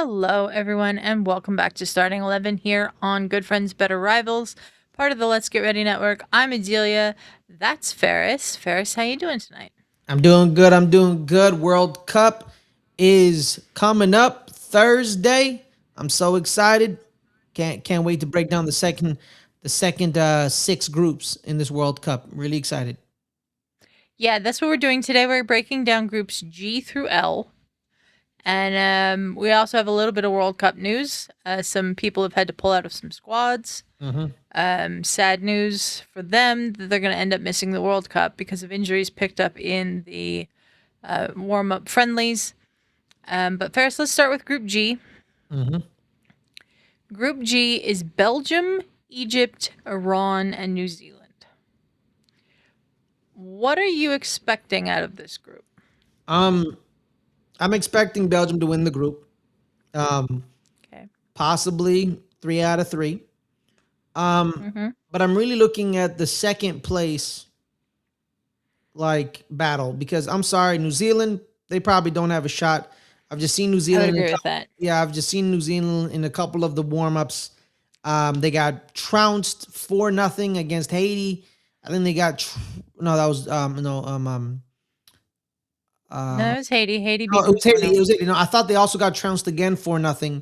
Hello, everyone, and welcome back to Starting 11 here on Good Friends, Better Rivals, part of the Let's Get Ready Network. I'm Adelia. That's Fares. Fares, how you doing tonight? I'm doing good. I'm doing good. World Cup is coming up Thursday. I'm so excited. Can't wait to break down the second six groups in this World Cup. Really excited. Yeah, that's what we're doing today. We're breaking down groups G through L. And we also have a little bit of World Cup news. Some people have had to pull out of some squads. Mm-hmm. Sad news for them that they're going to end up missing the World Cup because of injuries picked up in the warm-up friendlies. But first, let's start with Group G. Mm-hmm. Group G is Belgium, Egypt, Iran, and New Zealand. What are you expecting out of this group? Um, I'm expecting Belgium to win the group. Um, Okay. Possibly 3 out of 3. Um, Mm-hmm. but I'm really looking at the second place like battle because I'm sorry, New Zealand, they probably don't have a shot. I've just seen New I would Zealand in a agree with couple, that. yeah, I've just seen New Zealand in a couple of the warm-ups. They got trounced 4-0 against Haiti. I think they got no, that was no No, uh it was Haiti. Haiti no, beat it them was Haiti. 4-0. It was Haiti. No, I thought they also got trounced again 4-0,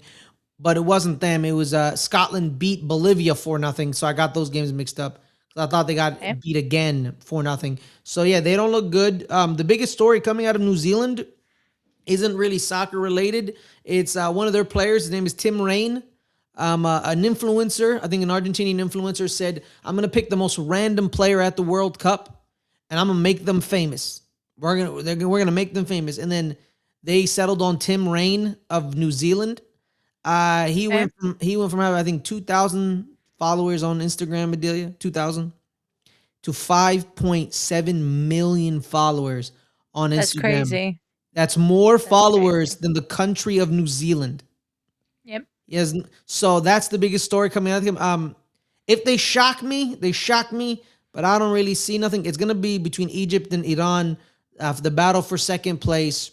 but it wasn't them. It was Scotland beat Bolivia 4-0. So I got those games mixed up. So I thought they Okay. got beat again 4-0. So yeah, they don't look good. The biggest story coming out of New Zealand isn't really soccer related. It's one of their players. His name is Tim Rain. An influencer, I think an Argentinian influencer, said, "I'm gonna pick the most random player at the World Cup, and I'm gonna make them famous. We're gonna make them famous." And then they settled on Tim Rain of New Zealand. He Okay. went from having, I think, 2,000 followers on Instagram, Adelia, 2,000, to 5.7 million followers on That's Instagram. crazy. That's more That's followers crazy. than the country of New Zealand. Yep. Yes, so that's the biggest story coming out of him. If they shock me, they shock me, but I don't really see nothing. It's gonna be between Egypt and Iran for the battle for second place.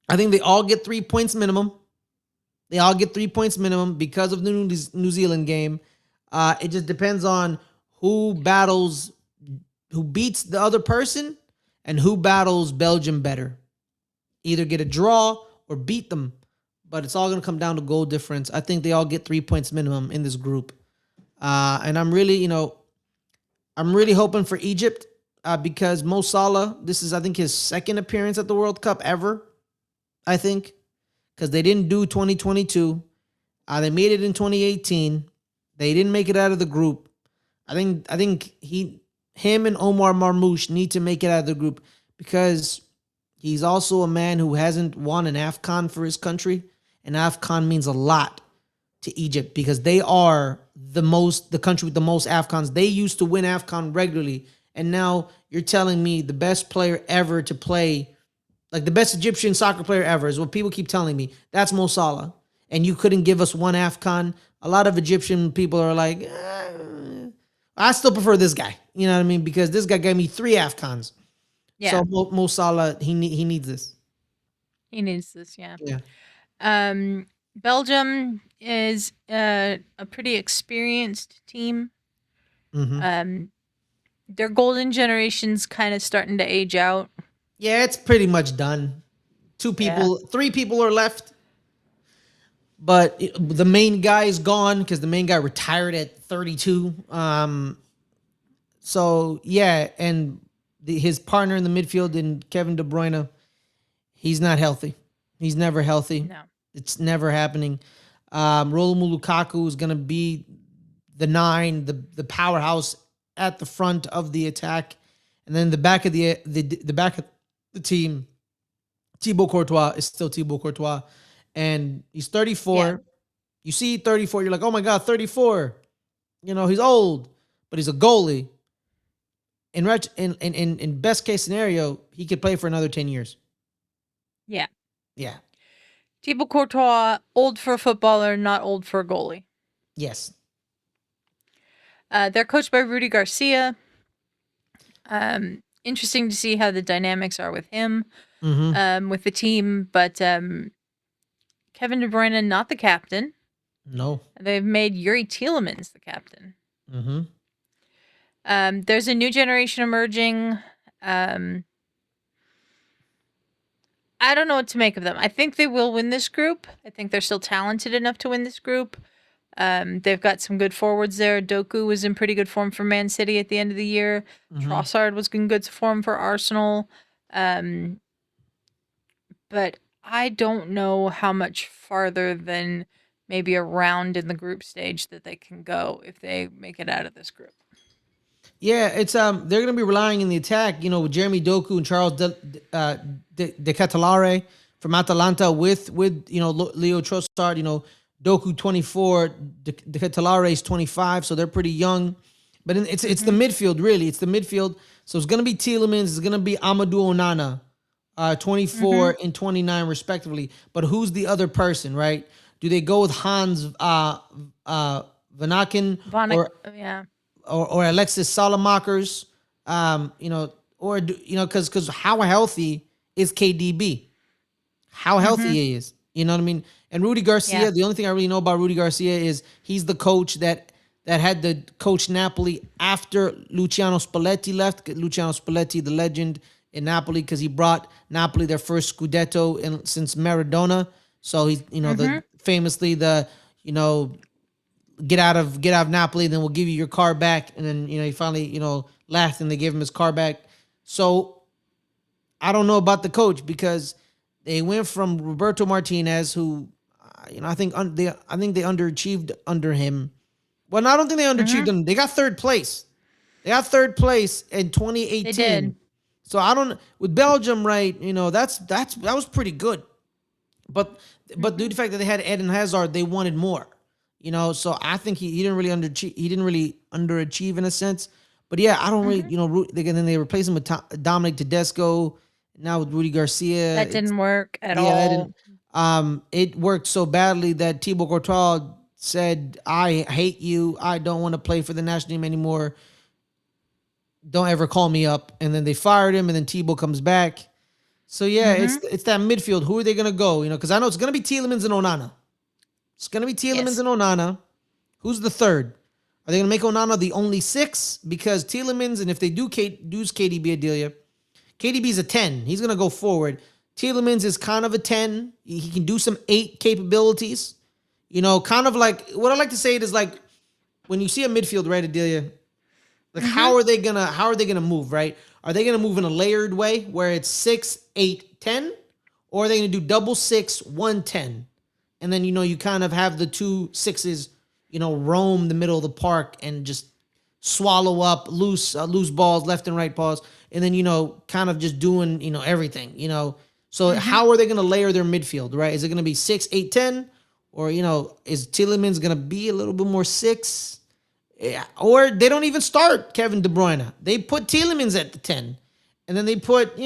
I think they all get 3 points minimum. They all get 3 points minimum because of the New Zealand game. It just depends on who battles, who beats the other person, and who battles Belgium better. Either get a draw or beat them, but it's all going to come down to goal difference. I think they all get 3 points minimum in this group. And I'm really hoping for Egypt because Mo Salah, this is, I think, his second appearance at the World Cup ever, I think, because they didn't do 2022. They made it in 2018. They didn't make it out of the group. I think him and Omar Marmoush need to make it out of the group because he's also a man who hasn't won an AFCON for his country. And AFCON means a lot to Egypt because they are the country with the most AFCONs. They used to win AFCON regularly. And now you're telling me the best player ever to play, like the best Egyptian soccer player ever, is what people keep telling me. That's Mo Salah. And you couldn't give us one AFCON. A lot of Egyptian people are like, I still prefer this guy. You know what I mean? Because this guy gave me 3 AFCONs. Yeah. So Mo Salah, he needs this. He needs this. Yeah. Yeah. Belgium is a pretty experienced team. Mm-hmm. Um, their golden generation's kind of starting to age out. Yeah, it's pretty much done. Yeah. 3 people are left, but the main guy is gone because the main guy retired at 32. So yeah, and his partner in the midfield, in Kevin De Bruyne, he's not healthy. He's never healthy. No. It's never happening. Romelu Lukaku is gonna be the nine, the powerhouse at the front of the attack, and then the back of the back of the team. Thibaut Courtois is still Thibaut Courtois, and he's Yeah. 34. You see 34, you're like, oh my god, 34. He's old, but he's a goalie. In best case scenario, he could play for another 10 years. Yeah. Yeah. Thibaut Courtois, old for a footballer, not old for a goalie. Yes. They're coached by Rudy Garcia. Interesting to see how the dynamics are with him, Mm-hmm. with the team. But Kevin De Bruyne not the captain. No. They've made Yuri Tielemans the captain. Mm-hmm. There's a new generation emerging. I don't know what to make of them. I think they will win this group. I think they're still talented enough to win this group. They've got some good forwards there. Doku was in pretty good form for Man City at the end of the year. Mm-hmm. Trossard was in good form for Arsenal. But I don't know how much farther than maybe a round in the group stage that they can go if they make it out of this group. Yeah, it's they're going to be relying in the attack, with Jeremy Doku and Charles De Ketelare from Atalanta with Leo Trossard, Doku 24, De Ketelare is 25, so they're pretty young. But it's the midfield really. It's the midfield. So it's going to be Tielemans, it's going to be Amadou Onana, 24 and 29 respectively. But who's the other person, right? Do they go with Hans Vanaken yeah. or Alexis Salamakers, because how healthy is KDB? How healthy he is, you know what I mean? And Rudy Garcia, the only thing I really know about Rudy Garcia is he's the coach that had to coach Napoli after Luciano Spalletti left. Luciano Spalletti, the legend in Napoli, because he brought Napoli their first Scudetto since Maradona. So he's, famously get out of Napoli, then we'll give you your car back. And then, he finally, left and they gave him his car back. So I don't know about the coach because they went from Roberto Martinez, who, I think they underachieved under him. Well, I don't think they underachieved him. They got third place. They got third place in 2018. They did. So I don't, with Belgium, right? That was pretty good. But due to the fact that they had Eden Hazard, they wanted more. So I think he didn't really underachieve. He didn't really underachieve in a sense. But yeah, I don't really, then they replaced him with Dominic Tedesco. Now with Rudy Garcia, that didn't work at all. It worked so badly that Thibaut Courtois said, "I hate you. I don't want to play for the national team anymore. Don't ever call me up." And then they fired him, and then Thibaut comes back. So yeah, it's that midfield. Who are they gonna go? Because I know it's gonna be Tielemans and Onana. It's going to be Tielemans and Onana. Who's the third? Are they going to make Onana the only 6? Because Tielemans, and if they do use KDB, Adelia, KDB's a 10. He's going to go forward. Tielemans is kind of a 10. He can do some 8 capabilities. Kind of like, what I like to say it is like, when you see a midfield, right, Adelia, like how are they going to move, right? Are they going to move in a layered way where it's 6, 8, 10? Or are they going to do double 6, 1, 10? And then, you kind of have the 2 6s, roam the middle of the park and just swallow up loose balls, left and right balls. And then, kind of just doing, everything, So how are they going to layer their midfield, right? Is it going to be 6, 8, 10? Or, is Tielemans going to be a little bit more 6? Yeah. Or they don't even start Kevin De Bruyne. They put Tielemans at the 10. And then they put,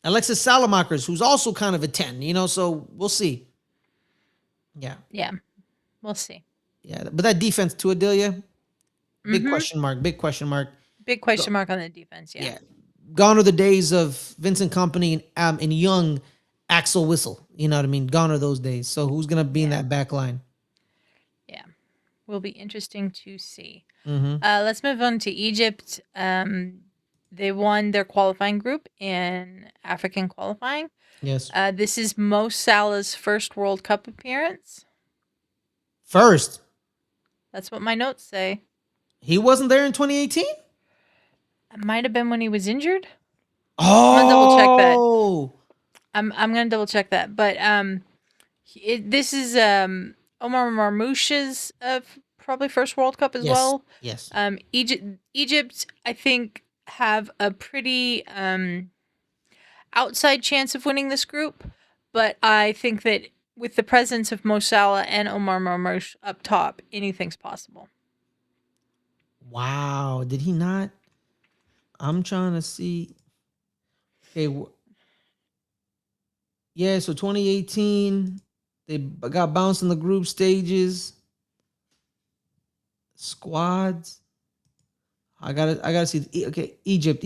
Alexis Salamakers, who's also kind of a 10, so we'll see. Yeah. Yeah. We'll see. Yeah. But that defense too, Adelia, big question mark. Big question mark. Big question mark on the defense, yeah. Gone are the days of Vincent Kompany and young Axel Witsel. You know what I mean? Gone are those days. So who's going to be in that back line? Yeah. Will be interesting to see. Let's move on to Egypt. They won their qualifying group in African qualifying. Yes. This is Mo Salah's first World Cup appearance. First? That's what my notes say. He wasn't there in 2018? It might have been when he was injured. Oh! I'm gonna double check that. I'm gonna double check that. But this is Omar Marmoush's probably first World Cup as well. Yes. Egypt, I think, have a pretty outside chance of winning this group, but I think that with the presence of Mo Salah and Omar Marmoush up top, anything's possible. Wow, did he not? I'm trying to see. Okay, yeah. So 2018, they got bounced in the group stages. Squads. I gotta see. Okay, Egypt.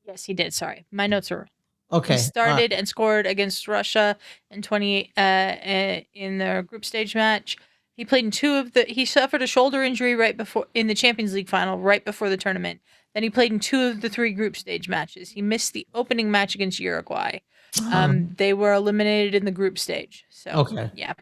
Yes, he did. Sorry, my notes are He Okay. All right. started and scored against Russia in 28 in their group stage match. He played in two of the. He suffered a shoulder injury right before in the Champions League final, right before the tournament. Then he played in two of the three group stage matches. He missed the opening match against Uruguay. They were eliminated in the group stage. So Okay. yeah,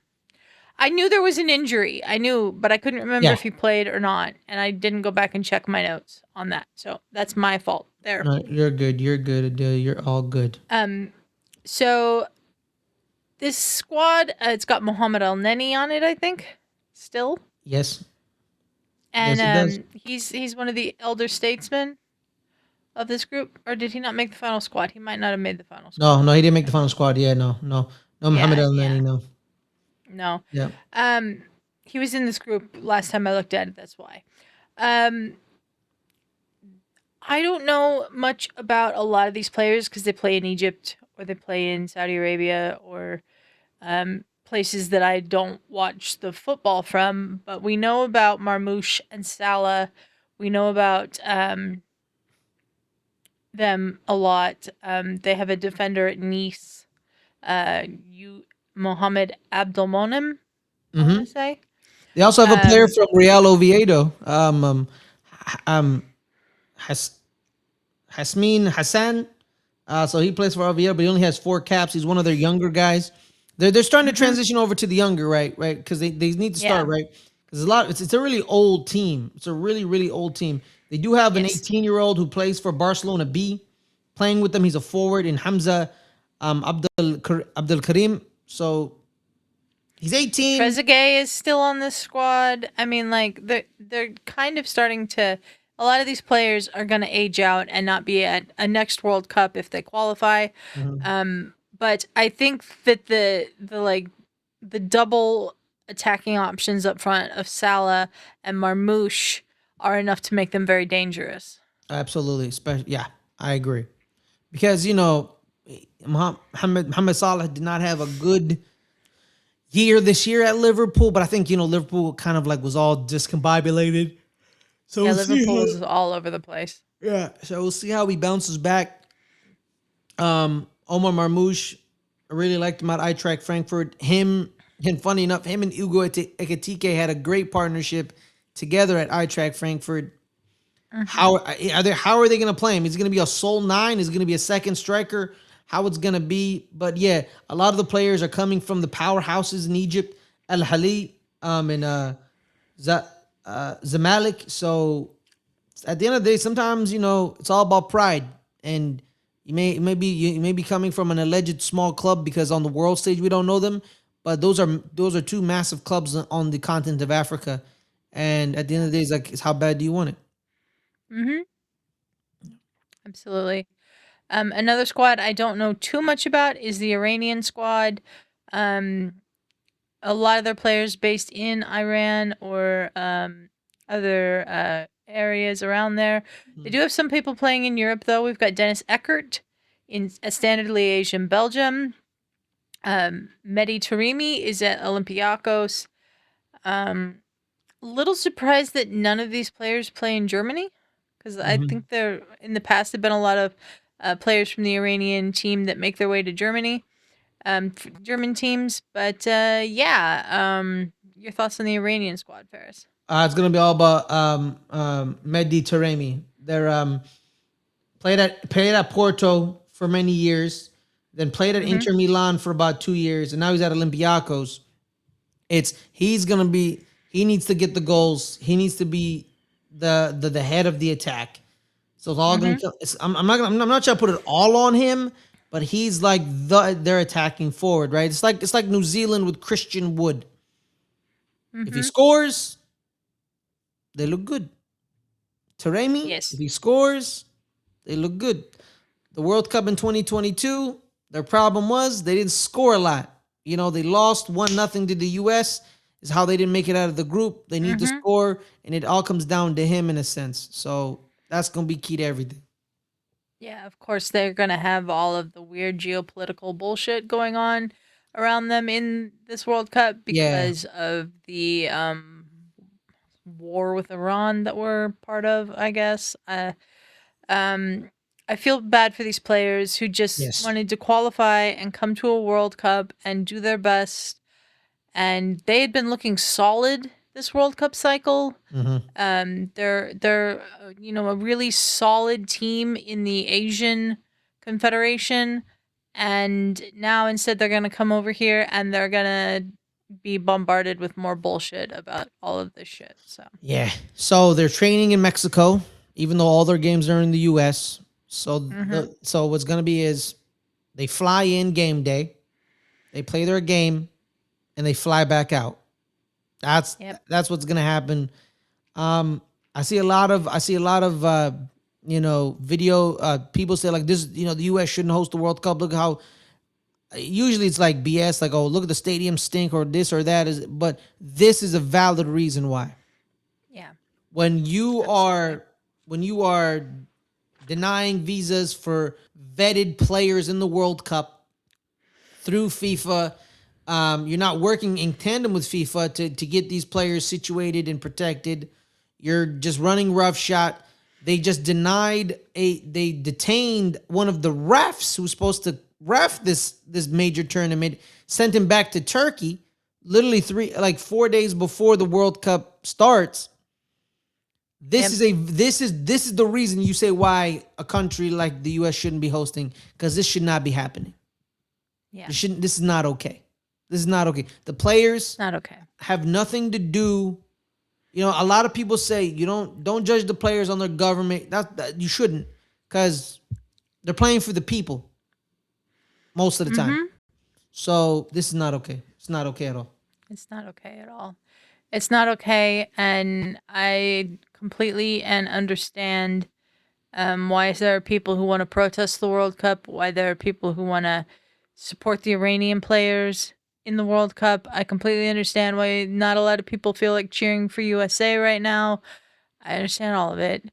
I knew there was an injury. I knew, but I couldn't remember Yeah. if he played or not, and I didn't go back and check my notes on that. So that's my fault there. No, you're good. You're good, Adelia. You're all good. Um, so this squad, it's got Mohamed El Neni on it, I think, still, Yes. and Yes, it does. he's one of the elder statesmen of this group, or did he not make the final squad? He might not have made the final squad. No, no, he didn't make the final squad. Yeah, no, no, no. Muhammad Yeah, El yeah, Nani, no. no. Yeah. Um, he was in this group last time I looked at it. That's why. Um, I don't know much about a lot of these players because they play in Egypt or they play in Saudi Arabia or places that I don't watch the football from. But we know about Marmoush and Salah. We know about them a lot. They have a defender at Nice, Mohammed Abdelmonem, I want Mm-hmm. to say. They also have a player Um, from Real Oviedo. Um, Has Hasmin Hassan. So he plays for Oviedo, but he only has 4 caps. He's one of their younger guys. They're starting to mhm, transition over to the younger, right? Because they need to yeah. start right. Because a lot, it's a really old team. It's a really old team. They do have an Yes. 18-year-old who plays for Barcelona B, playing with them. He's a forward in Hamza Abdul Karim. So he's 18. Trezeguet is still on this squad. I mean, like they're kind of starting to. A lot of these players are going to age out and not be at a next World Cup if they qualify. Mhm. But I think that the double attacking options up front of Salah and Marmoush are enough to make them very dangerous. Absolutely, yeah, I agree. Because Mohamed Salah did not have a good year this year at Liverpool, but I think Liverpool kind of like was all discombobulated. So Yeah, we'll see Liverpool how, is all over the place. yeah. So we'll see how he bounces back. Omar Marmoush, I really liked him at Eintracht Frankfurt. Him and funny enough, him and Ugo Ekitike had a great partnership together at Eintracht Frankfurt. Hmm. How are they going to play him? Is he going to be a sole 9? Is he going to be a second striker? How it's going to be? But yeah, a lot of the players are coming from the powerhouses in Egypt, Al Hali, and Zamalek. So at the end of the day, sometimes it's all about pride, and you may be coming from an alleged small club because on the world stage we don't know them, but those are two massive clubs on the continent of Africa, and at the end Yeah. of the day, it's how bad do you want it? Hmm. Absolutely. Another squad I don't know too much about is the Iranian squad. Um, a lot of their players based in Iran or other areas around there. They do have some people playing in Europe, though. We've got Dennis Eckert in a Standard Liège in Belgium. Mehdi Taremi is at Olympiacos. Little surprised that none of these players play in Germany because I Mhm. think there in the past have been a lot of players from the Iranian team that make their way to Germany, German teams. But yeah, your thoughts on the Iranian squad, Paris? It's gonna be all about Mehdi Taremi. They're played at Porto for many years, then played at Mm-hmm. Inter Milan for about 2 years, and now he's at Olympiacos. He needs to get the goals. He needs to be the head of the attack. So it's all gonna Mm-hmm. come. I'm not trying to put it all on him, but he's like their attacking forward, right? It's like New Zealand with Christian Wood. If he Mm-hmm. scores, they look good. Taremi, if Yes. he scores, they look good. The World Cup in 2022, their problem was they didn't score a lot. They lost 1-0 to the US, is how they didn't make it out of the group. They need to Mm-hmm. score, and it all comes down to him in a sense. So that's going to be key to everything. Yeah, of course they're gonna have all of the weird geopolitical bullshit going on around them in this World Cup Yeah. because of the war with Iran that we're part of, I guess. Um I feel bad for these players who just Yes. wanted to qualify and come to a World Cup and do their best. And they had been looking solid this World Cup cycle. Mm-hmm. They're a really solid team in the Asian Confederation, and now instead they're gonna come over here and they're gonna be bombarded with more bullshit about all of this shit. So Yeah. So they're training in Mexico, even though all their games are in the U.S. So mhm. so what's gonna be is they fly in game day, they play their game, and they fly back out. That's Yep. that's what's gonna happen. I see a lot of video people say like this, the US shouldn't host the World Cup. Look how usually it's like BS, like, oh, look at the stadium stink or this or that is, but this is a valid reason why. Yeah. When you Absolutely. are when you are denying visas for vetted players in the World Cup through FIFA. You're not working in tandem with FIFA to get these players situated and protected. You're just running roughshod. They just they detained one of the refs who was supposed to ref this major tournament, sent him back to Turkey, literally 4 days before the World Cup starts. Yep. This is the reason you say why a country like the US shouldn't be hosting, because this should not be happening. Yeah. This is not okay. This is not okay. The players Not okay. have nothing to do. A lot of people say you don't judge the players on their government. That you shouldn't, because they're playing for the people most of the time. Mhm. So this is not okay. It's not okay at all. It's not okay at all. It's not okay, and I completely and understand why there are people who want to protest the World Cup, why there are people who want to support the Iranian players in the World Cup. I completely understand why not a lot of people feel like cheering for USA right now. I understand all of it.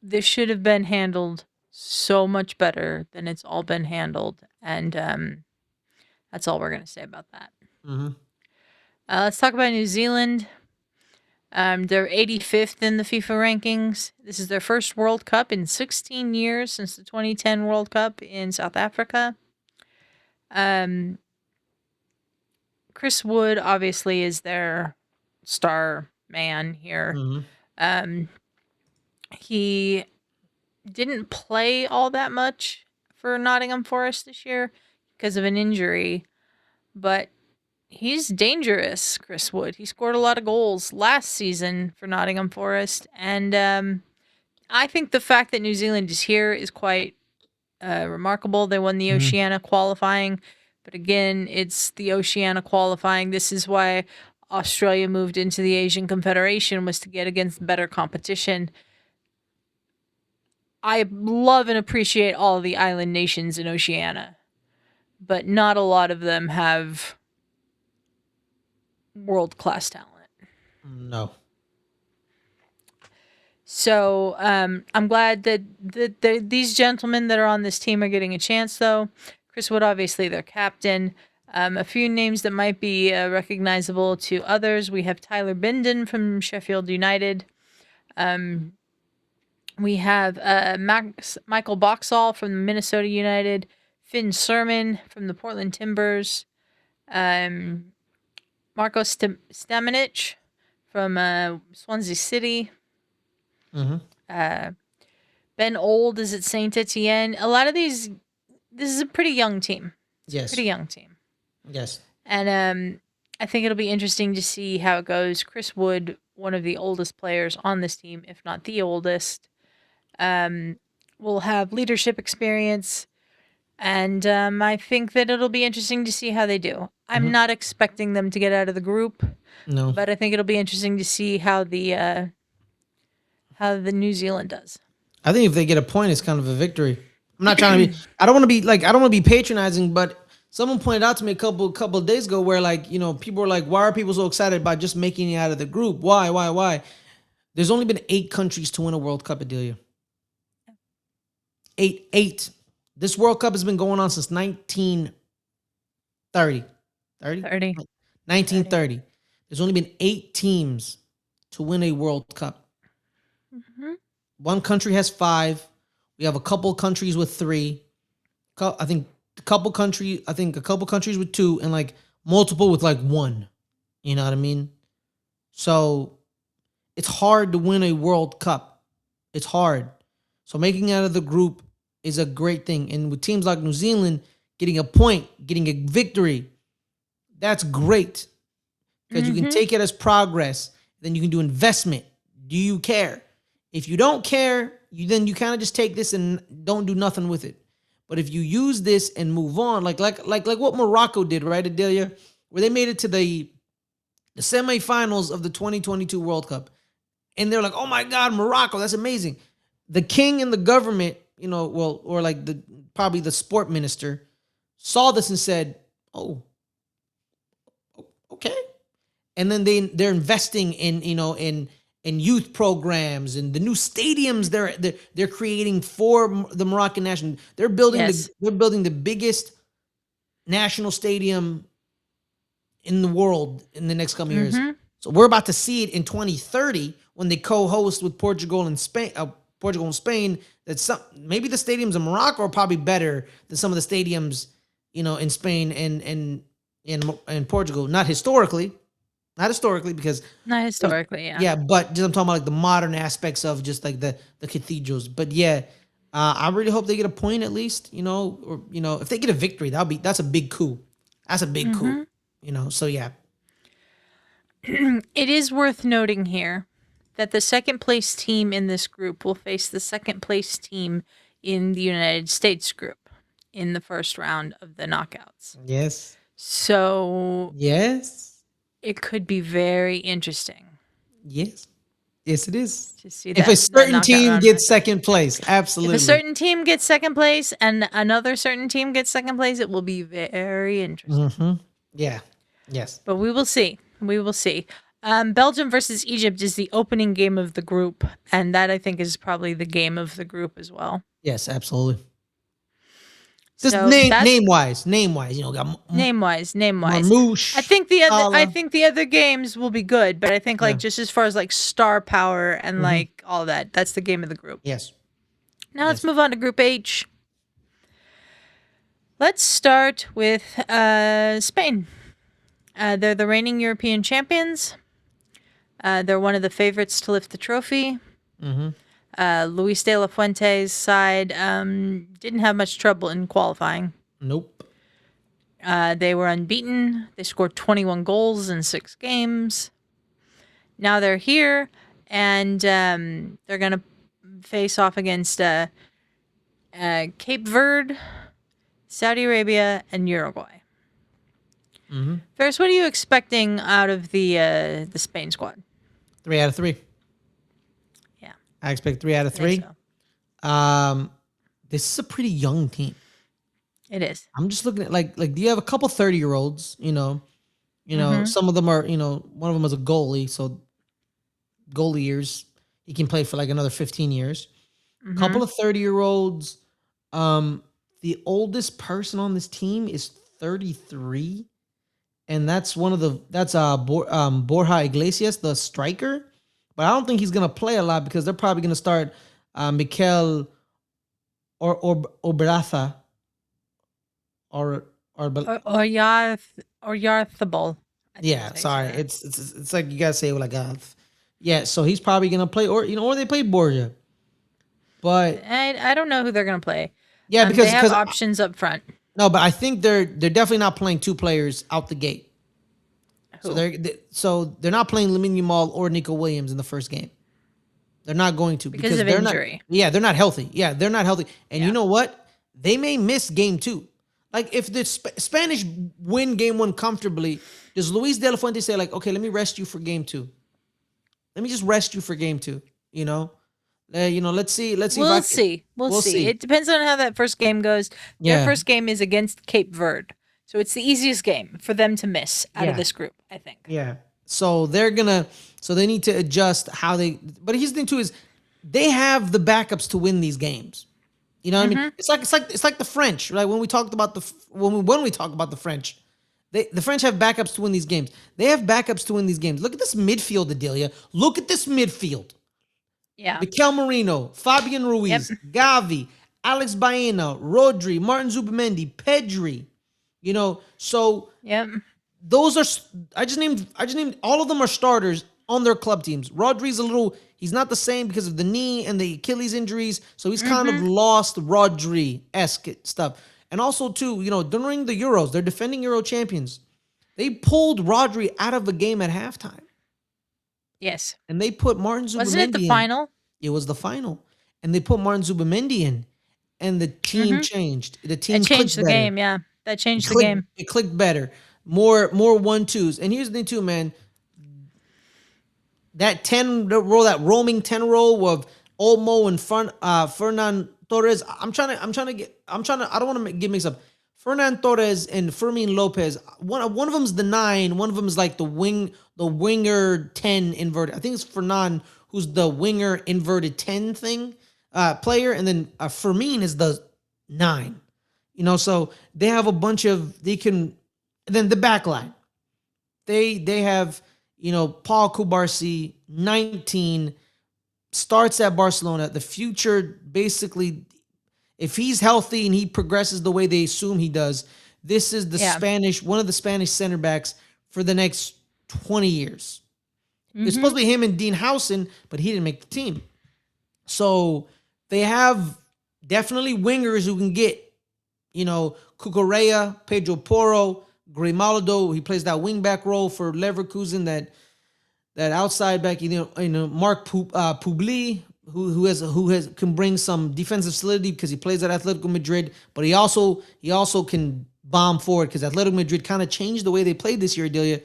This should have been handled so much better than it's all been handled, and that's all we're going to say about that. Mm-hmm. Let's talk about New Zealand. They're 85th in the FIFA rankings. This is their first World Cup in 16 years since the 2010 World Cup in South Africa. Um, Chris Wood obviously is their star man here. Mm-hmm. Um, he didn't play all that much for Nottingham Forest this year because of an injury, but he's dangerous, Chris Wood. He scored a lot of goals last season for Nottingham Forest, and I think the fact that New Zealand is here is quite remarkable. They won the Mm-hmm. Oceania qualifying, but again, it's the Oceania qualifying. This is why Australia moved into the Asian Confederation, was to get against better competition. I love and appreciate all the island nations in Oceania, but not a lot of them have world class talent. No. So I'm glad that these gentlemen that are on this team are getting a chance, though. Chris Wood, obviously, their captain. A few names that might be recognizable to others. We have Tyler Bindon from Sheffield United. We have Michael Boxall from Minnesota United. Finn Sermon from the Portland Timbers. Marco Stamenic from Swansea City. Mm-hmm. Ben Old is at Saint Etienne. A lot of these, this is a pretty young team. It's a Yes. pretty young team. Yes. And I think it'll be interesting to see how it goes. Chris Wood, one of the oldest players on this team, if not the oldest, will have leadership experience. And I think that it'll be interesting to see how they do. I'm Mm-hmm. not expecting them to get out of the group, No. but I think it'll be interesting to see how the New Zealand does. I think if they get a point, it's kind of a victory. I'm not trying to be. I don't want to be like. I don't want to be patronizing, but someone pointed out to me a couple of days ago where people were like, "Why are people so excited about just making it out of the group? Why? Why?" There's only been 8 countries to win a World Cup, Adelia. Eight. This World Cup has been going on since 1930. 30? 30. 1930. There's only been 8 teams to win a World Cup. Mm-hmm. One country has 5. We have a couple countries with 3. I think a couple countries with 2, and like multiple with like 1. You know what I mean? So it's hard to win a World Cup. It's hard. So making out of the group is a great thing. And with teams like New Zealand getting a point, getting a victory, that's great. Because you can take it as progress. Then you can do investment. Do you care? If you don't care, you kind of just take this and don't do nothing with it. But if you use this and move on, like what Morocco did, right, Adelia, where they made it to the semifinals of the 2022 World Cup, and they're like, "Oh my God, Morocco, that's amazing." The king and the government, or like probably the sport minister, saw this and said, "Oh, okay." And then they're investing in youth programs and the new stadiums they're creating for the Moroccan national. They're building the biggest national stadium in the world in the next couple years. So we're about to see it in 2030 when they co-host with Portugal and Spain. That maybe the stadiums in Morocco are probably better than some of the stadiums, in Spain and Portugal. Not historically, because not historically, yeah. Yeah, but just I'm talking about like the modern aspects of just like the cathedrals. But yeah, I really hope they get a point at least, or if they get a victory, that's a big coup. That's a big coup, So yeah. It is worth noting here that the second place team in this group will face the second place team in the United States group in the first round of the knockouts. Yes. So yes, it could be very interesting. Yes, it is. To see if a certain team gets second place, absolutely. If a certain team gets second place and another certain team gets second place, it will be very interesting. Yeah. Yes. But we will see. Belgium versus Egypt is the opening game of the group, and that I think is probably the game of the group as well. Yes, absolutely. Just name wise, got name wise. Marmouche, I think the other games will be good, but I think just as far as like star power and like all that, that's the game of the group. Yes. Now let's move on to Group H. Let's start with Spain. They're the reigning European champions. They're one of the favorites to lift the trophy. Luis de la Fuente's side didn't have much trouble in qualifying. Nope. They were unbeaten. They scored 21 goals in 6 games. Now they're here, and they're going to face off against Cape Verde, Saudi Arabia, and Uruguay. Fares, what are you expecting out of the Spain squad? 3 out of 3. Yeah. I expect 3 out of 3. This is a pretty young team. It is. I'm just looking at like do you have a couple 30-year-olds, some of them are, one of them is a goalie, so goalie years, he can play for like another 15 years. A couple of 30-year-olds. The oldest person on this team is 33. And that's Borja Iglesias, the striker. But I don't think he's gonna play a lot because they're probably gonna start Mikel Obraza or Yarthable. Yeah, sorry. It's like you gotta say it like yeah, so he's probably gonna play, or they play Borja. But I don't know who they're gonna play. Yeah, because they have options up front. No, but I think they're definitely not playing 2 players out the gate. Who? So they're not playing Lamine Yamal or Nico Williams in the first game. They're not going to because of injury. They're not healthy. Yeah, they're not healthy. And you know what? They may miss game 2. Like if the Spanish win game 1 comfortably, does Luis de la Fuente say like, okay, let me rest you for game 2? Let me just rest you for game 2. Let's see. We'll see. It depends on how that first game goes. Their first game is against Cape Verde. So it's the easiest game for them to miss out of this group, I think. Yeah. So they need to adjust how but here's the thing too is they have the backups to win these games. You know what I mean? It's like the French, right? When we talk about the French, the French have backups to win these games. They have backups to win these games. Look at this midfield, Adelia. Look at this midfield. Yeah. Mikel Merino, Fabian Yep. Ruiz, Gavi, Alex Baena, Rodri, Martin Zubamendi, Pedri. So Yep. those are I just named all of them are starters on their club teams. Rodri's a little he's not the same because of the knee and the Achilles injuries, so he's kind of Mm-hmm. lost Rodri-esque stuff. And also too, during the Euros, they're defending Euro champions. They pulled Rodri out of a game at halftime Yes. and they put Martin Wasn't it the Zubamendi in. final? It was the final. And they put Martin Zubamendi in and the team Mm-hmm. changed. The It team changed clicked the better. game. Yeah. That It changed the clicked game. it clicked better. More 1-2s. And here's the thing too, man. That 10 roll, that roaming 10 roll of Olmo and Fernan Torres. I don't want to get mixed up. Fernan Torres and Fermin Lopez. One of them's the 9, one of them is like the winger 10 inverted. I think it's Fernan who's the winger inverted 10 thing player, and then Fermin is the 9. So they have a bunch of then the back line. They have, Paul Kubarsi, 19, starts at Barcelona. The future, basically, if he's healthy and he progresses the way they assume he does, this is one of the Spanish center backs for the next 20 years. Mm-hmm. It's supposed to be him and Dean Howson, but he didn't make the team. So they have definitely wingers who can get, Cucurella, Pedro Porro, Grimaldo. He plays that wingback role for Leverkusen. That outside back, Mark Publi, who can bring some defensive solidity because he plays at Atletico Madrid, but he also can bomb forward because Atletico Madrid kind of changed the way they played this year. Adelia,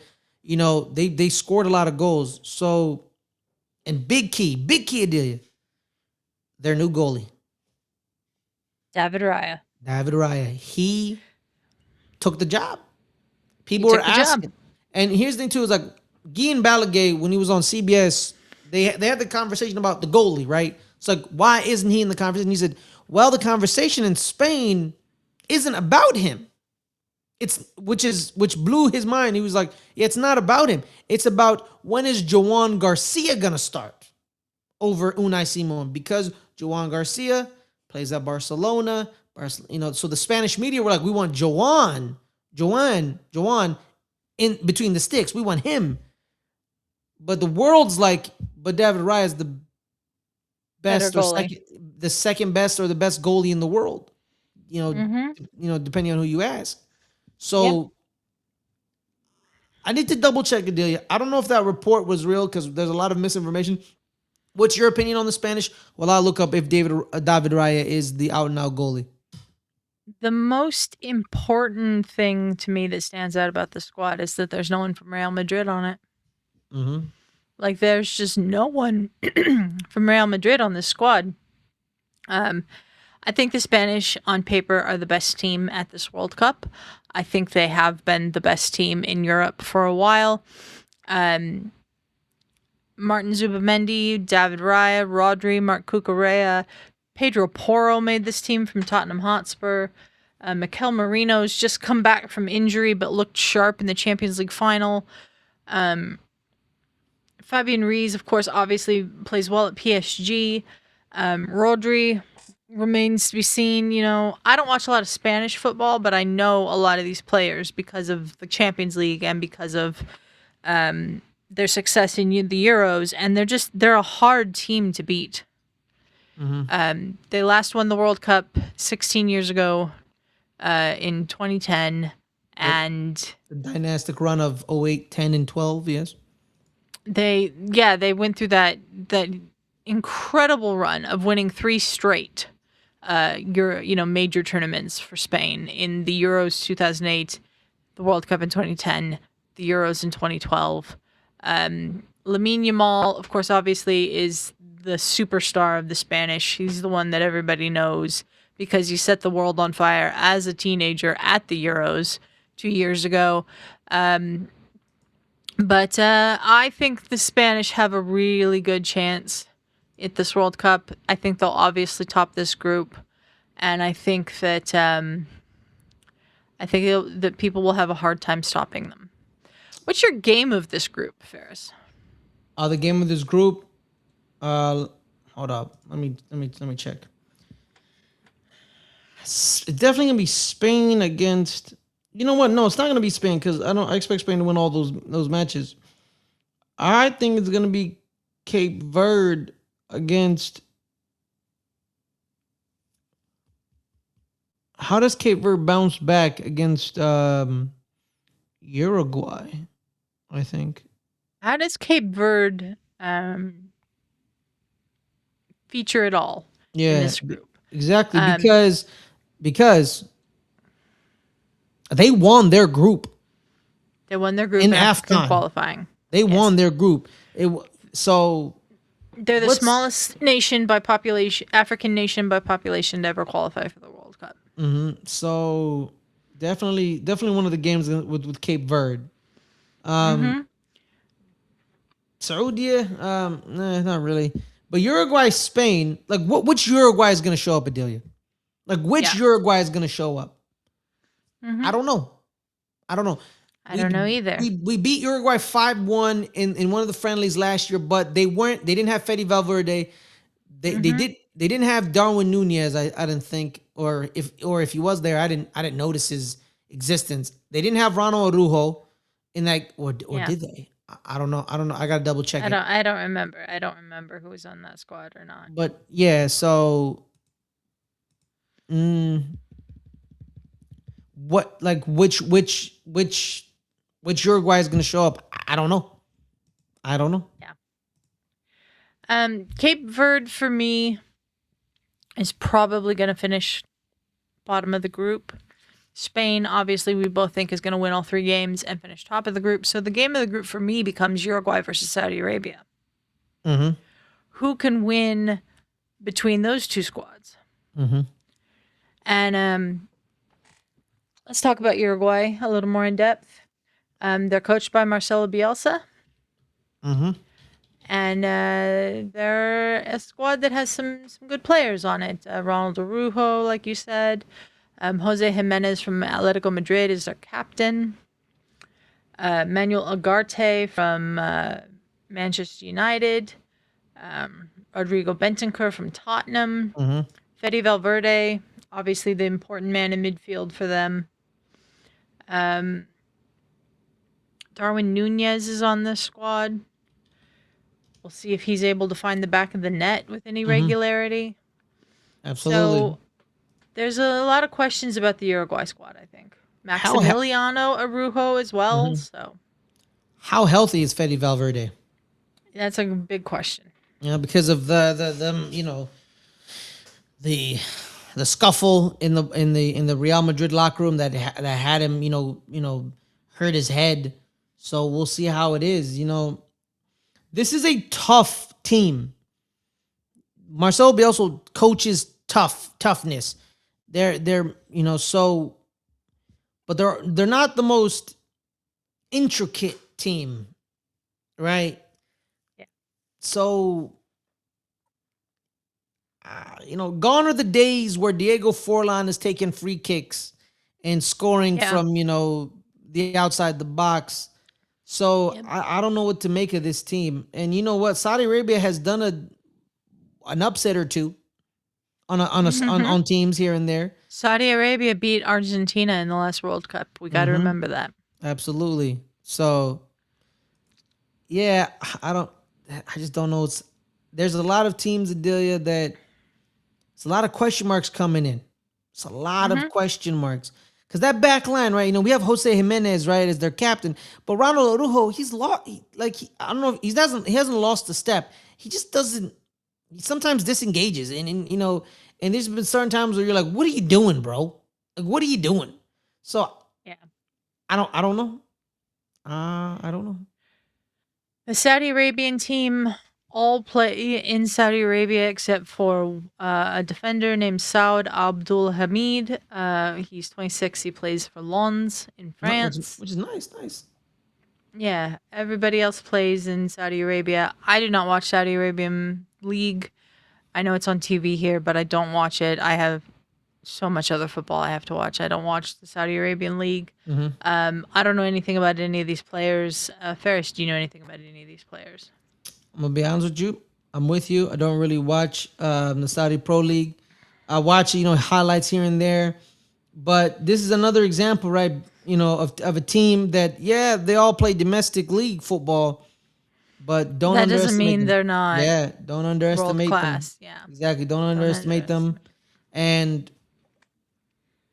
they scored a lot of goals. So, and big key, Adelia, their new goalie, David Raya. he took the job. People were asking. And here's the thing too, is like Guillaume Balaguer, when he was on CBS, they had the conversation about the goalie, right? It's like, why isn't he in the conversation? He said, well, the conversation in Spain isn't about him. Which blew his mind. He was like, yeah, it's not about him. It's about when is Joan Garcia gonna start over Unai Simon, because Joan Garcia plays at Barcelona. So the Spanish media were like, we want Joan in between the sticks. We want him. But the world's like, but David Raya is the best the second best or the best goalie in the world. Depending on who you ask. So I need to double check, Adelia. I don't know if that report was real because there's a lot of misinformation. What's your opinion on the Spanish? Well, I'll look up if David Raya is the out and out goalie. The most important thing to me that stands out about the squad is that there's no one from Real Madrid on it. Mm-hmm. Like, there's just no one from Real Madrid on this squad. I think the Spanish, on paper, are the best team at this World Cup. I think they have been the best team in Europe for a while. Martin Zubamendi, David Raya, Rodri, Marc Cucurella, Pedro Porro made this team from Tottenham Hotspur. Mikel Merino's just come back from injury but looked sharp in the Champions League final. Fabian Ruiz, of course, obviously plays well at PSG. Rodri remains to be seen. I don't watch a lot of Spanish football, but I know a lot of these players because of the Champions League and because of their success in the Euros, and they're a hard team to beat. Mm-hmm. They last won the World Cup 16 years ago in 2010, and the dynastic run of 08, 10, and 12, yes. They went through that incredible run of winning 3 straight major tournaments for Spain in the Euros 2008, the World Cup in 2010, the Euros in 2012. Lamine Yamal, of course, obviously is the superstar of the Spanish. He's the one that everybody knows because he set the world on fire as a teenager at the Euros 2 years ago. But I think the Spanish have a really good chance at this World Cup. I think they'll obviously top this group, and I think that that people will have a hard time stopping them. What's your game of this group, Fares? The game of this group, Hold up. Let me check. It's definitely gonna be Spain against. You know what? No, it's not gonna be Spain because I expect Spain to win all those matches. I think it's gonna be Cape Verde against. How does Cape Verde bounce back against Uruguay? I think. How does Cape Verde feature at all in Yeah, this group? exactly. Um, Because they won their group they won their group in in African AFCON. qualifying. They Yes. won their group. So They're the what's smallest nation by population, African nation by population to ever qualify for the World Cup. so definitely one of the games with Cape Verde. Um, Saudi, nah, not really. But Uruguay, Spain, like which Uruguay is gonna show up, Adelia? Like which Yeah. Uruguay is gonna show up? I don't know. I don't know. I don't know either. We beat Uruguay 5-1 in one of the friendlies last year, but they didn't have Fede Valverde. They didn't have Darwin Nunez, I didn't think, or if he was there, I didn't notice his existence. They didn't have Ronald Arujo in that, or Yeah. did they? I don't know. I gotta double check it. I don't remember. I don't remember who was on that squad or not. But yeah, so what, like which Uruguay is gonna show up? I don't know. I don't know. Yeah. Cape Verde for me is probably going to finish bottom of the group. Spain, obviously, we both think is going to win all 3 games and finish top of the group. So the game of the group for me becomes Uruguay versus Saudi Arabia. Who can win between those 2 squads? And let's talk about Uruguay a little more in depth. They're coached by Marcelo Bielsa. And they're a squad that has some good players on it. Ronald Arujo, like you said. Jose Jimenez from Atletico Madrid is their captain. Manuel Ugarte from Manchester United. Rodrigo Bentancur from Tottenham. Fede Valverde, obviously the important man in midfield for them. Darwin Nunez is on this squad. We'll see if he's able to find the back of the net with any regularity. Absolutely. So there's a lot of questions about the Uruguay squad, I think. Maximiliano Arujo as well. So how healthy is Fede Valverde? That's a big question. Because of the the scuffle in the Real Madrid locker room that had him hurt his head. So we'll see how it is. This is a tough team. Marcelo Bielsa coaches toughness. They're so, but they're not the most intricate team, right? Yeah. So, gone are the days where Diego Forlan is taking free kicks and scoring from the outside the box. So I don't know what to make of this team. And you know what? Saudi Arabia has done an upset or two on teams here and there. Saudi Arabia beat Argentina in the last World Cup. We got to remember that. Absolutely. So yeah, I just don't know. There's a lot of teams, Adelia, that it's a lot of question marks coming in. It's a lot of question marks. Because that back line, right? We have Jose Jimenez, right, as their captain. But Ronald Arujo, he's lost. I don't know. He hasn't lost a step. He just doesn't. He sometimes disengages, and there's been certain times where you're like, "What are you doing, bro? Like, what are you doing?" So yeah, I don't know. I don't know. The Saudi Arabian team all play in Saudi Arabia except for a defender named Saud Abdul Hamid. He's 26. He plays for Lens in France. Which is nice. Yeah, everybody else plays in Saudi Arabia. I do not watch Saudi Arabian League. I know it's on TV here, but I don't watch it. I have so much other football I have to watch. I don't watch the Saudi Arabian League. I don't know anything about any of these players. Fares, do you know anything about any of these players? I'm gonna be honest with you. I'm with you. I don't really watch the Saudi Pro League. I watch, highlights here and there. But this is another example, right? Of a team that, yeah, they all play domestic league football, but don't That doesn't underestimate mean them. they're not Yeah, don't world underestimate them. class. Yeah. Exactly, don't Don't underestimate them. underestimate. And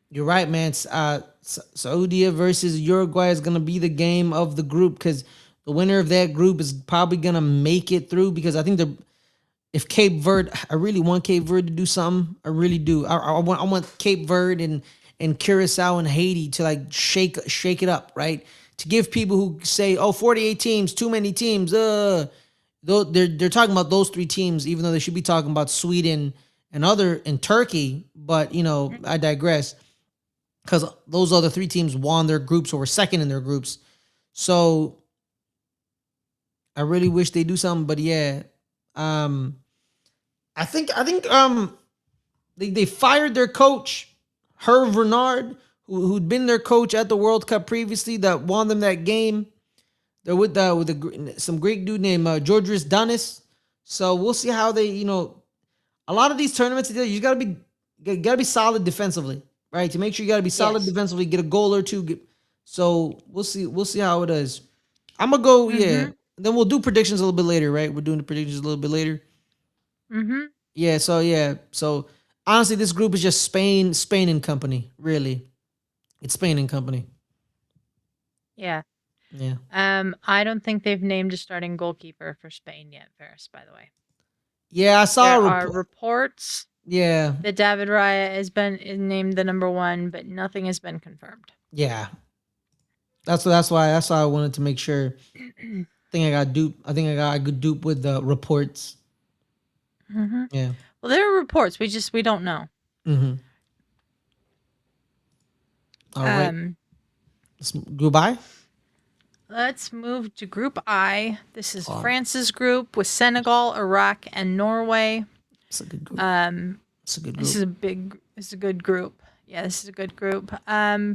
you're right, man. Saudi versus Uruguay is gonna be the game of the group because the winner of that group is probably gonna make it through. Because I think if Cape Verde, I really want Cape Verde to do something. I really do. I want Cape Verde and Curacao and Haiti to like shake it up, right? To give people who say, "Oh, 48 teams, too many teams." Though they're talking about those three teams, even though they should be talking about Sweden and Turkey. But I digress because those other three teams won their groups or were second in their groups. So I really wish they do something, but yeah, um, I think they fired their coach Herve Renard, who'd been their coach at the World Cup previously, that won them that game. They're with some Greek dude named Georgios Danis. So we'll see how they a lot of these tournaments you gotta be solid defensively, right? To make sure you gotta be solid Yes. defensively, get a goal or two. So we'll see how it is. I'm gonna go, yeah. Mm-hmm. Then we'll do predictions a little bit later, right? We're doing the predictions a little bit later. Mm-hmm. Yeah, so honestly, this group is just Spain and company. Really, it's Spain and company. Yeah. Yeah, I don't think they've named a starting goalkeeper for Spain yet, Fares, by the way. yeah. I saw There a are report. reports Yeah, that David Raya is named the number one, but nothing has been confirmed. yeah. That's why I wanted to make sure. Think I got duped. I think I got a good dupe with the reports. Mm-hmm. Yeah. Well, there are reports. We don't know. Mm-hmm. All right. Um, Goodbye. let's move to Group I. This is Oh, France's group with Senegal, Iraq, and Norway. it's a good group. It's a good This group. is a good group. Yeah, this is a good group.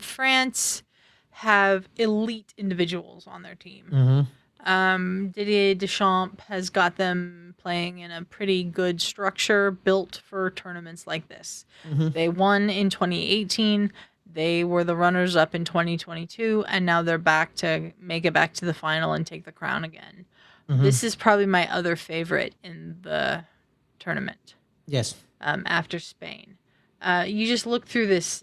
France have elite individuals on their team. Didier Deschamps has got them playing in a pretty good structure built for tournaments like this. Mm-hmm. They won in 2018. They were the runners up in 2022, and now they're back to make it back to the final and take the crown again. Mm-hmm. This is probably my other favorite in the tournament Yes. after Spain. You just look through this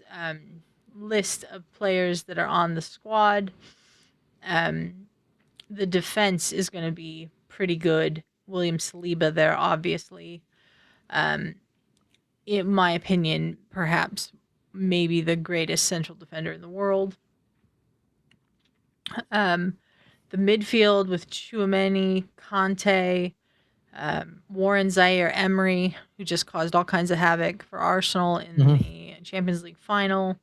list of players that are on the squad. The defense is going to be pretty good. William Saliba there, obviously. In my opinion, perhaps maybe the greatest central defender in the world. The midfield with Chouameni, Conte, Warren Zaire Emery, who just caused all kinds of havoc for Arsenal in the Champions League final.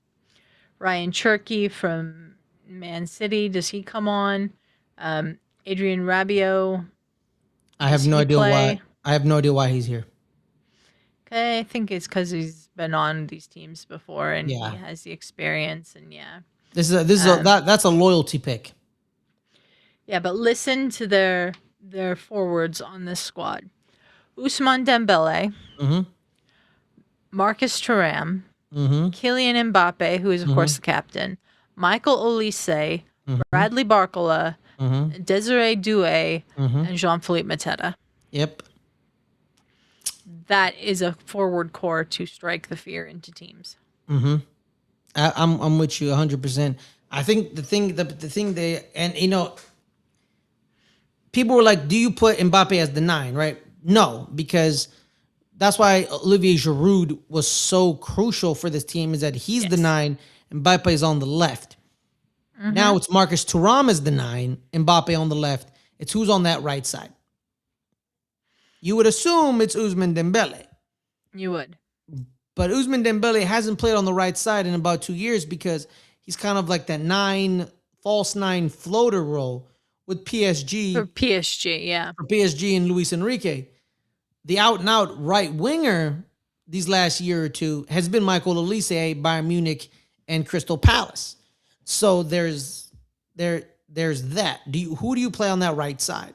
Ryan Cherky from Man City, does he come on? Adrian Rabiot, I have does no he idea play? why. I have no idea why he's here. Okay, I think it's because he's been on these teams before and Yeah. he has the experience and yeah. That's a loyalty pick. Yeah, but listen to their forwards on this squad. Ousmane Dembele, Mm-hmm. Marcus Thuram, Mm-hmm. Kylian Mbappe, who is of course the captain, Michael Olise, Bradley Barcola, Mm-hmm. Desiree Doué, Mm-hmm. and Jean-Philippe Mateta. Yep. That is a forward core to strike the fear into teams. Mm-hmm. I'm with you 100%. I think the thing they and people were like, "Do you put Mbappe as the 9?" Right? No, because that's why Olivier Giroud was so crucial for this team. Is that he's the Yes. 9, Mbappe is on the left. Now it's Marcus Thuram as the 9, Mbappe on the left. It's who's on that right side. You would assume it's Ousmane Dembele. You would. But Ousmane Dembele hasn't played on the right side in about 2 years because he's kind of like that false 9 floater role with PSG. For PSG, yeah. For PSG and Luis Enrique. The out and out right winger these last year or two has been Michael Olise, Bayern Munich, and Crystal Palace. So there's that. Who do you play on that right side?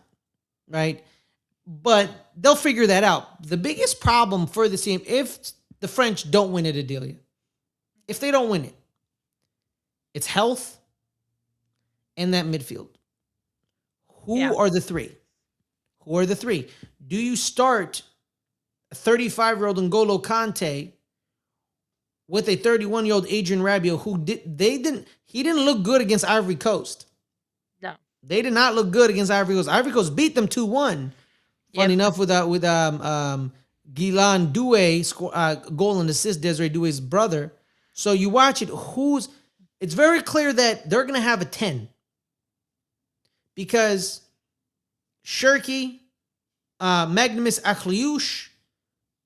Right? But they'll figure that out. The biggest problem for this team, if the French don't win it, Adelia, if they don't win it, it's health and that midfield. Who are the three? Who are the three? Do you start a 35-year-old N'Golo Kante with a 31-year-old Adrian Rabiot, who he didn't look good against Ivory Coast. No. They did not look good against Ivory Coast. Ivory Coast beat them 2-1. Funny enough, with Guilan Doué goal and assist, Desiree Doué's brother. So you watch it. It's very clear that they're going to have a 10 because Shirky, Magnus Akliouche,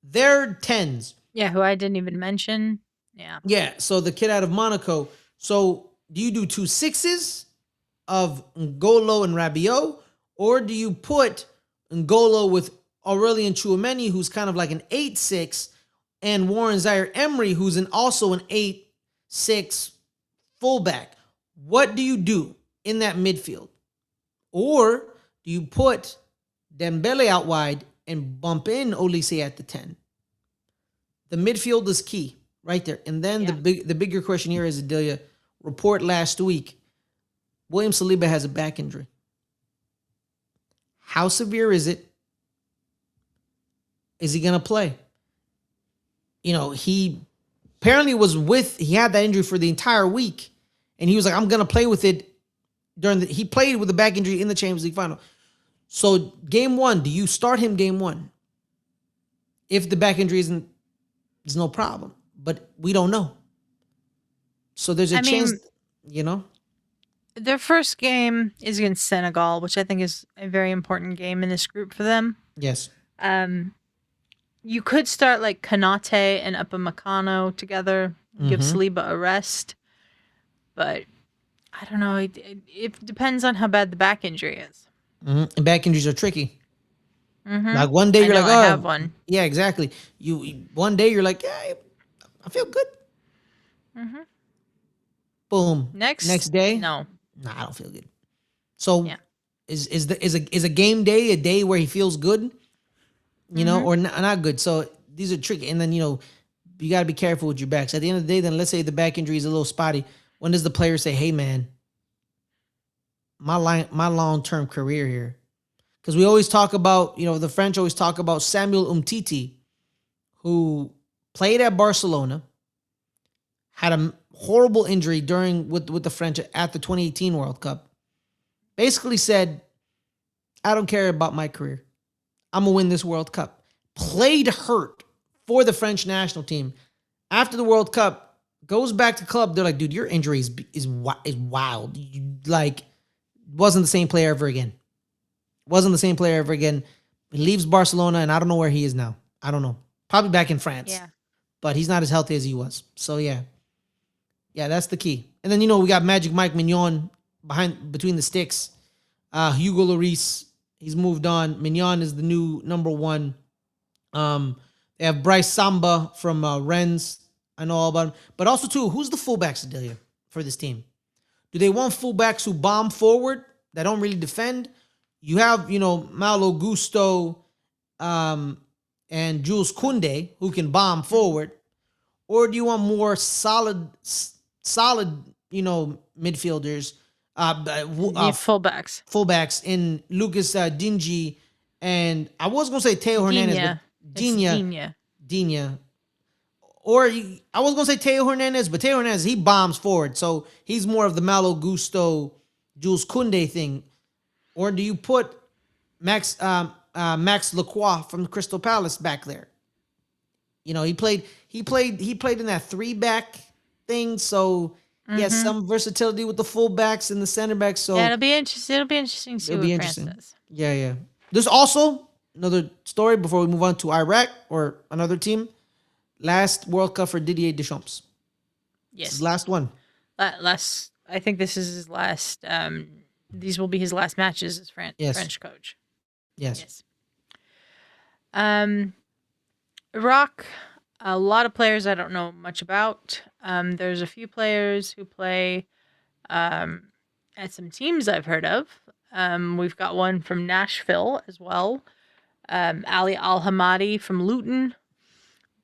they're 10s. Yeah, who I didn't even mention. Yeah. So the kid out of Monaco. So do you do 2 6s of N'Golo and Rabiot, or do you put N'Golo with Aurelien Tchouameni, who's kind of like an 8-6, and Warren Zaire-Emery, who's also an 8-6 fullback? What do you do in that midfield? Or do you put Dembele out wide and bump in Olise at the 10? The midfield is key right there. And then the bigger question here is, Adelia, report last week, William Saliba has a back injury. How severe is it? Is he going to play? He apparently he had that injury for the entire week, and he was like, I'm going to play with it he played with the back injury in the Champions League final. So game 1, do you start him game 1? If the back injury is no problem, but we don't know. So there's a chance, Their first game is against Senegal, which I think is a very important game in this group for them. Yes. You could start like Konate and Upamecano together, give Saliba a rest, but I don't know. It depends on how bad the back injury is. And back injuries are tricky. Like one day you're like, I have one. Yeah, exactly. One day you're like, yeah, I feel good. Boom. Next day, no, I don't feel good. So is a game day a day where he feels good, or not good? So these are tricky. And then you got to be careful with your backs. At the end of the day, then let's say the back injury is a little spotty. When does the player say, "Hey, man, my long-term career here"? Because we always talk about, the French always talk about Samuel Umtiti, who played at Barcelona, had a horrible injury with the French at the 2018 World Cup. Basically said, I don't care about my career. I'm going to win this World Cup. Played hurt for the French national team. After the World Cup, goes back to club. They're like, dude, your injury is wild. You, wasn't the same player ever again. Wasn't the same player ever again. He leaves Barcelona, and I don't know where he is now. I don't know. Probably back in France. Yeah. But he's not as healthy as he was. So, yeah. Yeah, that's the key. And then, we got Magic Mike Mignon between the sticks. Hugo Lloris, he's moved on. Mignon is the new number 1. They have Bryce Samba from Rennes. I know all about him. But also, too, who's the fullbacks, Adelia, for this team? Do they want fullbacks who bomb forward, that don't really defend? You have, Malo Gusto and Jules Koundé, who can bomb forward. Or do you want more solid, midfielders? Fullbacks in Lucas Dingy, and I was going to say Teo Hernandez, but Digne. Or I was going to say Teo Hernandez, but Teo Hernandez, he bombs forward. So he's more of the Malo Gusto, Jules Koundé thing. Or do you put Max Lacroix from Crystal Palace back there? He played in that 3-back thing. So he has some versatility with the fullbacks and the center backs. So it'll be interesting. It'll be interesting to see what France does. Yeah. There's also another story before we move on to Iraq or another team. Last World Cup for Didier Deschamps. Yes. His last one. I think this is his last. These will be his last matches as French coach. Yes. Iraq, a lot of players I don't know much about. There's a few players who play at some teams I've heard of. We've got one from Nashville as well. Ali Al Hamadi from Luton.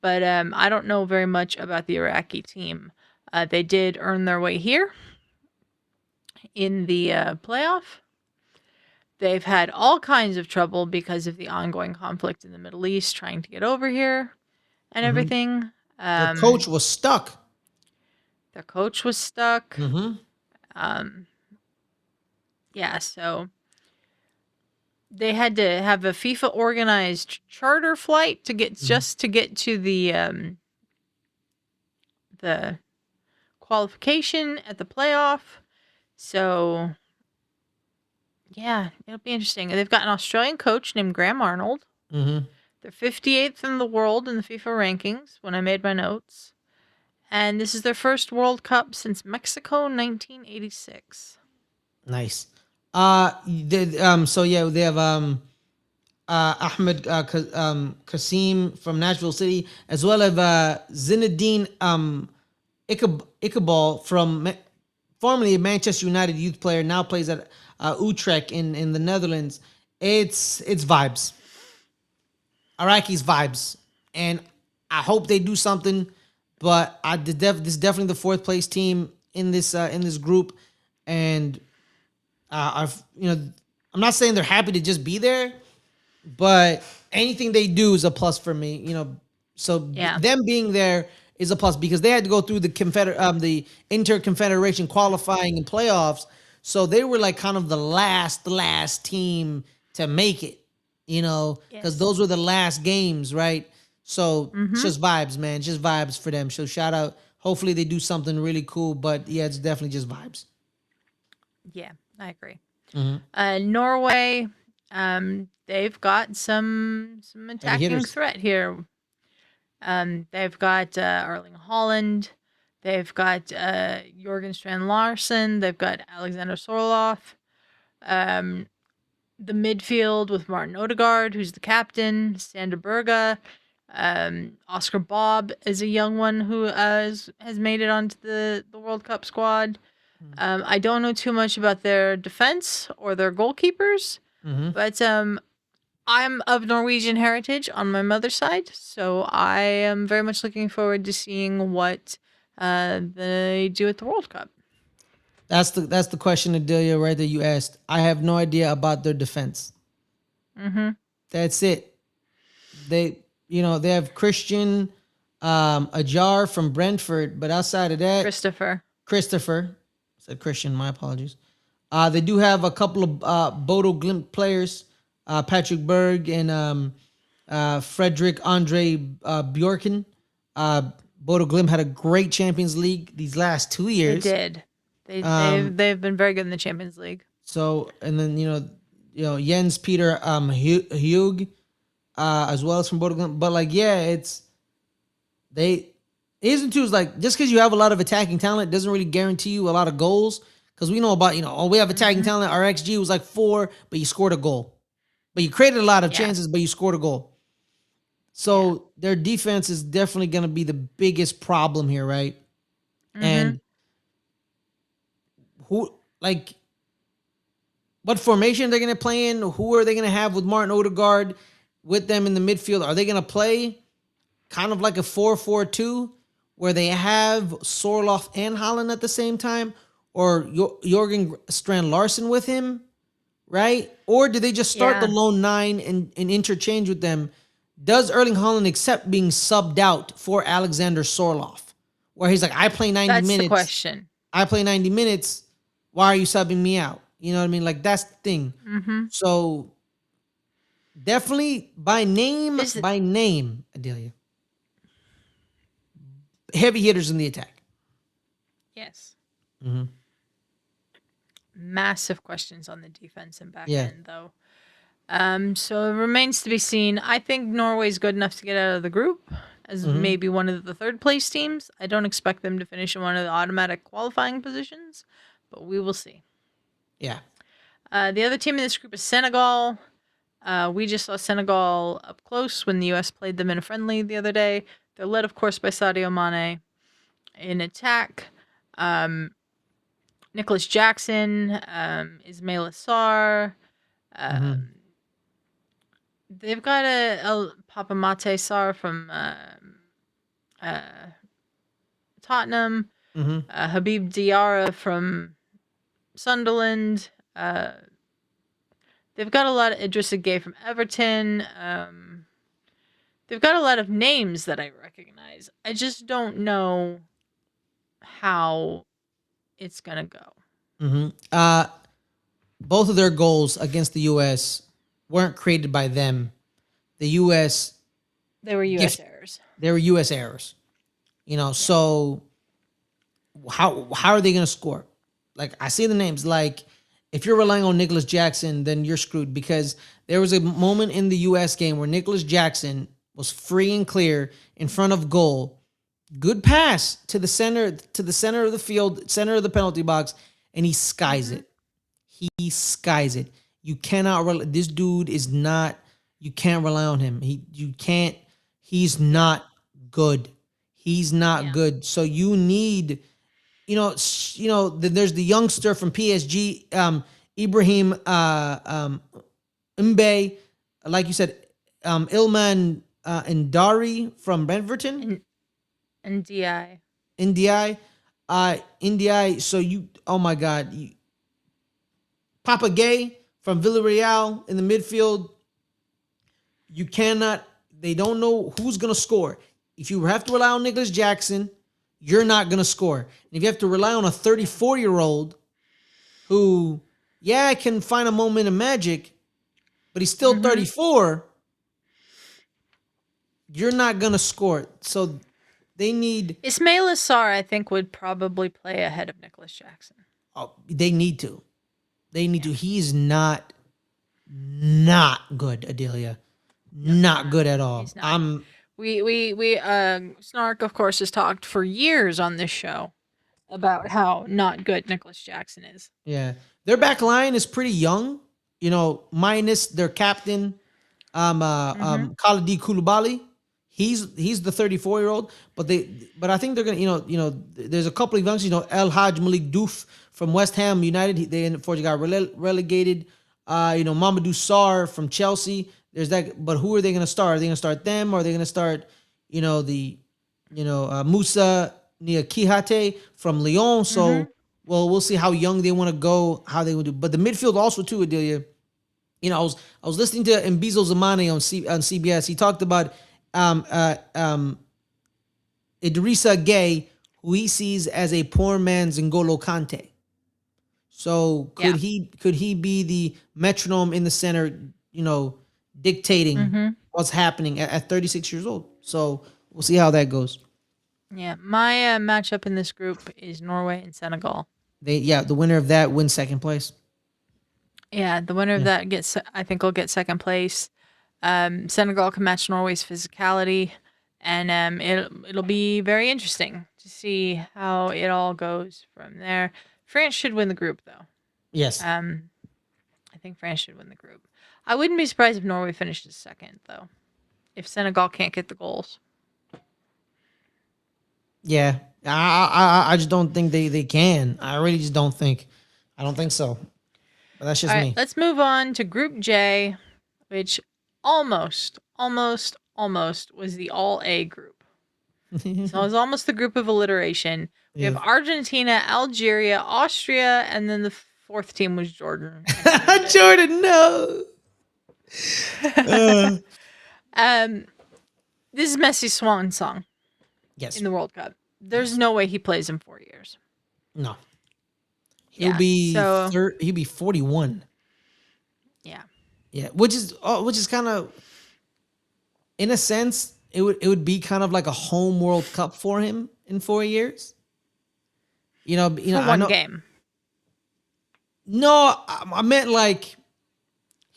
But I don't know very much about the Iraqi team. They did earn their way here in the playoff. They've had all kinds of trouble because of the ongoing conflict in the Middle East, trying to get over here and Mm-hmm. everything. Their coach was stuck. Their coach was stuck. Mm-hmm. Yeah, so they had to have a FIFA organized charter flight to get just to get to the qualification at the playoff. So yeah, it'll be interesting. They've got an Australian coach named Graham Arnold. Mm-hmm. They're 58th in the world in the FIFA rankings when I made my notes. And this is their first World Cup since Mexico 1986. Nice. So yeah, they have Ahmed Kasim from Nashville City, as well as Zinedine Iqbal from formerly a Manchester United youth player, now plays at Utrecht in the Netherlands. It's vibes. Iraqi's vibes, and I hope they do something. But this is definitely the fourth place team in this group, and I've I'm not saying they're happy to just be there, but anything they do is a plus for me. So Yeah. them being there is a plus because they had to go through the inter confederation qualifying and playoffs, so they were like kind of the last team to make it. Because Yes. those were the last games, right? So it's Mhm. just vibes, man. Just vibes for them. So shout out. Hopefully they do something really cool. But yeah, it's definitely just vibes. Yeah, I agree. Mm-hmm. Norway, they've got some Heavy attacking hitters. threat here. They've got Erling Haaland. They've got Jorgen Strand Larsen. They've got Alexander Sorloth. The midfield with Martin Odegaard, who's the captain. Sander Berge. Oscar Bob is a young one who has made it onto the World Cup squad. I don't know too much about their defense or their goalkeepers, Mm-hmm. but I'm of Norwegian heritage on my mother's side, so I am very much looking forward to seeing what they do at the World Cup. That's the question, Adelia, right, that you asked. I have no idea about their defense. Mm-hmm. That's it. They have Christian Ajar from Brentford, but outside of that, Christopher said Christian. My apologies. They do have a couple of Bodo Glimt players, Patrick Berg and Frederick Andre Bjorken. Bodo Glimt had a great Champions League these last 2 They years. did. They've been very good in the Champions League. So and then Jens Peter Hug as well as from Bodo Glimt. But like it's they isn't too is like just because you have a lot of attacking talent doesn't really guarantee you a lot of goals. Because we know about we have attacking talent. Our XG was like 4, but you scored a goal. But you created a lot of chances, but you scored a goal. So their defense is definitely going to be the biggest problem here, right? And what formation they're going to play in? Who are they going to have with Martin Odegaard with them in the midfield? Are they going to play kind of like a 4-4-2 where they have Sorloth and Haaland at the same time? Or Jorgen Strand Larsen with him, right? Or do they just start the lone 9 and interchange with them? Does Erling Haaland accept being subbed out for Alexander Sorloth? Where he's like, I play 90 minutes. That's the question. I play 90 minutes. Why are you subbing me out? You know what I mean? Like, that's the thing. So, definitely by name, Adelia. Heavy hitters in the attack. Yes. Mm-hmm. Massive questions on the defense and back end, though. So it remains to be seen. I think Norway's good enough to get out of the group as maybe one of the third place teams. I don't expect them to finish in one of the automatic qualifying positions, but we will see. Yeah. The other team in this group is Senegal. We just saw Senegal up close when the U.S. played them in a friendly the other day. They're led, of course, by Sadio Mane in attack. Nicholas Jackson, Ismail Assar, They've got a Papa Mate Sar from uh, Tottenham, Hmm. Habib Diarra from Sunderland. They've got a lot of Idrissa Gueye from Everton. They've got a lot of names that I recognize. I just don't know how it's gonna go. Hmm. Both of their goals against the U.S. weren't created by them. The U.S. They were U.S. gift errors. they were U.S. errors. Yeah. So how are they going to score? Like I see the names. Like if you're relying on Nicholas Jackson, then you're screwed because there was a moment in the U.S. game where Nicholas Jackson was free and clear in front of goal. Good pass to the center of the field, center of the penalty box, and he skies Mm-hmm. it. He skies it. You cannot. This dude is not. You can't rely on him. You can't. He's Yeah. not good. He's not Yeah. good. So you need, there's the youngster from PSG, Ibrahim Mbe, like you said, Ilman Ndari from Brentford, And Di. Ndi, Ndi. So oh my God, Papa Gay from Villarreal in the midfield. You cannot. They don't know who's gonna score. If you have to rely on Nicholas Jackson, you're not gonna score. And if you have to rely on a 34-year-old who, yeah, can find a moment of magic, but he's still Mm-hmm. 34, you're not gonna score. So they need. Ismail Assar, I think, would probably play ahead of Nicholas Jackson. Oh, they need to. They need Yeah. to. He's not good, Adelia. No, he's Not not. good at all. He's not. I'm We Snark, of course, has talked for years on this show about how not good Nicholas Jackson is. Yeah, their back line is pretty young. Minus their captain, Mm-hmm. Khalidi Koulibaly. He's the 34-year-old, but I think they're gonna there's a couple of youngsters. El Haj Malik Diouf from West Ham United. They unfortunately got relegated. Mamadou Sarr from Chelsea. There's that, but who are they gonna start? Are they gonna start them, or are they gonna start the Musa Niakihate from Lyon? Mm-hmm. So, well, we'll see how young they want to go, how they would do. But the midfield also too, Adelia. I was listening to Mbizo Zamane on CBS. He talked about Idrissa Gueye, who he sees as a poor man's N'Golo Kante. So could Yeah. he be the metronome in the center, dictating Mm-hmm. what's happening at 36 years old? So we'll see how that goes. Yeah. My matchup in this group is Norway and Senegal. The winner of that wins second place. Yeah, the winner of Yeah. that I think, will get second place. Senegal can match Norway's physicality, and it'll be very interesting to see how it all goes from there. France should win the group, though. Yes. I think France should win the group. I wouldn't be surprised if Norway finishes second, though, if Senegal can't get the goals. Yeah. I just don't think they can. I really just don't think. I don't think so. But that's All just right, me. let's move on to Group J, which almost was the all A group. So it was almost the group of alliteration. We have Yeah. Argentina, Algeria, Austria, and then the fourth team was Jordan. Jordan, no. Uh, This is Messi's swan song yes. in the World Cup. There's no way he plays in 4 years. No. He'll Yeah. be So he'll be 41. yeah. Yeah, which is kind of, in a sense, it would be kind of like a home World Cup for him in 4 years. For I one know. game. No, I meant like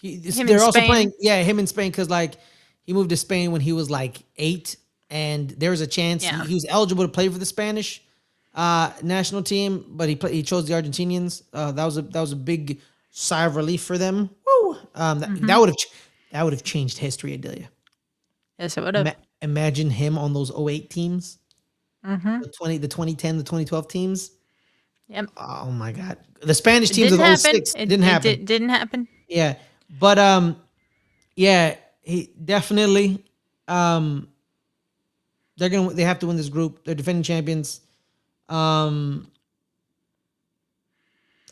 Him they're in also Spain. playing. Yeah, him in Spain because like he moved to Spain when he was like 8, and there was a chance Yeah. he was eligible to play for the Spanish national team, but he chose the Argentinians. That was a big sigh of relief for them. Woo! That would have changed history, Adelia. Yes, it would have. Imagine him on those '08 teams, Mm-hmm. the 2010, the 2012 teams. Yep. Oh my God, the Spanish It teams didn't of happen. '06 didn't happen. Didn't happen. Yeah, but yeah, he definitely. Um, they have to win this group. They're defending champions. Um,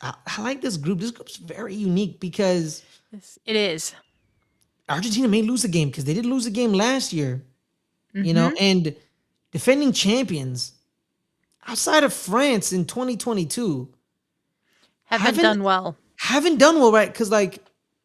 I like this group. This group's very unique because It is. Argentina may lose a game because they did lose a game last year. Mm-hmm. And defending champions outside of France in 2022 Haven't haven't done well. haven't done well, right? Because like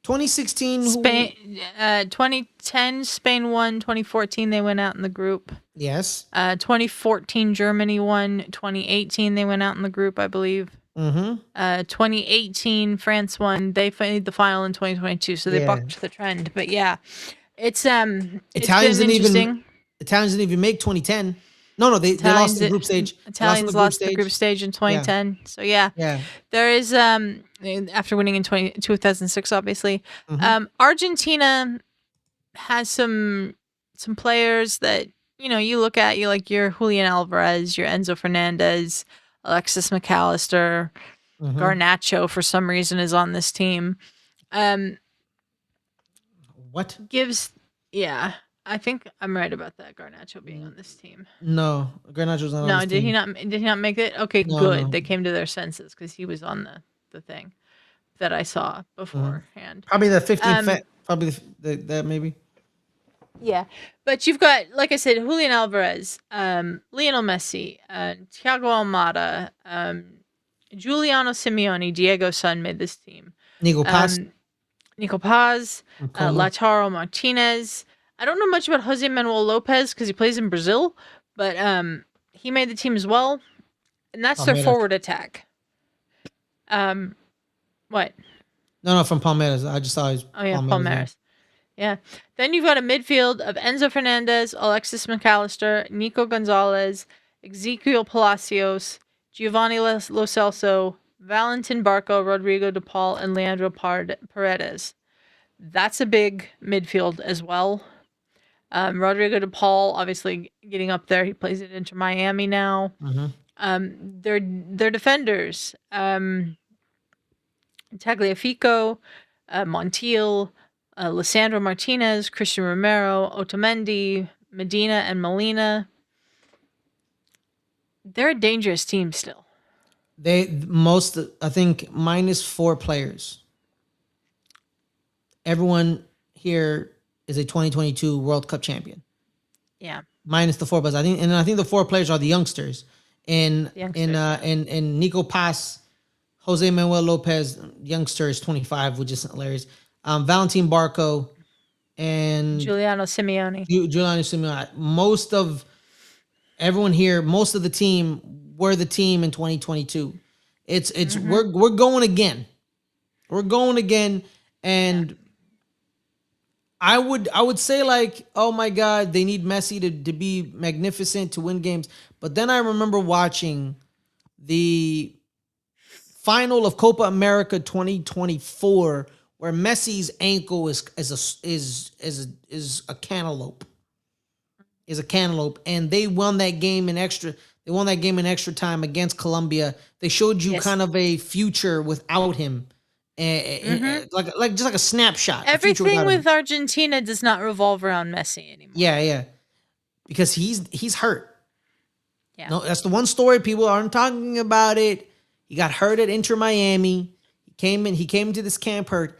2016, Spain, 2010, Spain won. 2014, they went out in the group. yes, 2014, Germany won. 2018, they went out in the group, I believe. mm-hmm, 2018, France won. They made the final in 2022, so they yeah. bucked the trend. But yeah, it's been Italians interesting. Italians didn't even make 2010. No, they lost Italians the group stage. They lost in Italians the group lost the stage. group stage in Yeah, 2010. So yeah, yeah. there is after winning in 2006, obviously. Mm-hmm. Argentina has some players that you look at, you like your Julian Alvarez, your Enzo Fernandez, Alexis McAllister, Mm-hmm. Garnacho for some reason is on this team. Um, What? gives yeah, I think I'm right about that. Garnacho being on this team. No, Garnacho's not on No, this did he team. not? Did he not make it? Okay, No, good. no. They came to their senses because he was on the thing that I saw Mm-hmm. beforehand. Probably the 15th. Um, Probably that maybe. yeah, but you've got, like I said, Julian Alvarez, Lionel Messi, Thiago Almada, Giuliano Simeone, Diego's son, made this team. Nico Pass Nico Paz, from Como. Lautaro Martinez. I don't know much about Jose Manuel Lopez because he plays in Brazil, but he made the team as well, and that's their Palmeiras. forward attack. What? No, from Palmeiras. I just saw his Oh yeah, Palmeiras. Palmeiras. Yeah. Then you've got a midfield of Enzo Fernandez, Alexis McAllister, Nico Gonzalez, Ezequiel Palacios, Giovanni Lo Celso, Valentin Barco, Rodrigo De Paul, and Leandro Paredes. That's a big midfield as well. Rodrigo De Paul, obviously getting up there. He plays at Inter Miami now. Mm-hmm. They're defenders. Tagliafico, Montiel, Lissandro Martinez, Christian Romero, Otamendi, Medina, and Molina. They're a dangerous team still. I think -4 players. Everyone here is a 2022 World Cup champion. Yeah. Minus the 4 players. I think the 4 players are the youngsters. And Nico Pass, Jose Manuel Lopez, youngster is 25, which is hilarious. Valentin Barco and Giuliano Simeone. Giuliano Simeone. Most of everyone here, most of the team were the team in 2022. It's we're going again. We're going again, and I would say like, oh my God, they need Messi to be magnificent to win games. But then I remember watching the final of Copa America 2024, where Messi's ankle is a cantaloupe. Is a cantaloupe, and they won that game in extra. They won that game in extra time against Colombia. They showed you kind of a future without him, like just like a snapshot. Everything with Argentina does not revolve around Messi anymore. Yeah, because he's hurt. Yeah, no, that's the one story people aren't talking about. It. He got hurt at Inter Miami. He came into this camp hurt.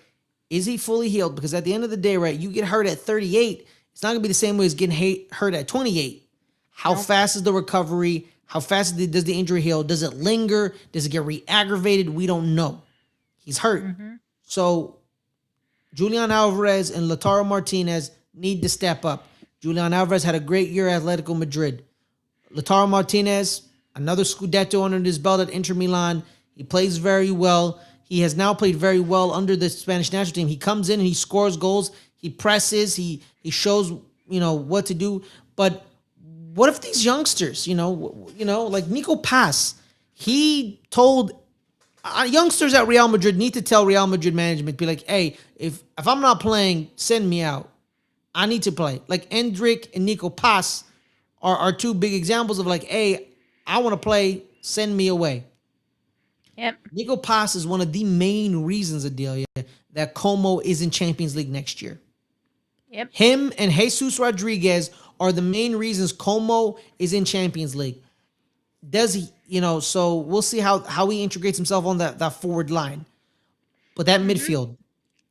Is he fully healed? Because at the end of the day, right, you get hurt at 38. It's not going to be the same way as getting hurt at 28. How fast is the recovery? How fast does the injury heal? Does it linger? Does it get re-aggravated? We don't know. He's hurt. So Julian Alvarez and Lautaro Martinez need to step up. Julian Alvarez had a great year at Atletico Madrid. Lautaro Martinez, another Scudetto under his belt at Inter Milan. He plays very well. He has now played very well under the Spanish national team. He comes in and he scores goals. He presses. He shows what to do. But what if these youngsters, like Nico Pass, he told youngsters at Real Madrid need to tell Real Madrid management, be like, hey, if I'm not playing, send me out. I need to play. Like Endrick and Nico Pass are 2 big examples of like, hey, I want to play, send me away. Yep. Nico Pass is one of the main reasons, Adelia, that Como is in Champions League next year. Yep. Him and Jesus Rodriguez are the main reasons Como is in Champions League. Does he, so we'll see how he integrates himself on that forward line. But that midfield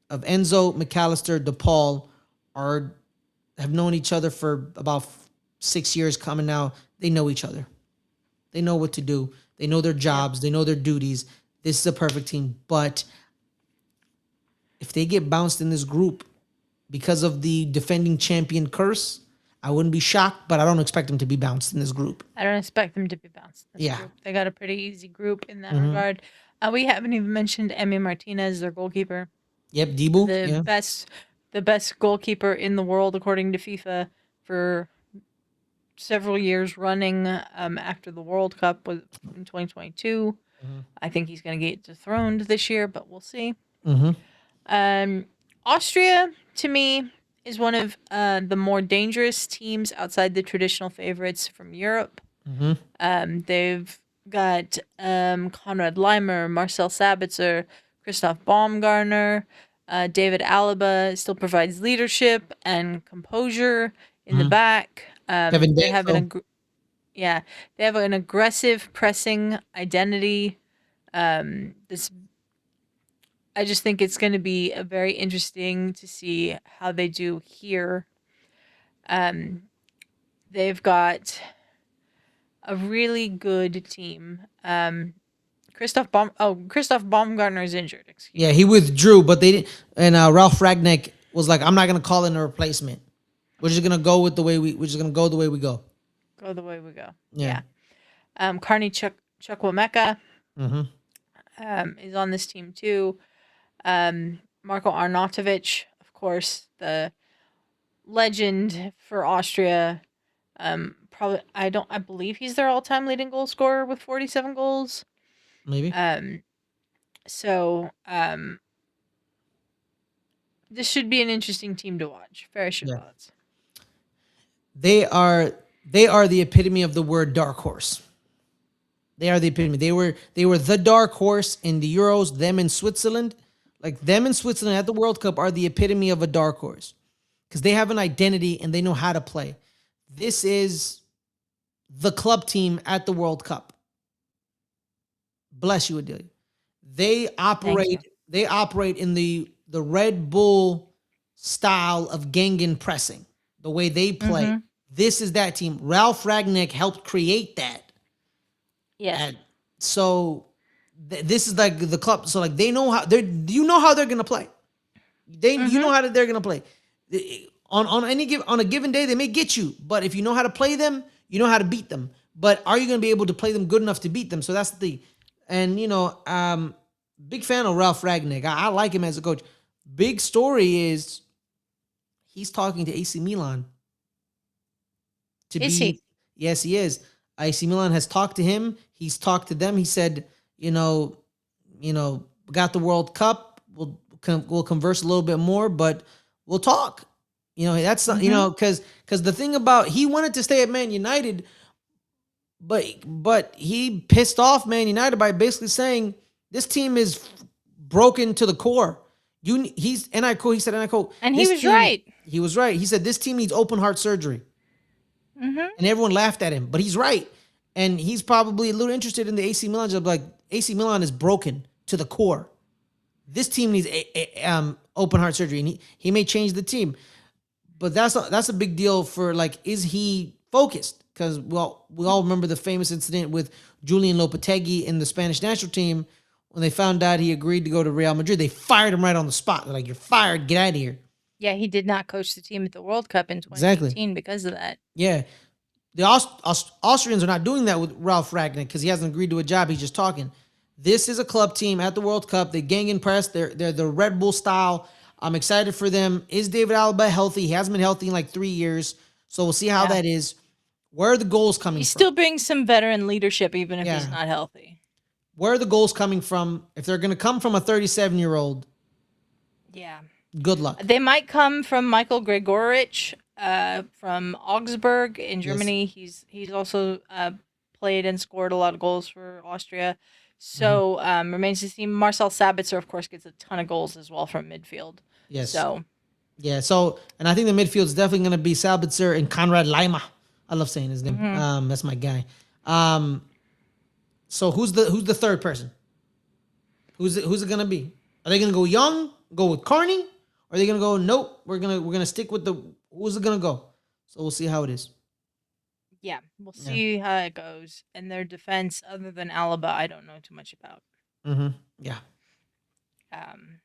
of Enzo, McAllister, DePaul are have known each other for about 6 years coming now. They know each other. They know what to do. They know their jobs. They know their duties. This is a perfect team. But if they get bounced in this group because of the defending champion curse, I wouldn't be shocked, but I don't expect them to be bounced in this group. I don't expect them to be bounced in this Yeah. group. They got a pretty easy group in that regard. We haven't even mentioned Emi Martinez, their goalkeeper. Yep, Dibu. The Yeah. best goalkeeper in the world according to FIFA for several years running after the World Cup was in 2022. I think he's going to get dethroned this year, but we'll see. Austria, to me, is one of the more dangerous teams outside the traditional favorites from Europe. They've got Konrad Leimer, Marcel Sabitzer, Christoph Baumgartner, David Alaba still provides leadership and composure in the back. Kevin They have Danso. they have an aggressive pressing identity. This I just think it's going to be very interesting to see how they do here. They've got a really good team. Christoph Baumgartner is injured. Excuse Yeah, he withdrew, but they didn't. And Ralph Ragnick was like, "I'm not gonna call in a replacement. We're just gonna go with the way we. We're just gonna go the way we go." Go the way we go. Yeah. Carney Chukwuemeka Mm-hmm. is on this team too. Marko Arnautovic, of course, the legend for Austria. Probably I believe he's their all-time leading goal scorer with 47 goals. Maybe. So this should be an interesting team to watch. Fares, your Yeah. thoughts? They are the epitome of the word dark horse. They are the epitome. They were the dark horse in the Euros. Them in Switzerland, them in Switzerland at the World Cup are the epitome of a dark horse because they have an identity and they know how to play. This is the club team at the World Cup. Bless you, Adelia. They operate. They operate in the Red Bull style of Gengen pressing. The way they play. This is that team. Ralph Ragnick helped create that. Yes. And so this is like the club. So they know how they're. You know how they're gonna play. You know how they're gonna play. On a given day, they may get you, but if you know how to play them, you know how to beat them. But are you gonna be able to play them good enough to beat them? So that's the thing. And big fan of Ralph Ragnick. I like him as a coach. Big story is he's talking to AC Milan. Is he? Yes, he is. AC Milan has talked to him. He's talked to them. He said, got the World Cup. We'll converse a little bit more, but we'll talk. That's because the thing about he wanted to stay at Man United, but he pissed off Man United by basically saying this team is broken to the core. He said, and I quote, and he was right. He was right. He said this team needs open heart surgery. And everyone laughed at him, but he's right. And he's probably a little interested in the AC Milan job. Like AC Milan is broken to the core. This team needs open heart surgery, and he may change the team. But that's a big deal for is he focused? Because we all remember the famous incident with Julian Lopetegui in the Spanish national team when they found out he agreed to go to Real Madrid. They fired him right on the spot. They're like, "You're fired. Get out of here." Yeah, he did not coach the team at the World Cup in 2018 because of that. Yeah. The Austrians are not doing that with Ralph Ragnick because he hasn't agreed to a job. He's just talking. This is a club team at the World Cup. They gang and press. They're the Red Bull style. I'm excited for them. Is David Alaba healthy? He hasn't been healthy in 3 years. So we'll see how that is. Where are the goals coming from? He still brings some veteran leadership even if he's not healthy. Where are the goals coming from? If they're going to come from a 37-year-old, good luck. They might come from Michael Gregorich from Augsburg in Germany. Yes. He's also played and scored a lot of goals for Austria. So remains to see. Marcel Sabitzer, of course, gets a ton of goals as well from midfield. Yes. So Yeah. So, and I think the midfield is definitely going to be Sabitzer and Conrad Lima. I love saying his name. Hmm. That's my guy. Um, so who's the third person? Who's it going to be? Are they going to go young, go with Carney? Or are they going to go nope? We're gonna stick with the who's it going to go? So we'll see how it is. Yeah, we'll Yeah. see how it goes. And their defense, other than Alaba, I don't know too much about. Yeah. Um,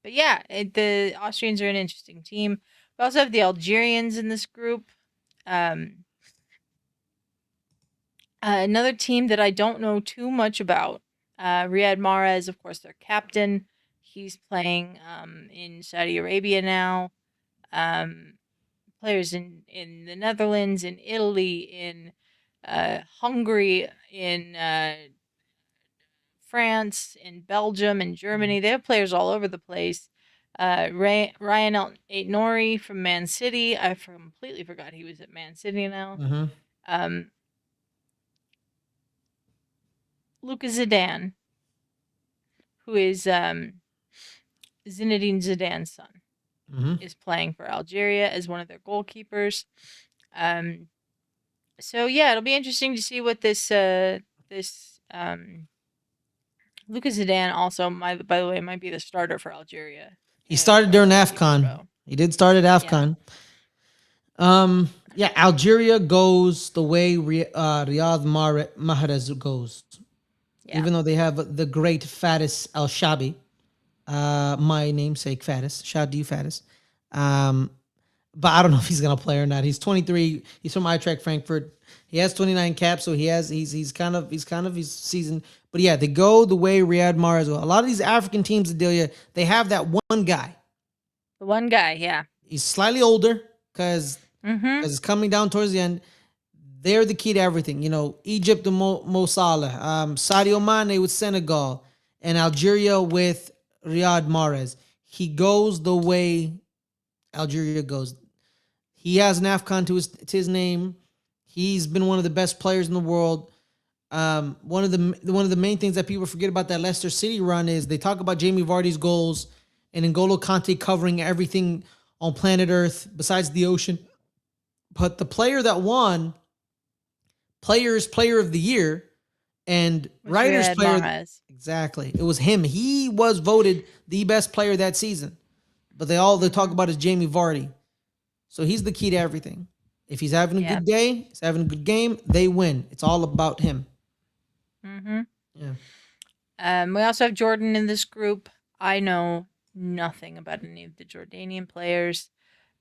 but yeah, the Austrians are an interesting team. We also have the Algerians in this group. Um, another team that I don't know too much about. Riyad Mahrez, of course, their captain. He's playing in Saudi Arabia now. Um, players in the Netherlands, in Italy, in Hungary, in France, in Belgium, in Germany. They have players all over the place. Ryan Nori from Man City. I completely forgot he was at Man City now. Mm-hmm. Um, Lucas Zidane, who is Zinedine Zidane's son, Mm-hmm. is playing for Algeria as one of their goalkeepers. Um, so yeah, it'll be interesting to see what this Lucas Zidane also, by the way, might be the starter for Algeria He started for during the FIFA AFCON. Pro. He did start at Yeah, AFCON. Yeah, Algeria goes the way Riyad Mahrez goes, yeah. even though they have the great Faris Al Shabi, my namesake Faris. Shout out to you, Faris. Um, but I don't know if he's gonna play or not. He's 23. He's from Eintracht Frankfurt. He has 29 caps, so he's seasoned. But yeah, they go the way Riyad Mahrez go. A lot of these African teams, Adelia, they have that one guy. The one guy, yeah. He's slightly older because Mm-hmm. it's coming down towards the end. They're the key to everything. Egypt and Mo Salah, Sadio Mane with Senegal, and Algeria with Riyad Mahrez. He goes the way Algeria goes. He has an AFCON to his name. He's been one of the best players in the world. One of the main things that people forget about that Leicester City run is they talk about Jamie Vardy's goals and N'Golo Kante covering everything on planet Earth besides the ocean. But the player that won Player of the Year and Was Writers Riyad Player, Mahrez. exactly. It was him. He was voted the best player that season. But they talk Mm-hmm. about is Jamie Vardy. So he's the key to everything. If he's having a Yeah. good day, he's having a good game, they win. It's all about him. Mm-hmm. Yeah. We also have Jordan in this group. I know nothing about any of the Jordanian players.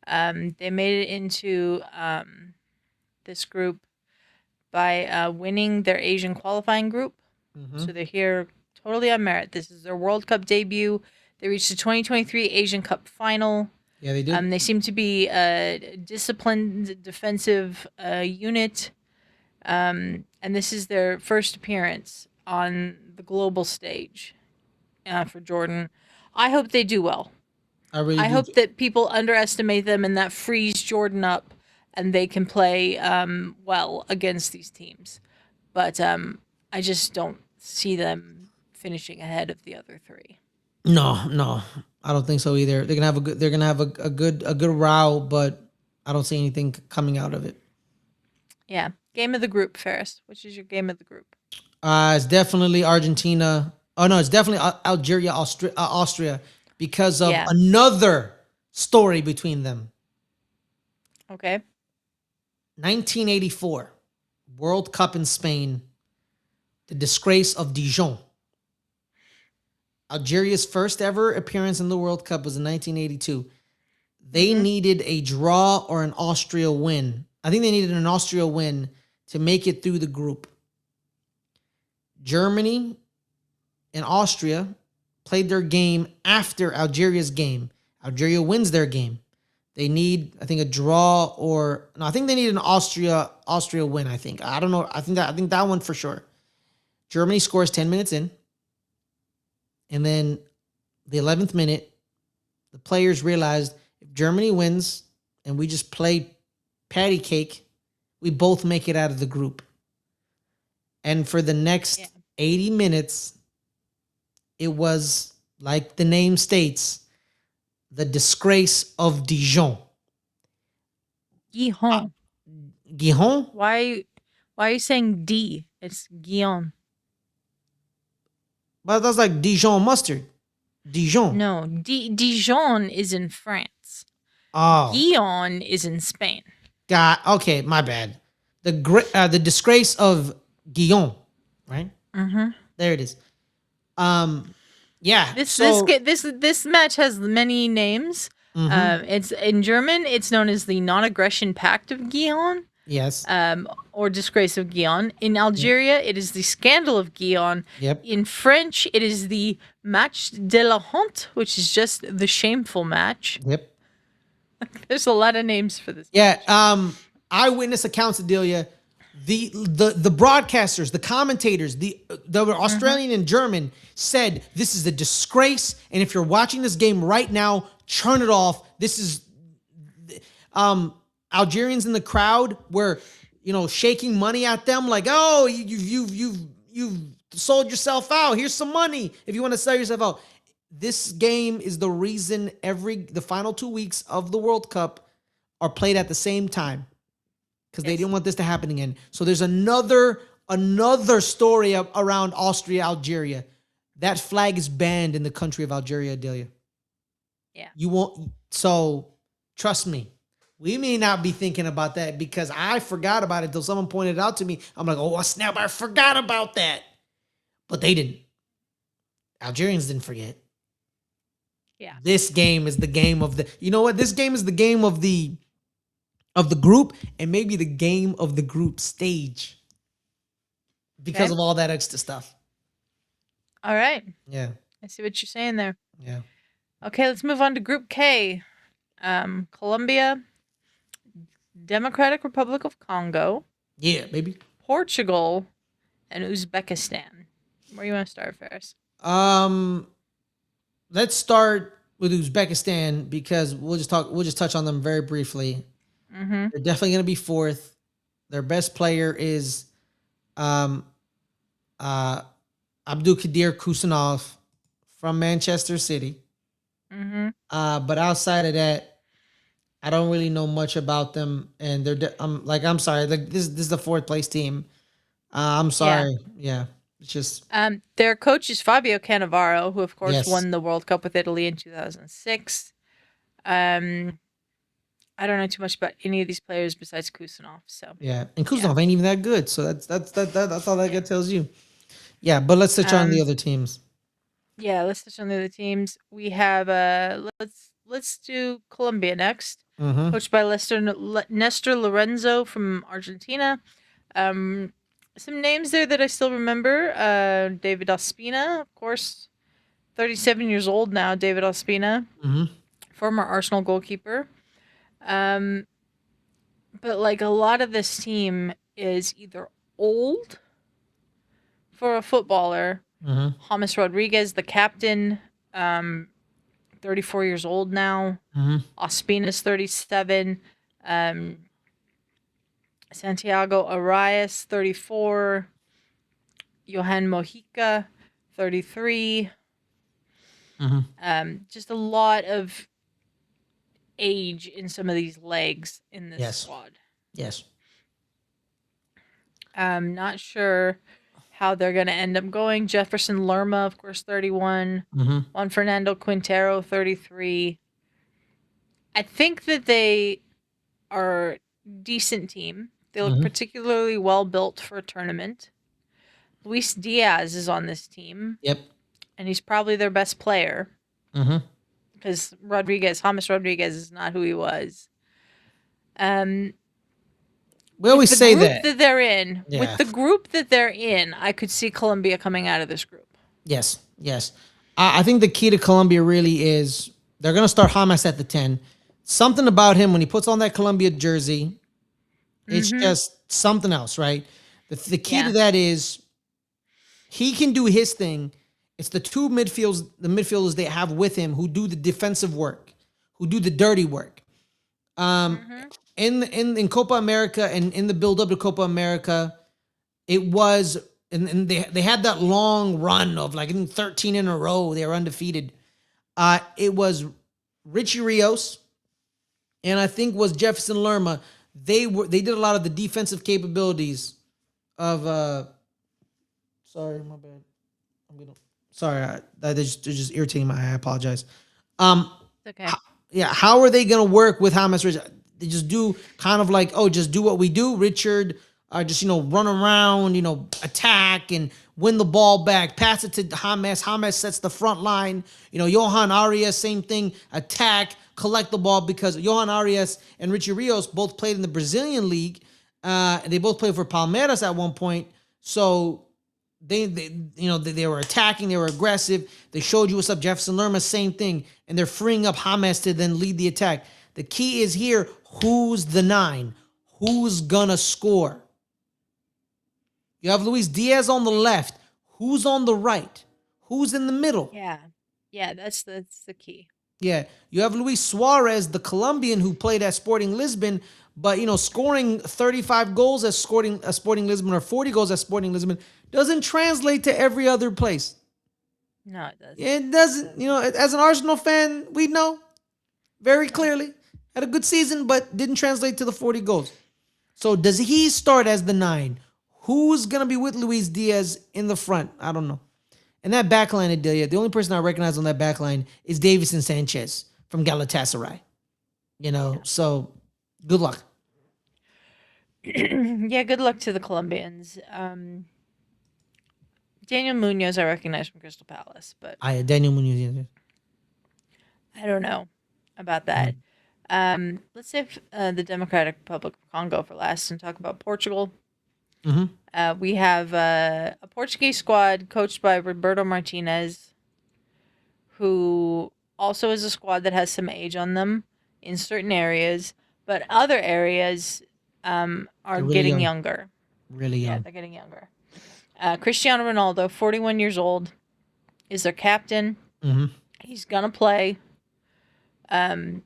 They made it into this group by winning their Asian qualifying group. Mm-hmm. So they're here totally on merit. This is their World Cup debut. They reached the 2023 Asian Cup final. Yeah, they did. They seem to be a disciplined defensive unit. And this is their first appearance on the global stage for Jordan. I hope they do well. I really I do. hope that people underestimate them and that frees Jordan up and they can play well against these teams. But I just don't see them finishing ahead of the other three. No, I don't think so either. They're gonna have a good row, but I don't see anything coming out of it. Yeah. Game of the group, Ferris. Which is your game of the group? It's definitely Argentina. Oh no, it's definitely Algeria, Austria, because of Yeah. another story between them. Okay. 1984, World Cup in Spain. The disgrace of Dijon. Algeria's first ever appearance in the World Cup was in 1982. They Mhm. needed a draw or an Austria win. I think they needed an Austria win to make it through the group. Germany and Austria played their game after Algeria's game. Algeria wins their game. They need, I think, a draw or no. I think they need an Austria win. I don't know. I think that one for sure. Germany scores 10 minutes in, and then the 11th minute, the players realized if Germany wins and we just play patty cake, we both make it out of the group. And for the next Yeah. 80 minutes, it was like the name states, the disgrace of Dijon. Gihon. Gijon? Why are you saying D? It's Guion. But that's like Dijon mustard. Dijon. No, Dijon is in France. Oh, Guion is in Spain. God. Okay, my bad. The disgrace of Guillaume, right? Mm-hmm. There it is. Yeah. This match has many names. Mhm. It's in German. It's known as the Non-Aggression Pact of Guion. Yes. Or Disgrace of Guion. In Algeria, it is the Scandal of Guion. Yep. In French, it is the Match de la Honte, which is just the shameful match. Yep. There's a lot of names for this. Yeah. Eyewitness accounts, Adelia. The broadcasters, the commentators, the Australian and German said this is a disgrace. And if you're watching this game right now, turn it off. This is Algerians in the crowd were, shaking money at them like, oh, you've sold yourself out. Here's some money if you want to sell yourself out. This game is the reason the final 2 weeks of the World Cup are played at the same time because they didn't want this to happen again. So there's another story around Austria, Algeria. That flag is banned in the country of Algeria, Adelia. Yeah. You won't. So trust me, we may not be thinking about that because I forgot about it until someone pointed it out to me. I'm like, oh, snap, I forgot about that. But they didn't. Algerians didn't forget. Yeah. This game is the game of the. You know what? This game is the game of the group and maybe the game of the group stage because of all that extra stuff. All right. Yeah. I see what you're saying there. Yeah. Okay, let's move on to Group K. Colombia, Democratic Republic of Congo. Yeah, baby. Portugal, and Uzbekistan. Where do you want to start, Fares? Let's start with Uzbekistan because we'll just touch on them very briefly. Mm-hmm. They're definitely going to be fourth. Their best player is Abdul Kadir Kusanov from Manchester City. Mm-hmm. But outside of that, I don't really know much about them. And I'm sorry. Like this is the fourth place team. I'm sorry. Yeah. It's just their coach is Fabio Cannavaro, who of course Yes. won the World Cup with Italy in 2006. I don't know too much about any of these players besides Kusanov. So yeah, and Kuznetsov ain't even that good. So that's all that tells you. Yeah, but let's touch on the other teams. Yeah, let's touch on the other teams. We have let's do Colombia next, coached by Nestor Lorenzo from Argentina. Some names there that I still remember. David Ospina, of course, 37 years old now. David Ospina, former Arsenal goalkeeper. But like a lot of this team is either old for a footballer. James Rodriguez, the captain, 34 years old now. Ospina's 37. Santiago Arias, 34. Johan Mojica, 33. Just a lot of age in some of these legs in this squad. Yes. I'm not sure how they're going to end up going. Jefferson Lerma, of course, 31. Juan Fernando Quintero, 33. I think that they are a decent team. They look particularly well built for a tournament. Luis Diaz is on this team. Yep. And he's probably their best player. Because James Rodriguez is not who he was. We always say that they're in. Yeah. With the group that they're in, I could see Colombia coming out of this group. Yes. I think the key to Colombia really is they're going to start James at the 10. Something about him when he puts on that Colombia jersey, it's just something else, right? The key to that is he can do his thing. It's the two midfielders they have with him who do the defensive work, who do the dirty work. In Copa America and in the build up to Copa America, it was and they had that long run of like 13 in a row. They were undefeated. It was Richie Rios, and I think was Jefferson Lerma. They did a lot of the defensive capabilities of sorry, my bad. I'm gonna sorry, they're just irritating my eye. I apologize. Um It's okay. yeah, how are they gonna work with James Richard? They just do kind of like, oh, just do what we do. Richard, just run around, attack and win the ball back, pass it to James. James sets the front line. Johan Arias, same thing, attack, collect the ball because Johan Arias and Richie Rios both played in the Brazilian league. And they both played for Palmeiras at one point. So they were attacking, they were aggressive. They showed you what's up. Jefferson Lerma, same thing, and they're freeing up James to then lead the attack. The key is here: who's the 9? Who's gonna score? You have Luis Diaz on the left. Who's on the right? Who's in the middle? Yeah, that's the key. Yeah, you have Luis Suarez, the Colombian who played at Sporting Lisbon, but scoring 35 goals at Sporting Lisbon or 40 goals at Sporting Lisbon doesn't translate to every other place. No, it doesn't. It doesn't. As an Arsenal fan, we know very clearly had a good season, but didn't translate to the 40 goals. So does he start as the 9? Who's gonna be with Luis Diaz in the front? I don't know. And that backline, Adelia, the only person I recognize on that backline is Davison Sanchez from Galatasaray. So good luck. Yeah, good luck to the Colombians. Daniel Munoz, I recognize from Crystal Palace, but Daniel Munoz. I don't know about that. Let's save the Democratic Republic of Congo for last and talk about Portugal. We have a Portuguese squad coached by Roberto Martinez, who also is a squad that has some age on them in certain areas, but other areas are really getting young. younger. Really young. Yeah, they're getting younger. Cristiano Ronaldo, 41 years old, is their captain. He's gonna play. But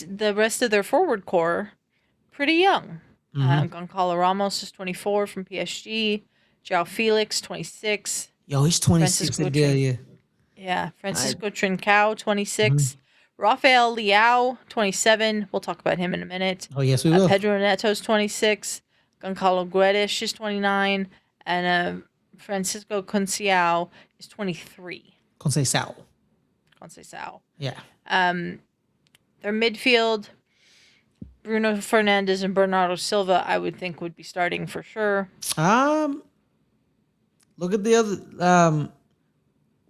the rest of their forward core, pretty young. Goncalo Ramos is 24 from PSG. João Felix, 26. Yo, he's 26 a day. Yeah. Francisco Trincao, 26. Rafael Leao, 27. We'll talk about him in a minute. Oh, yes, we will. Pedro Neto's 26. Goncalo Guedes is 29. And Francisco Conceição is 23. Conceição. Yeah. Their midfield, Bruno Fernandes and Bernardo Silva, I would think would be starting for sure. Look at the other.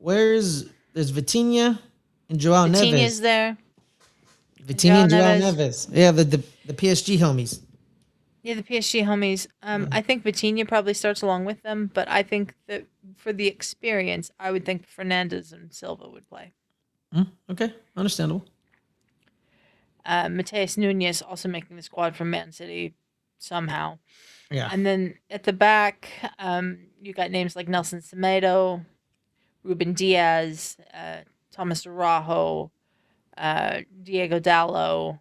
There's Vitinha and João Neves. Vitinha's there. Vitinha and João Neves. Yeah, the PSG homies. Yeah, the PSG homies. I think Vitinha probably starts along with them, but I think that for the experience, I would think Fernandes and Silva would play. Okay, understandable. Mateus Nunes also making the squad from Man City somehow. Yeah. And then at the back, you got names like Nelson Semedo, Ruben Diaz, Thomas Araujo, Diego Dallo,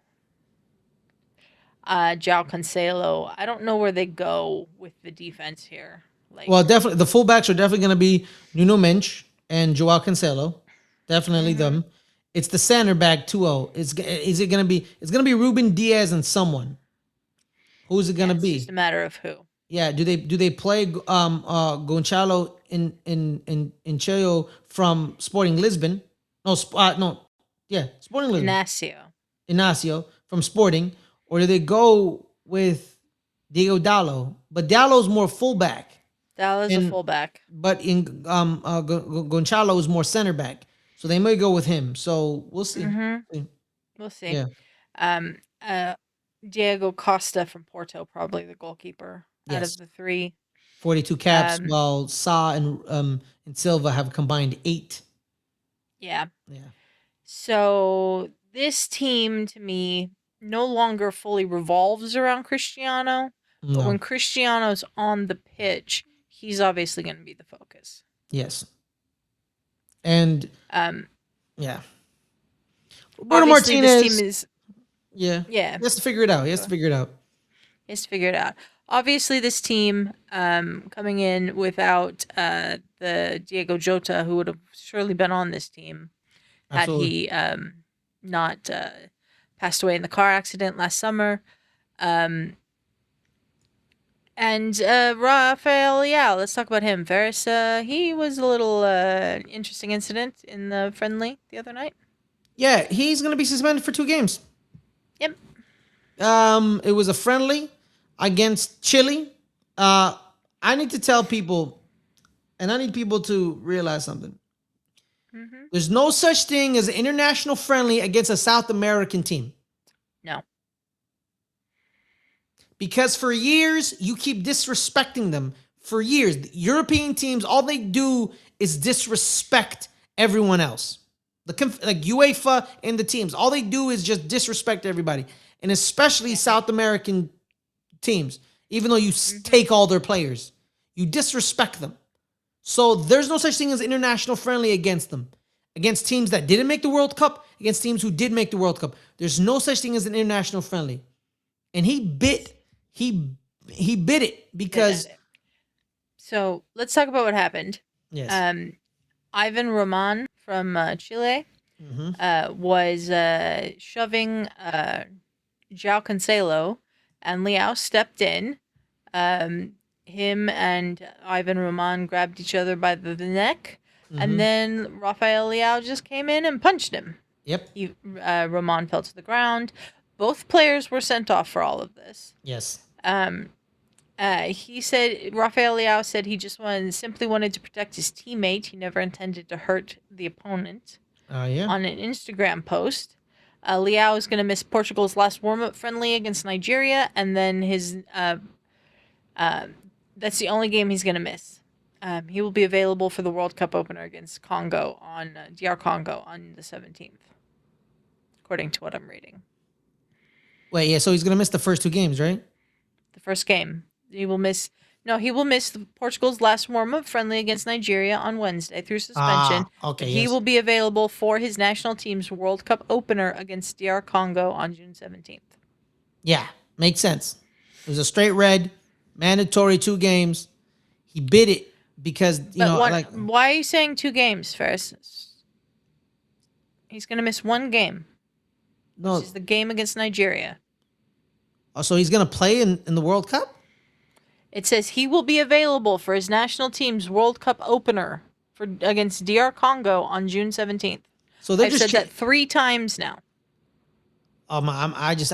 João Cancelo. I don't know where they go with the defense here. Well, definitely the fullbacks are definitely going to be Nuno Mendes and João Cancelo. Definitely them. It's the center back 2-0. Is it going to be? It's going to be Ruben Diaz and someone. Who's it going to be? It's just a matter of who. Yeah. Do they play Gonçalo in Cheo from Sporting Lisbon? No. Yeah, Sporting Lisbon. Inacio from Sporting, or do they go with Diego Dallo? But Dallo's more fullback. Dallo's a fullback. But in Gonçalo is more center back. So they may go with him. So we'll see. We'll see. Yeah. Diego Costa from Porto, probably the goalkeeper out of the three. 42 caps, while Sa and Silva have combined 8. Yeah. So this team, to me, no longer fully revolves around Cristiano. No. But when Cristiano's on the pitch, he's obviously going to be the focus. Yes. And yeah, Roberto Martinez. This team is He has to figure it out. Obviously, this team coming in without the Diego Jota, who would have surely been on this team, had Absolutely. he not passed away in the car accident last summer. Um, and Rafael, yeah, let's talk about him. Fares, he was a little interesting incident in the friendly the other night. Yeah, he's going to be suspended for 2 games. Yep. It was a friendly against Chile. I need to tell people, and I need people to realize something. Mm-hmm. There's no such thing as an international friendly against a South American team. No. Because for years, you keep disrespecting them. For years, the European teams, all they do is disrespect everyone else. Like UEFA and the teams, all they do is just disrespect everybody. And especially South American teams, even though you take all their players, you disrespect them. So there's no such thing as international friendly against them. Against teams that didn't make the World Cup, against teams who did make the World Cup. There's no such thing as an international friendly. And he bit it because So let's talk about what happened. yes. Ivan Roman from Chile was shoving João Cancelo, and Leao stepped in. Him and Ivan Roman grabbed each other by the neck, and then Rafael Leao just came in and punched him. Yep. Roman fell to the ground. Both players were sent off for all of this. Yes. He said, Rafael Leao said he just simply wanted to protect his teammate. He never intended to hurt the opponent. Yeah. On an Instagram post, Leao is going to miss Portugal's last warm-up friendly against Nigeria, and then that's the only game he's going to miss. He will be available for the World Cup opener against Congo on DR Congo on the 17th, according to what I'm reading. Wait, yeah, so he's going to miss the first 2 games, right? The first game. He will miss Portugal's last warm-up friendly against Nigeria on Wednesday through suspension. Okay. He will be available for his national team's World Cup opener against DR Congo on June 17th. Yeah, makes sense. It was a straight red, mandatory 2 games. He bit it because, why are you saying 2 games, Fares? He's going to miss 1 game. No. Which is the game against Nigeria. Oh, so he's going to play in the World Cup? It says he will be available for his national team's World Cup opener against DR Congo on June 17th. So they I've said that 3 times now. I just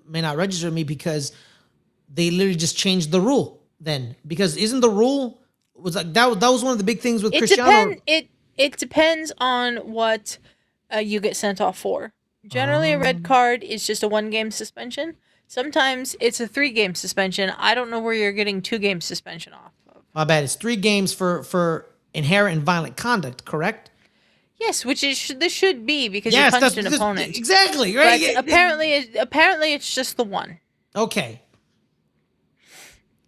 may not register me because they literally just changed the rule then. Because isn't the rule was like that was one of the big things with Cristiano. It depends on what you get sent off for. Generally, a red card is just a 1-game suspension. Sometimes it's a 3-game suspension. I don't know where you're getting 2-game suspension off of. My bad. It's 3 games for inherent and violent conduct, correct? Yes, which this should be because you punched an opponent. Exactly, right? But apparently it's just the 1. Okay.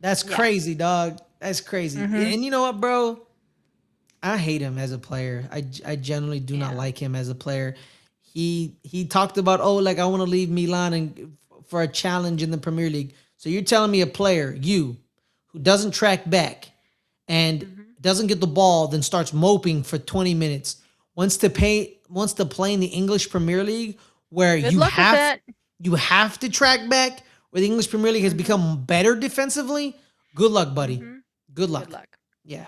That's crazy, dog. That's crazy. And you know what, bro? I hate him as a player. I generally do not like him as a player. He talked about, I want to leave Milan and for a challenge in the Premier League. So you're telling me a player, who doesn't track back and doesn't get the ball, then starts moping for 20 minutes, wants to play in the English Premier League where you have to track back, where the English Premier League has become better defensively. Good luck, buddy. Good luck. Yeah.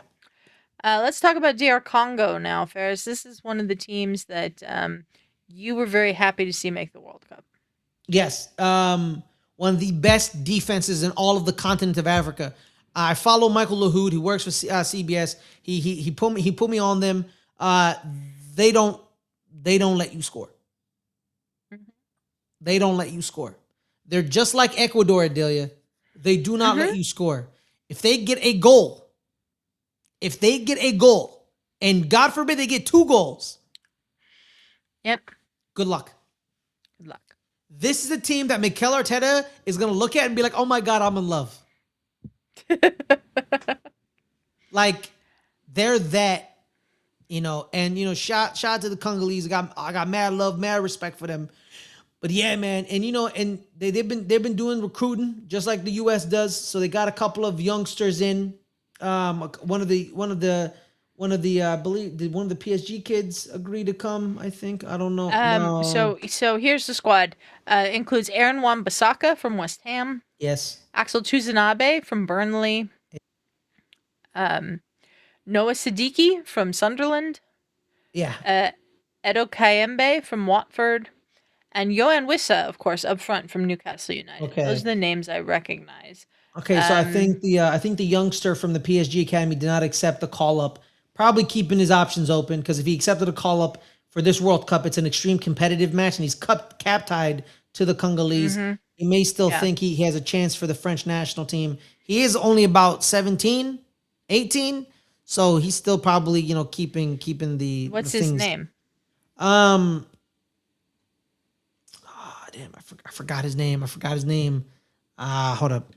Let's talk about DR Congo now, Fares. This is one of the teams that you were very happy to see make the World Cup. Yes. One of the best defenses in all of the continent of Africa. I follow Michael Lahoud. He works for CBS. He put me on them. They don't let you score. They don't let you score. They're just like Ecuador, Adelia. They do not let you score. If they get a goal, and God forbid they get 2 goals. Yep. Good luck. This is a team that Mikel Arteta is going to look at and be like, oh my God, I'm in love. Like, they're that, and, shout out to the Congolese. I got mad love, mad respect for them. But yeah, man, and and they've been doing recruiting just like the US does. So they got a couple of youngsters in. One of the One of the I believe did one of the PSG kids agree to come? I think I don't know. No. So here's the squad. Includes Aaron Wan-Bissaka from West Ham, Yes. Axel Tuizanabe from Burnley, um, Noah Siddiqui from Sunderland, Yeah. uh, Edo Kayembe from Watford, and Johan Wissa, of course, up front from Newcastle United. Those Okay. are the names I recognize. Okay, so Um, I think the youngster from the PSG academy did not accept the call up. Probably keeping his options open because if he accepted a call up for this World Cup, it's an extreme competitive match, and he's cap tied to the Congolese. mm-hmm, He may still yeah. think he has a chance for the French national team. He is only about 17, 18, so he's still probably keeping the What's his things. name? Um, damn, I forgot his name. I forgot his name. Hold up.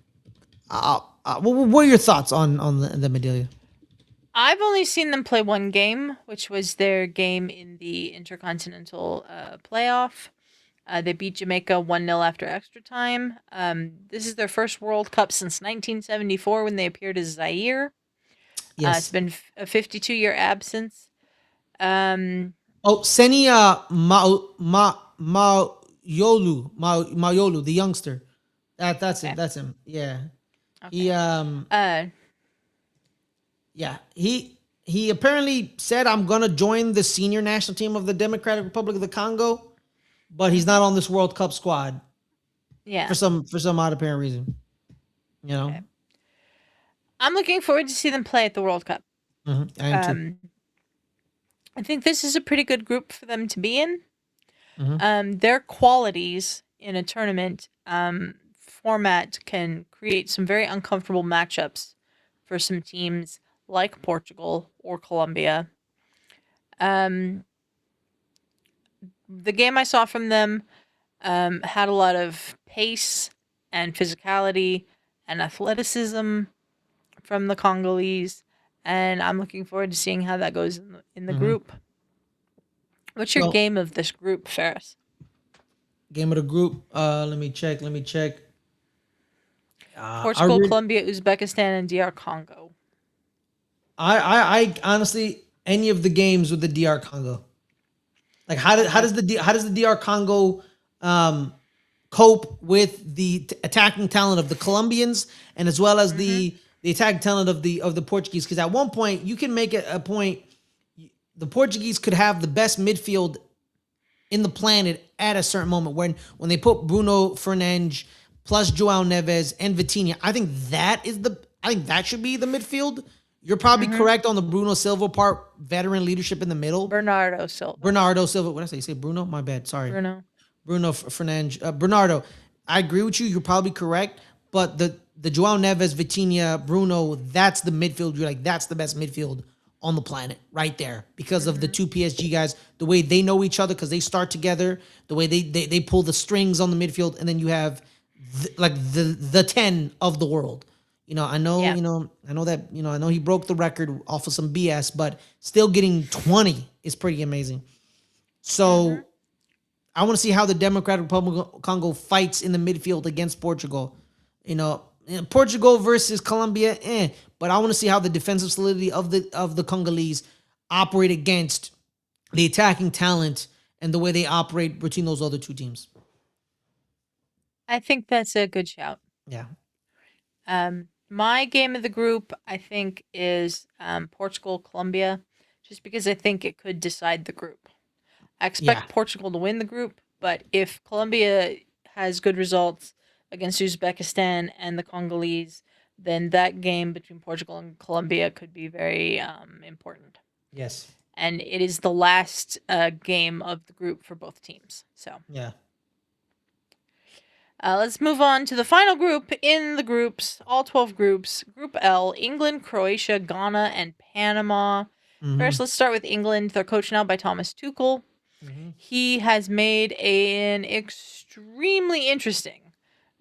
What are your thoughts on the Adelia? I've only seen them play one game, which was their game in the Intercontinental playoff. They beat Jamaica 1-0 after extra time. This is their first World Cup since 1974 when they appeared as Zaire. It's Yes. been a 52-year absence. Um, Oh, Senia Mayolu, the youngster. That's him. okay. That's him. Yeah. He Okay. Uh, yeah, he apparently said I'm gonna join the senior national team of the Democratic Republic of the Congo, but he's not mhm. on this World Cup squad Yeah. for some odd apparent reason. You know. Okay. I'm looking forward to see them play at the World Cup. I am too. Um, I think this is a pretty good group for them to be in. Hmm. Their qualities in a tournament format can create some very uncomfortable matchups for some teams like Portugal or Colombia. Um, the game I saw from them had a lot of pace and physicality and athleticism from the Congolese, and I'm looking forward to seeing how that goes in the Hmm. group. What's your Well, game of this group, Ferris? game of the group. Let me check. Let me check. I Portugal, read. Colombia, Uzbekistan, and DR Congo. I honestly any of the games with the DR Congo. Like Okay. how does the DR Congo um, cope with the attacking talent of the Colombians and as well as Mm-hmm. the attacking talent of the Portuguese? Because at one point you can make a point the Portuguese could have the best midfield in the planet at a certain moment when they put Bruno Fernandes plus Joao Neves and Vitinha. I think that should be the midfield. You're probably Mm-hmm. correct on the Bruno Silva part, veteran leadership in the middle. Bernardo Silva. Bernardo Silva. What did I say? You say Bruno? My bad. Sorry. Bruno. Bruno Fernandes. Bernardo. I agree with you. You're probably correct. But the Joao Neves, Vitinha, Bruno, that's the midfield. You're like, that's the best midfield on the planet right there because of the Mm-hmm. two PSG guys, the way they know each other because they start together, the way they pull the strings on the midfield, and then you have the 10 of the world. Yeah. I know that, I know he broke the record off of some BS, but still getting 20 is pretty amazing. Mm-hmm. So I want to see how the Democratic Republic of Congo fights in the midfield against Portugal. Portugal versus Colombia, but I want to see how the defensive solidity of the Congolese operate against the attacking talent and the way they operate between those other two teams. I think that's a good shout. Yeah. My game of the group, I think, is Portugal, Colombia, just because I think it could decide the group. I Yeah. expect Portugal to win the group, but if Colombia has good results against Uzbekistan and the Congolese, then that game between Portugal and Colombia could be very important. Yes. And it is the last game of the group for both teams. So Yeah. let's move on to the final group in the groups, all 12 groups. Group L: England, Croatia, Ghana, and Panama. First, Mm-hmm. let's start with England. They're coached now by Thomas Tuchel. Mm-hmm. He has made an extremely interesting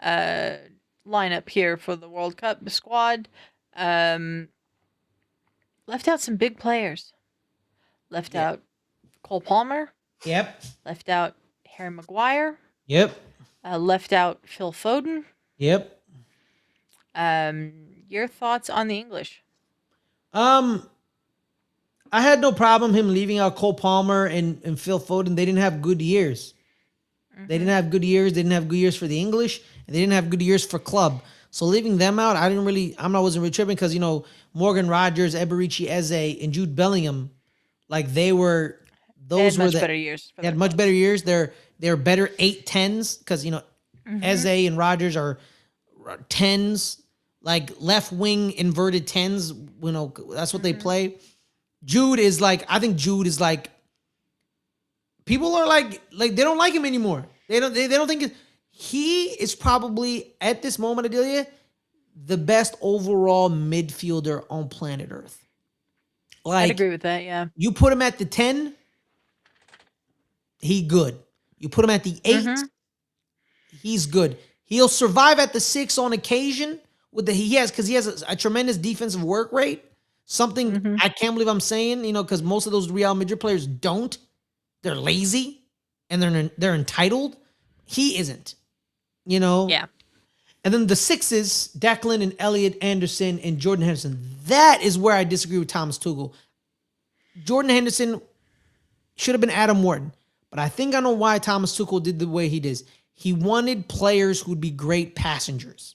uh, lineup here for the World Cup squad. Um, left out some big players. Left Yeah. out Cole Palmer. Yep. Left out Harry Maguire. Yep. Left out Phil Foden. Yep. Your thoughts on the English? Um, I had no problem him leaving out Cole Palmer and Phil Foden. They didn't have good years. They didn't Hmm. have good years. They didn't have good years for the English, and they didn't have good years for club. So leaving them out, I wasn't really tripping because Morgan Rogers, Eberici Eze, and Jude Bellingham, like They had those were much the better years for they their had much better clubs. years. They're better 8-10s because Eze Hmm. and Rogers are tens, like left wing inverted tens. That's what they Hmm. play. Jude is like I think Jude is like people are like they don't like him anymore. They don't think he is probably at this moment, Adelia, the best overall midfielder on planet Earth. I'd Like agree with that. Yeah. you put him at the 10, he good. You put him at the 8, Hmm. he's good. He'll survive at the 6 on occasion with the he has because he has a tremendous defensive work rate. Something Hmm. I can't believe I'm saying, because most of those Real Madrid players don't. They're lazy and they're entitled. He isn't, you know. Yeah. And then the sixes, Declan and Elliot Anderson and Jordan Henderson. That is where I disagree with Thomas Tuchel. Jordan Henderson should have been Adam Wharton. But I think I know why Thomas Tuchel did the way he did. He wanted players who'd be great passengers.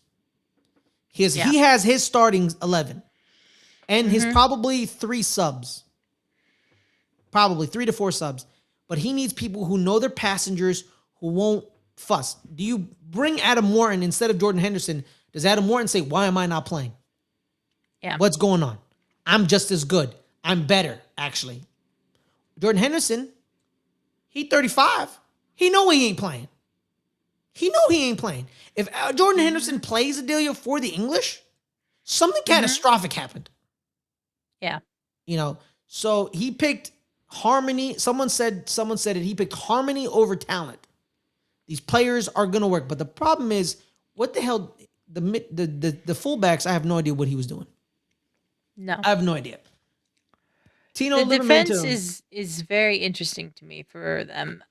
Yeah. He has his starting 11 and his Hmm. probably 3 subs. Probably 3 to 4 subs. But he needs people who know their passengers who won't fuss. Do you bring Adam Wharton instead of Jordan Henderson? Does Adam Wharton say, why am I not playing? Yeah. What's going on? I'm just as good. I'm better, actually. Jordan Henderson, he 35. He know he ain't playing. He know he ain't playing. If Jordan Hmm. Henderson plays Adelia for the English, something Hmm. catastrophic happened. Yeah. You know, so he picked harmony. Someone said it. He picked harmony over talent. These players are gonna work, but the problem is, what the hell? The fullbacks. I have no idea what he was doing. No. I have no idea. Tino The defense Livramento. is very interesting to me for them.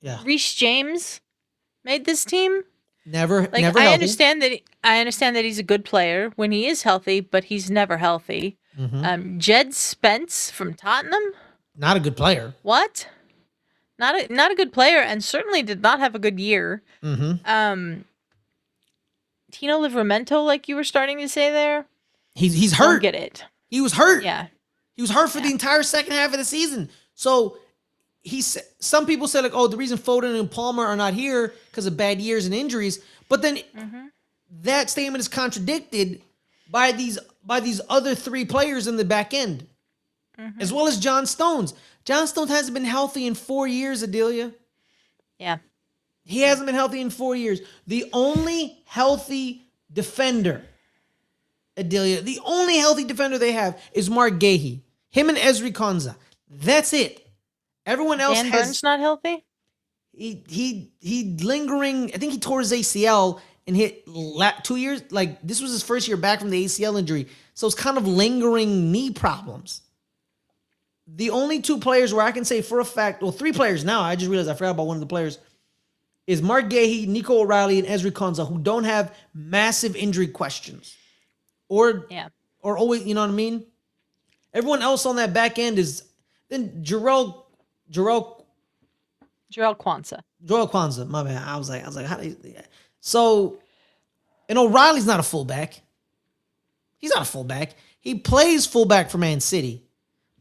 Yeah, Reece James made this team. never Like never healthy. I understand that he's a good player when he is healthy, but he's never healthy. Mm-hmm. Jed Spence from Tottenham. Not a good player. What? Not a good player, and certainly did not have a good year. Mm-hmm. Um, Tino Livramento, like you were starting to say there, He's don't hurt. get it. He was hurt. Yeah, He was hurt for the yeah. entire second half of the season. So some people say like, oh, the reason Foden and Palmer are not here because of bad years and injuries. But then Mhm. that statement is contradicted by these other 3 players in the back end, as Mhm. well as John Stones. John Stones hasn't been healthy in 4 years, Adelia. Yeah. He hasn't been healthy in 4 years. The only healthy defender, Adelia, the only healthy defender they have is Mark Gahey. Him and Ezri Konza. That's it. Everyone else Dan has Burns not healthy. he lingering. I think he tore his ACL and hit 2 years. Like this was his first year back from the ACL injury, so it's kind of lingering knee problems. The only 2 players where I can say for a fact, well, 3 players now. I just realized I forgot about one of the players. Is Mark Gahey, Nico O'Reilly, and Ezri Konza, who don't have massive injury questions, or Yeah. or always, you know what I mean. Everyone else on that back end is then Jarrell Jarrell Kwanzaa. Joel Kwanzaa, my man. I was like, how do you? Yeah. So, and O'Reilly's not a fullback. He's not a fullback. He plays fullback for Man City,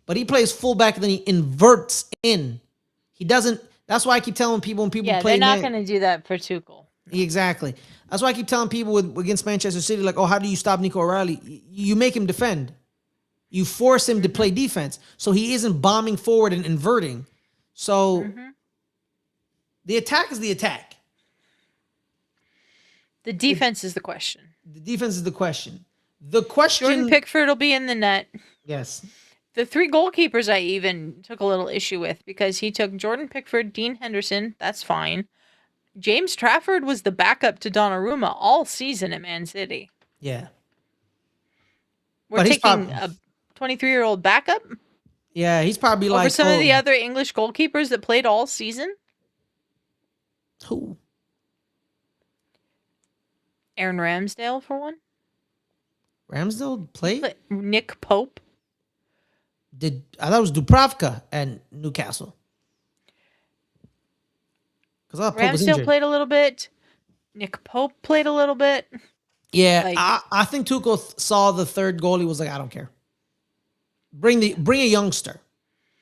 but he plays fullback and then he inverts in. He doesn't. That's why I keep telling people when people Yeah, they're play not man. going to do that for Tuchel. No. Exactly. That's why I keep telling people against Manchester City, like, oh, how do you stop Nico O'Reilly? You make him defend. You force him to Mhm. play defense, so he isn't bombing forward and inverting. So Mhm. the attack is the attack. The It, defense is the question. the defense is the question. The Jordan question, Pickford will be in the net. yes, The 3 goalkeepers I even took a little issue with because he took Jordan Pickford, Dean Henderson. That's fine. James Trafford was the backup to Donnarumma all season at Man City. yeah, We're but he's taking probably, a 23-year-old backup yeah, he's probably over like, some of the oh, other English goalkeepers that played all season. who? Aaron Ramsdale, for one. Ramsdale played? Nick Pope. I thought it was Dubravka at Newcastle because I thought Pope was Ramsdale injured. played a little bit. Nick Pope played a little bit. Yeah, Like, I think Tuchel saw the third goal. He was like, I don't care. Bring a youngster.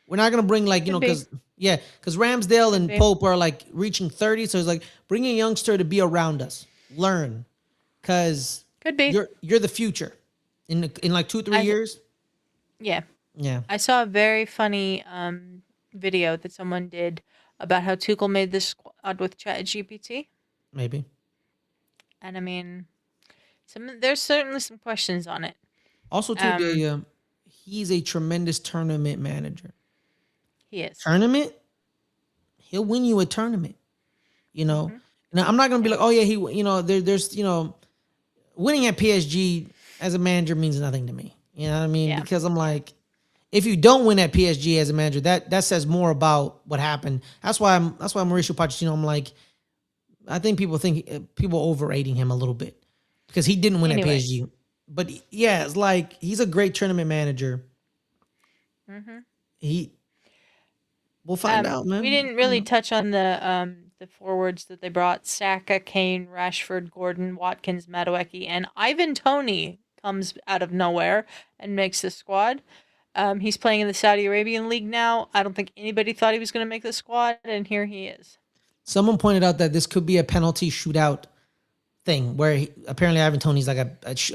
We're not gonna bring like could be. because Ramsdale Could and be. Pope are like reaching 30, so it's like bring a youngster to be around us, learn, because Could be. you're the future in like 2-3 I years. yeah. Yeah, I saw a very funny video that someone did about how Tuchel made this squad with ChatGPT. maybe. And I mean, there's certainly some questions on it. Also, too, he's a tremendous tournament manager. He is. Tournament, he'll win you a tournament. You know, Mm-hmm. now I'm not gonna be Yeah. like, oh yeah, there's winning at PSG as a manager means nothing to me. You know what I mean? Yeah. Because I'm like, if you don't win at PSG as a manager, that says more about what happened. That's why Mauricio Pochettino. I'm like, I think people overrating him a little bit because he didn't win at Anyways. PSG. But yeah, it's like he's a great tournament manager. Mm-hmm. We'll find out, man. We didn't really touch on the forwards that they brought. Saka, Kane, Rashford, Gordon, Watkins, Madueke, and Ivan Toney comes out of nowhere and makes the squad. He's playing in the Saudi Arabian League now. I don't think anybody thought he was going to make the squad, and here he is. Someone pointed out that this could be a penalty shootout thing where apparently Ivan Toney's like a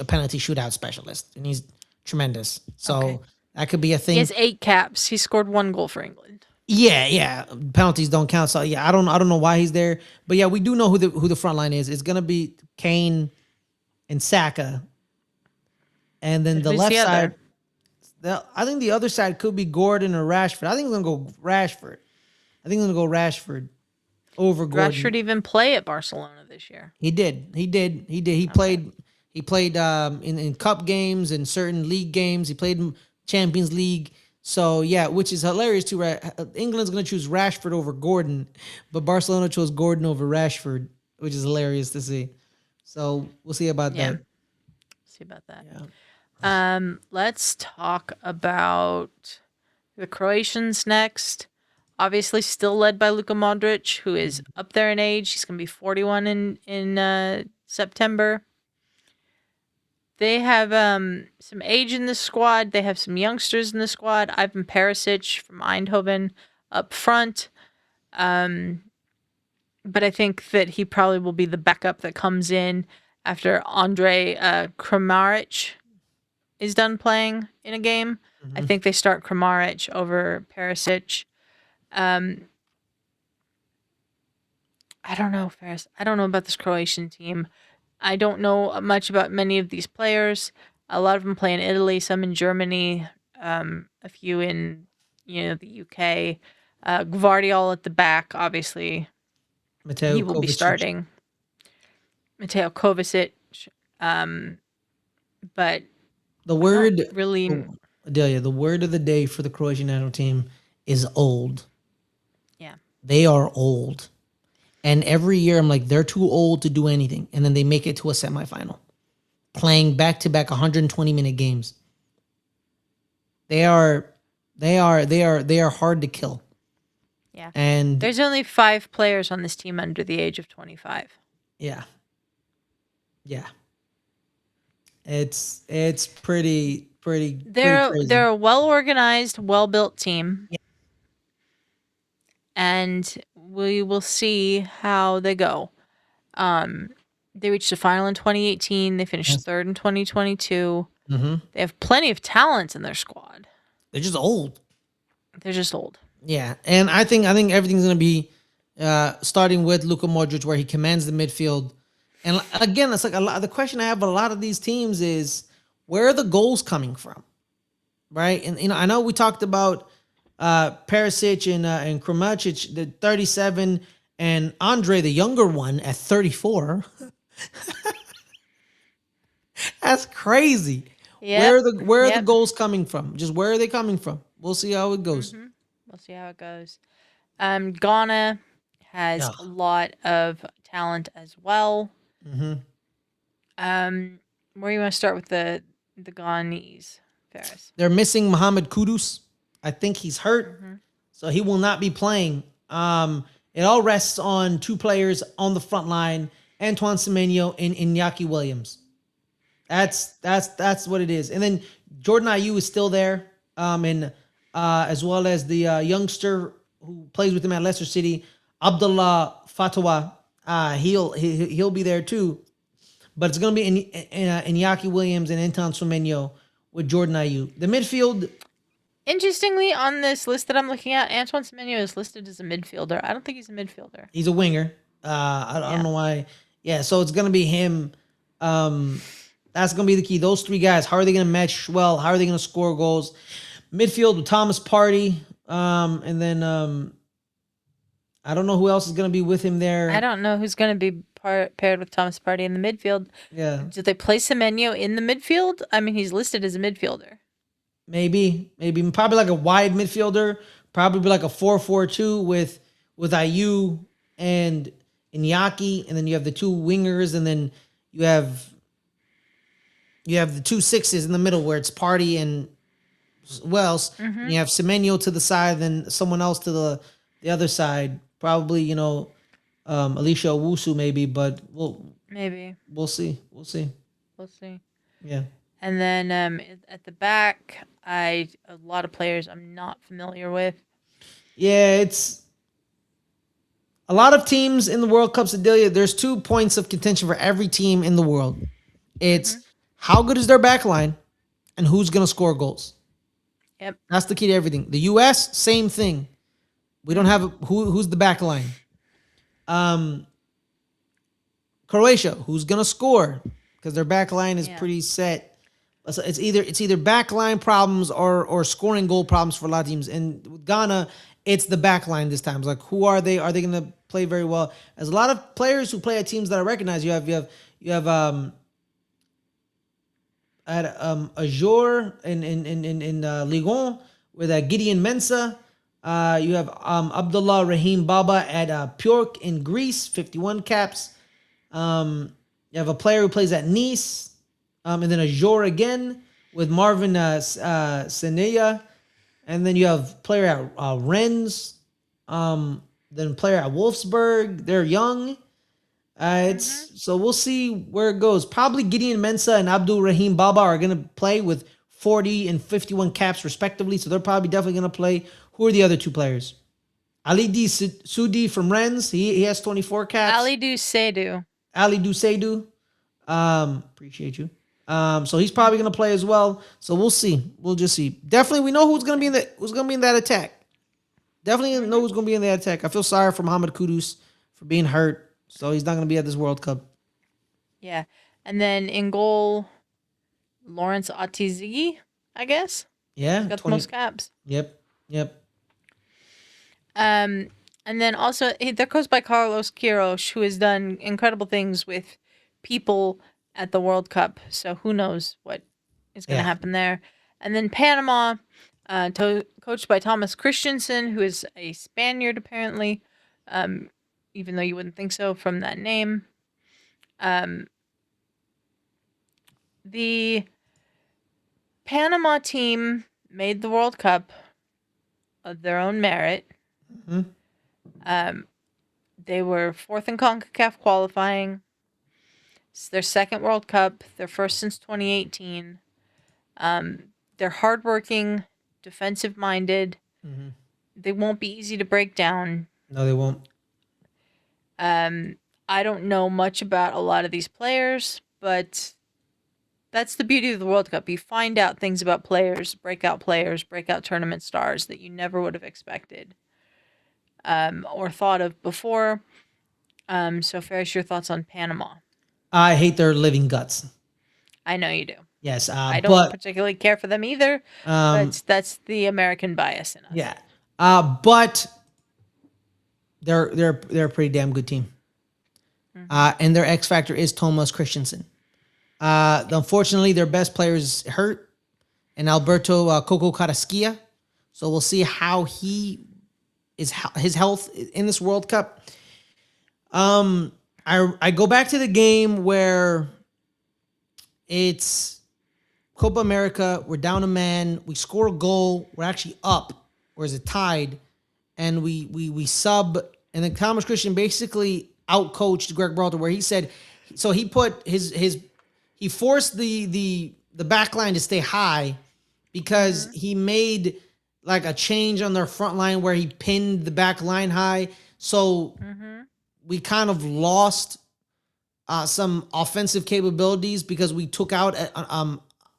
penalty shootout specialist and he's tremendous. So Okay. that could be a thing. He has 8 caps. He scored 1 goal for England. Yeah. Penalties don't count. So yeah, I don't know why he's there. But yeah, we do know who the front line is. It's gonna be Kane and Saka. And then But the who's left the side, other? I think the other side could be Gordon or Rashford. I think I'm gonna go Rashford. I think I'm gonna go Rashford over Did Gordon. Rashford even play at Barcelona this year? He did. He Okay. played in cup games and certain league games. He played in Champions League. So yeah, which is hilarious too. Right? England's gonna choose Rashford over Gordon, but Barcelona chose Gordon over Rashford, which is hilarious to see. So we'll see about Yeah. that. See about that. Yeah. Let's talk about the Croatians next. Obviously, still led by Luka Modric, who is up there in age. He's gonna be 41 in September. They have some age in the squad. They have some youngsters in the squad. Ivan Perisic from Eindhoven up front. But I think that he probably will be the backup that comes in after Andre Kramaric is done playing in a game. I think they start Kramaric over Perisic. I don't know, Fares. I don't know about this Croatian team. I don't know much about many of these players. A lot of them play in Italy, some in Germany, a few in the UK. Gvardiol at the back, obviously, Mateo he will be Kovacic. starting. Mateo Kovacic, but The I'm not word, really, Adelia, the word of the day for the Croatian national team is old. yeah, They are old. And every year I'm like, they're too old to do anything. And then they make it to a semifinal, playing back to back 120-minute games. They are hard to kill. yeah. And There's only 5 players on this team under the age of 25. yeah. It's pretty crazy. They're a well organized, well built team. Yeah. And we will see how they go. They reached the final in 2018. They finished Yes. third in 2022. Mm-hmm. They have plenty of talent in their squad. They're just old. They're just old. Yeah, and I think everything's gonna be starting with Luka Modric, where he commands the midfield. And again, it's like a lot. The question I have with a lot of these teams is where are the goals coming from, right? And I know we talked about Perisic and Kramacic, the 37, and Andre, the younger one, at 34. That's crazy. Yep. Where are the goals coming from? Just where are they coming from? We'll see how it goes. Mm-hmm. We'll see how it goes. Ghana has Yeah. a lot of talent as well. Mm-hmm. Where you want to start with the Ghanese, Ferris? They're missing Mohamed Kudus. I think he's hurt, Mm-hmm. so he will not be playing. It all rests on two players on the front line: Antoine Semenyo and Iñaki Williams. Yeah. That's what it is. And then Jordan Ayew is still there, and as well as the youngster who plays with him at Leicester City, Abdullah Fatawa. He'll be there too. But it's going to be Iñaki Williams and Anton Semenyo with Jordan Ayew. The midfield, Interestingly, on this list that I'm looking at, Antoine Semenyo is listed as a midfielder. I don't think he's a midfielder. he's a winger. I don't know why. Yeah, so it's going to be him. That's going to be the key. Those three guys, how are they going to match well? How are they going to score goals? Midfield with Thomas Partey. And then I don't know who else is going to be with him there. I don't know who's going to be paired with Thomas Partey in the midfield. Yeah. Did they play Semenyo in the midfield? I mean, he's listed as a midfielder. Maybe probably like a wide midfielder, probably like a 4-4-2 with Ayew and Iñaki, and then you have the two wingers, and then you have the two sixes in the middle where it's Partey and Wells. Mm-hmm. And you have Semenyo to the side, then someone else to the other side. Probably Alicia Owusu maybe, but we'll see. We'll see. Yeah. And then at the back, a lot of players I'm not familiar with. Yeah, it's a lot of teams in the World Cups. Adelia, there's 2 points of contention for every team in the world. It's how good is their back line and who's going to score goals. Yep. That's the key to everything. The U.S., same thing. We don't have who's the back line. Croatia, who's going to score because their back line is pretty set. So it's either backline problems or scoring goal problems for a lot of teams. And with Ghana, it's the backline this time. It's like, who are they? Are they going to play very well? As a lot of players who play at teams that I recognize, you have at Azure in Ligue 1 with Gideon Mensah. You have Abdullah Rahim Baba at Pyork in Greece, 51 caps. You have a player who plays at Nice. And then Azure again with Marvin Senea. And then you have player at Rennes. Then player at Wolfsburg. They're young. So we'll see where it goes. Probably Gideon Mensah and Abdul Rahim Baba are going to play with 40 and 51 caps respectively. So they're probably definitely going to play. Who are the other two players? Ali D. Sudi from Rennes. He has 24 caps. Ali Seydoux. Appreciate you. So he's probably going to play as well. So we'll see. We'll just see. Definitely, we know who's going to be in that attack. Definitely know who's going to be in that attack. I feel sorry for Mohamed Kudus for being hurt, so he's not going to be at this World Cup. Yeah, and then in goal, Lawrence Atizigi, I guess. Yeah, got the most caps. Yep. And then also that goes by Carlos Queiroz, who has done incredible things with people at the World Cup. So who knows what is going to happen there. And then Panama, coached by Thomas Christensen, who is a Spaniard apparently, even though you wouldn't think so from that name. The Panama team made the World Cup of their own merit. They were fourth in CONCACAF qualifying. It's their second World Cup, their first since 2018. They're hardworking, defensive-minded. They won't be easy to break down. No, they won't. I don't know much about a lot of these players, but that's the beauty of the World Cup. You find out things about players, breakout tournament stars that you never would have expected or thought of before. So, Fares, your thoughts on Panama? I hate their living guts. I know you do. Yes, I don't particularly care for them either. But that's the American bias in us. Yeah, but they're a pretty damn good team. And their X factor is Thomas Christensen. Unfortunately, their best player is hurt, and Alberto Coco Carrasquilla. So we'll see how his health in this World Cup. I go back to the game where it's Copa America. We're down a man. We score a goal. We're actually up, or is it tied? And we sub. And then Thomas Christian basically outcoached Greg Berhalter, where he said, so he put he forced the back line to stay high because Mm-hmm. he made like a change on their front line where he pinned the back line high. So Mm-hmm. we kind of lost some offensive capabilities because we took out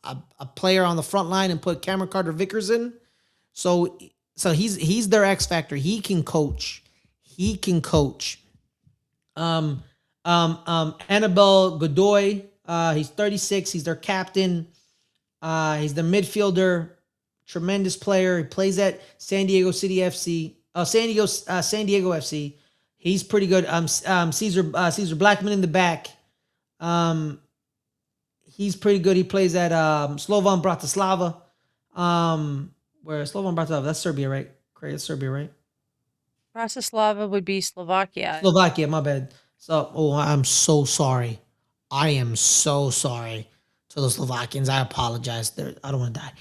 a player on the front line and put Cameron Carter Vickers in. So he's their X factor. He can coach. He can coach. Annabelle Godoy. He's 36. He's their captain. He's the midfielder. Tremendous player. He plays at San Diego City FC. San Diego FC. He's pretty good. Caesar Blackman in the back. He's pretty good. He plays at Slovan Bratislava. Where Slovan Bratislava? That's Serbia, right? Great, that's Serbia, right? Bratislava would be Slovakia. Slovakia, my bad. So, I'm so sorry. I am so sorry to the Slovakians. I apologize. I don't want to die.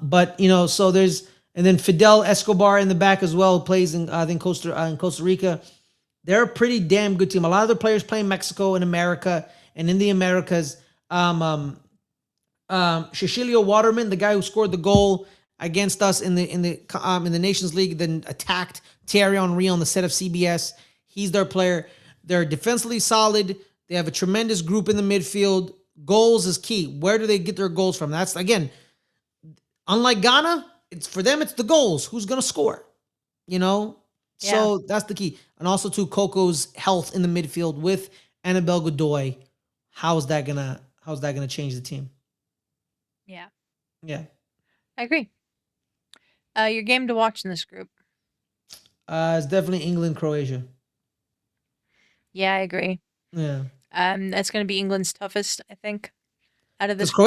But so there's and then Fidel Escobar in the back as well plays in I think in Costa Rica. They're a pretty damn good team. A lot of their players play in Mexico and America and in the Americas. Cecilio Waterman, the guy who scored the goal against us in the Nations League, then attacked Thierry Henry on the set of CBS. He's their player. They're defensively solid. They have a tremendous group in the midfield. Goals is key. Where do they get their goals from? That's again, unlike Ghana, it's for them. It's the goals. Who's gonna score? So that's the key. And also to Coco's health in the midfield with Annabelle Godoy. How's that gonna change the team? Yeah. Yeah. I agree. Your game to watch in this group. It's definitely England, Croatia. Yeah, I agree. Yeah. That's going to be England's toughest, I think, out of Because this group.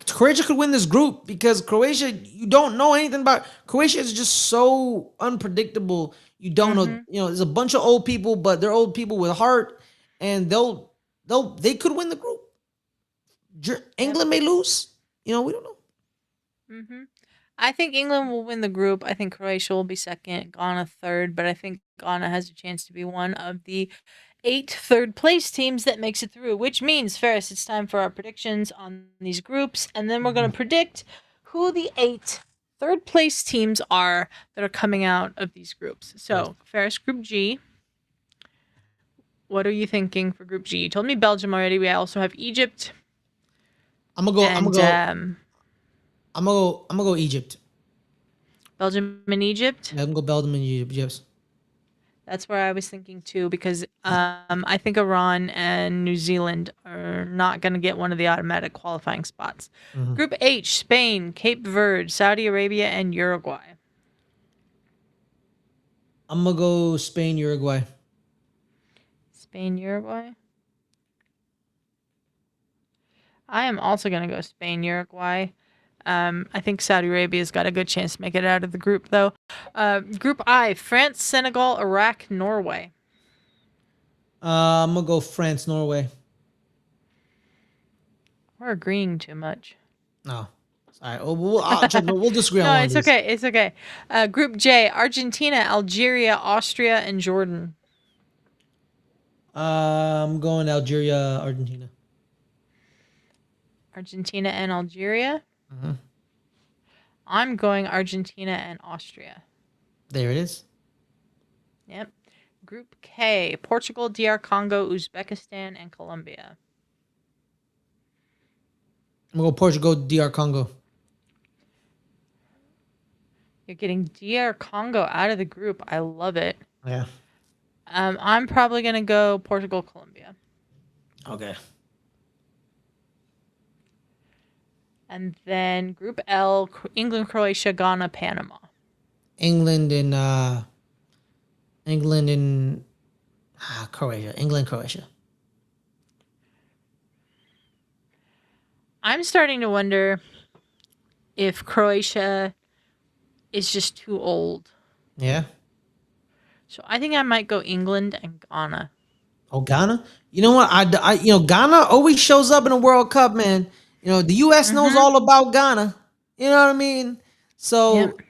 Croatia could win this group because Croatia, you don't know anything about. Croatia is just so unpredictable. You don't know, there's a bunch of old people, but they're old people with heart, and they could win the group. England may lose. We don't know. Mm-hmm. I think England will win the group. I think Croatia will be second, Ghana third, but I think Ghana has a chance to be one of the 8 third place teams that makes it through, which means, Ferris, it's time for our predictions on these groups, and then we're going to predict who the 8 third place teams are that are coming out of these groups. So, Ferris, Group G. What are you thinking for Group G? You told me Belgium already. We also have Egypt. I'm gonna go Egypt. Belgium and Egypt. Yeah, I'm gonna go Belgium and Egypt. Yes. That's where I was thinking too, because I think Iran and New Zealand are not going to get one of the automatic qualifying spots. Mm-hmm. Group H: Spain, Cape Verde, Saudi Arabia, and Uruguay. I'm gonna go Spain, Uruguay. Spain, Uruguay. I am also going to go Spain, Uruguay. I think Saudi Arabia's got a good chance to make it out of the group, though. Group I: France, Senegal, Iraq, Norway. I'm gonna go France, Norway. We're agreeing too much. No, sorry. We'll disagree on No, one it's of these. okay. It's okay. Group J: Argentina, Algeria, Austria, and Jordan. I'm going Algeria, Argentina. Argentina and Algeria. Mm-hmm. I'm going Argentina and Austria. There it is. Yep. Group K: Portugal, DR Congo, Uzbekistan, and Colombia. I'm gonna go Portugal, DR Congo. You're getting DR Congo out of the group. I love it. Yeah. I'm probably gonna go Portugal, Colombia. Okay. And then Group L: England, Croatia, Ghana, Panama. England and Croatia. England, Croatia. I'm starting to wonder if Croatia is just too old. Yeah. So I think I might go England and Ghana. Oh, Ghana. You know what? Ghana always shows up in a World Cup, man. The U.S. knows Mm-hmm. all about Ghana. You know what I mean? Yep.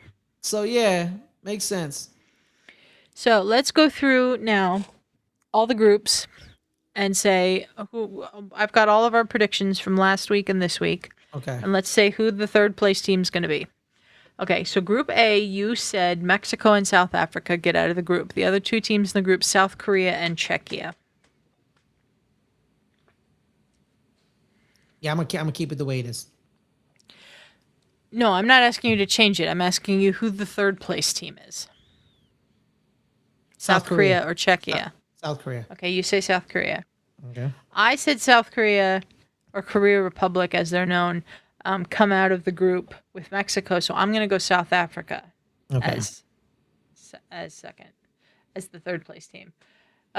So yeah, makes sense. So let's go through now all the groups and say who. I've got all of our predictions from last week and this week, Okay. and let's say who the third place team's going to be. Okay, so Group A, you said Mexico and South Africa get out of the group. The other two teams in the group, South Korea and Czechia. Yeah, I'm gonna keep it the way it is. No, I'm not asking you to change it. I'm asking you who the third place team is. South South Korea. Korea or Czechia? South Korea. Okay, you say South Korea. Okay. I said South Korea, or Korea Republic as they're known, come out of the group with Mexico. So I'm going to go South Africa Okay. as second, as the third place team.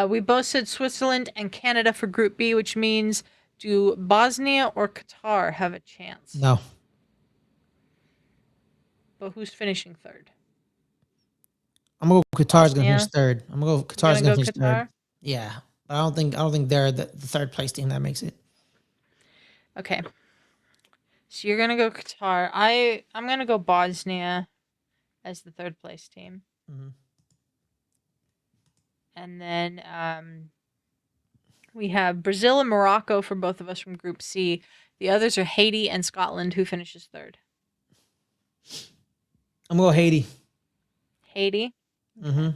We both said Switzerland and Canada for Group B, which means do Bosnia or Qatar have a chance? No. But who's finishing third? I'm gonna go Qatar's gonna finish Bosnia. third. I'm gonna go You're Qatar's gonna gonna go finish third. Qatar. Yeah. But I don't think they're the third place team that makes it. Okay. So you're gonna go Qatar. I'm gonna go Bosnia as the third place team. Mhm. And then we have Brazil and Morocco for both of us from Group C. The others are Haiti and Scotland, who finishes third. I'm gonna go Haiti. Haiti. Mm-hmm.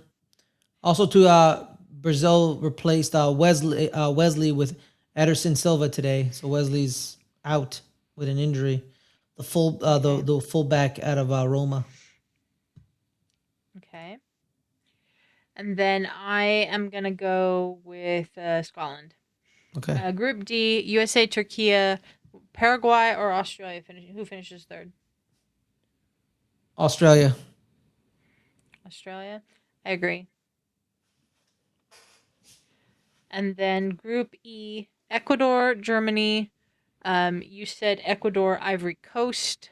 Also, Brazil replaced Wesley with Ederson Silva today, so Wesley's out with an injury. The the fullback out of Roma. Okay. And then I am gonna go with Scotland. Okay. Group D: USA, Turkey, Paraguay, or Australia. Who finishes third? Australia. Australia. I agree. And then Group E: Ecuador, Germany. You said Ecuador, Ivory Coast.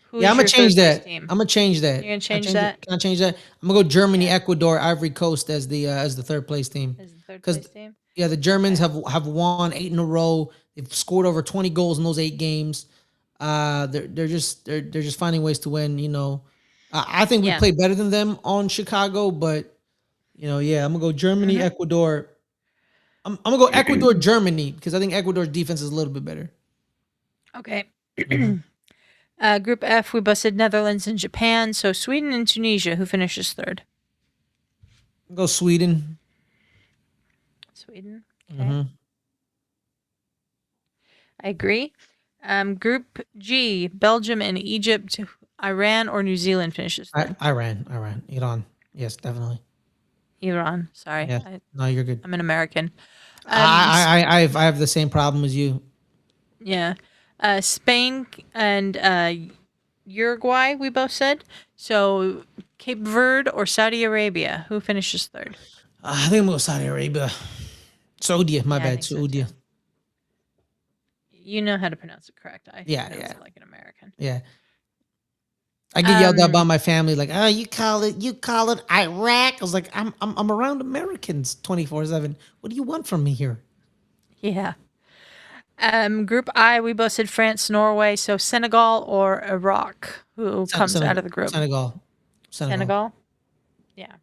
Who's Yeah, I'm gonna your change third place that. team? I'm gonna change that. You're gonna change that Can I change that? I'm gonna go Germany, Okay. Ecuador, Ivory Coast as the third place team. as the third Because place team. yeah, the Germans Okay. have won 8 in a row. They've scored over 20 goals in those 8 games. They're just finding ways to win. I think we Yeah. played better than them on Chicago, but yeah, I'm gonna go Germany, Mhm. Ecuador. I'm gonna go Ecuador, Germany because I think Ecuador's defense is a little bit better. Okay. Mhm. Group F, we busted Netherlands and Japan. So Sweden and Tunisia. Who finishes third? Go Sweden. Sweden. Okay. Hmm. I agree. Group G, Belgium and Egypt. Iran or New Zealand finishes third? Iran, Iran. Yes, definitely. Iran. Sorry. Yeah. No, you're good. I'm an American. I have the same problem as you. Yeah. Spain and Uruguay, we both said. So Cape Verde or Saudi Arabia. Who finishes third? I think I'm going Saudi Arabia. Saudi, my Yeah, I bad. think so Saudi. too. You know how to pronounce it correct. I Yeah, pronounce yeah, it like an American. yeah. I get yelled at by Um, my family, like, oh, you call it Iraq. I was like, I'm around Americans 24/7. What do you want from me here? yeah. Group I, we both said France, Norway. So Senegal or Iraq. Who comes out of the group? Senegal. Senegal. Yeah.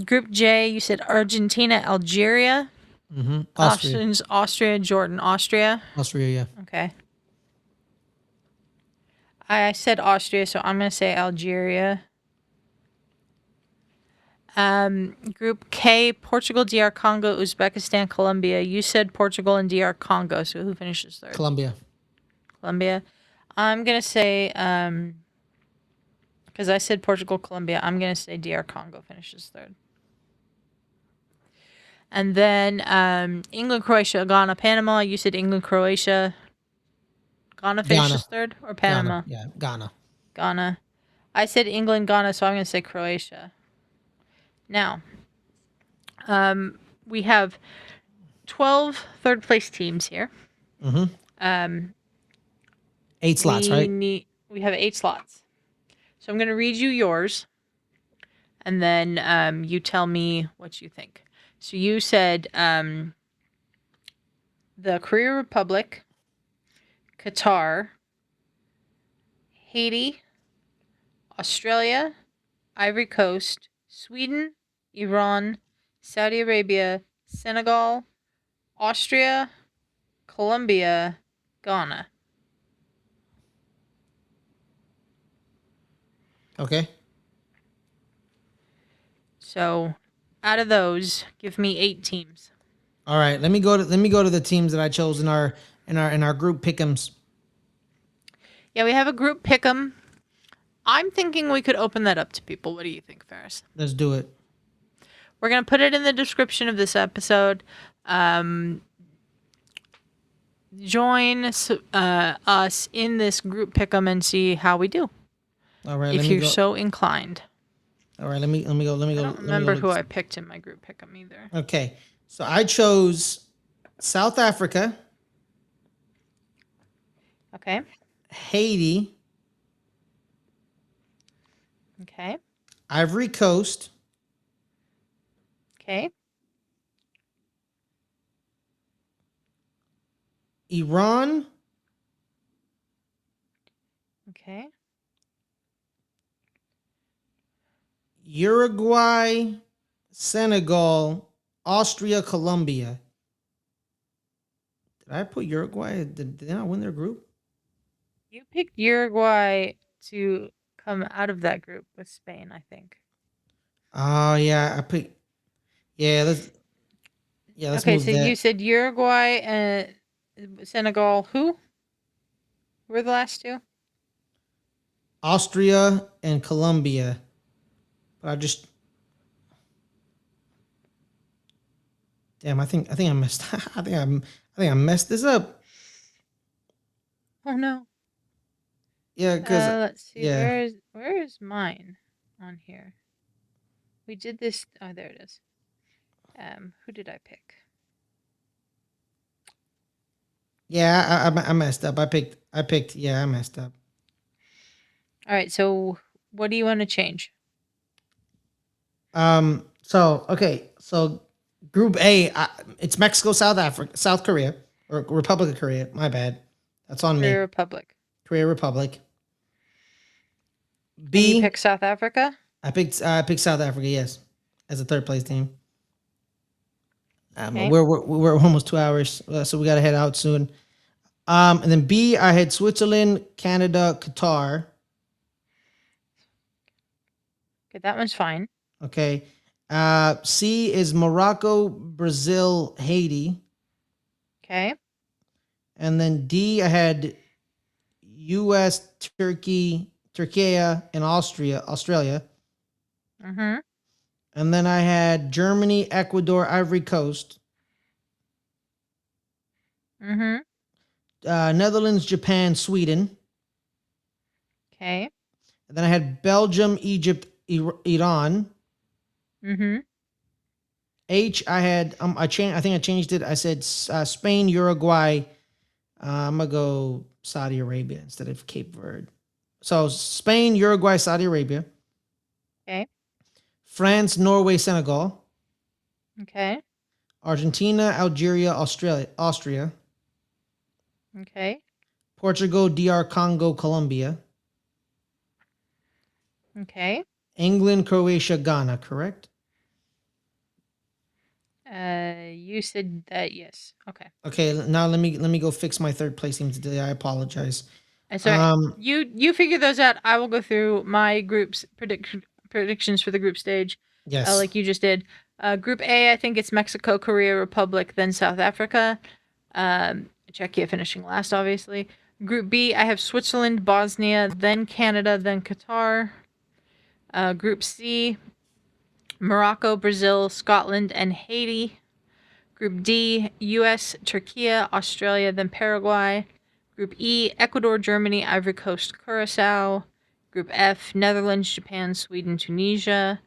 Group J, you said Argentina, Algeria. Mm-hmm. Austria. Options: Austria, Jordan, Austria. Austria, yeah. Okay. I said Austria, so I'm gonna say Algeria. Group K: Portugal, DR Congo, Uzbekistan, Colombia. You said Portugal and DR Congo, so who finishes third? Colombia. Colombia. I'm gonna say because I said Portugal, Colombia. I'm gonna say DR Congo finishes third. And then England, Croatia, Ghana, Panama. You said England, Croatia. Ghana Ghana. finishes third, or Panama? Yeah, Ghana. Ghana. I said England, Ghana, so I'm going to say Croatia. Now, we have 12 third place teams here. Mm-hmm. Um, 8 slots, right? We have 8 slots. So I'm going to read you yours, and then you tell me what you think. So you said the Korea Republic, Qatar, Haiti, Australia, Ivory Coast, Sweden, Iran, Saudi Arabia, Senegal, Austria, Colombia, Ghana. Okay. So, out of those, give me 8 teams. All right. Let me go to the teams that I chose in our group pick'ems. Yeah, we have a group pick'em. I'm thinking we could open that up to people. What do you think, Fares? Let's do it. We're going to put it in the description of this episode. Join us in this group pick'em and see how we do. All right. If you're so inclined. All right. Let me go. I don't remember who I picked in my group pick'em either. Okay. So I chose South Africa, Okay. Haiti, Okay. Ivory Coast, Okay. Iran, Okay. Uruguay, Senegal, Austria, Colombia. Did I put Uruguay? Did they not win their group? You picked Uruguay to come out of that group with Spain, I think. Oh yeah, I picked. Yeah, let's Okay, move so that. you said Uruguay and Senegal. Who were the last two? Austria and Colombia. But I just damn. I think I messed. I think I messed this up. Oh no. Yeah, because Let's see. yeah. Where is mine on here? We did this. Oh, there it is. Who did I pick? Yeah, I messed up. I picked. Yeah, I messed up. All right. So, what do you want to change? So okay. So Group A, it's Mexico, South Africa, South Korea, or Republic of Korea. My bad. That's on Korea me. Republic. Korea Republic. And you B. pick South Africa. I picked South Africa. Yes, as a third place team. Okay. We're almost 2 hours, so we gotta head out soon. And then B, I had Switzerland, Canada, Qatar. Okay, that one's fine. Okay. C is Morocco, Brazil, Haiti. Okay. And then D, I had U.S., Turkey, and Australia. Mm-hmm. And then I had Germany, Ecuador, Ivory Coast. Mm-hmm. Netherlands, Japan, Sweden. Okay. And then I had Belgium, Egypt, Iran. Mm-hmm. H, I had I think I changed it. I said Spain, Uruguay. I'm gonna go Saudi Arabia instead of Cape Verde. So Spain, Uruguay, Saudi Arabia. Okay. France, Norway, Senegal. Okay. Argentina, Algeria, Austria. Okay. Portugal, DR Congo, Colombia. Okay. England, Croatia, Ghana. Correct. You said that yes. Okay. Okay. Now let me go fix my third place team today. I apologize. So you figure those out. I will go through my group's predictions for the group stage. Yes. Like you just did. Group A, I think it's Mexico, Korea, Republic, then South Africa. Czechia finishing last, obviously. Group B, I have Switzerland, Bosnia, then Canada, then Qatar. Group C, Morocco, Brazil, Scotland, and Haiti. Group D, US, Turkey, Australia, then Paraguay. Group E, Ecuador, Germany, Ivory Coast, Curacao. Group F, Netherlands, Japan, Sweden, Tunisia.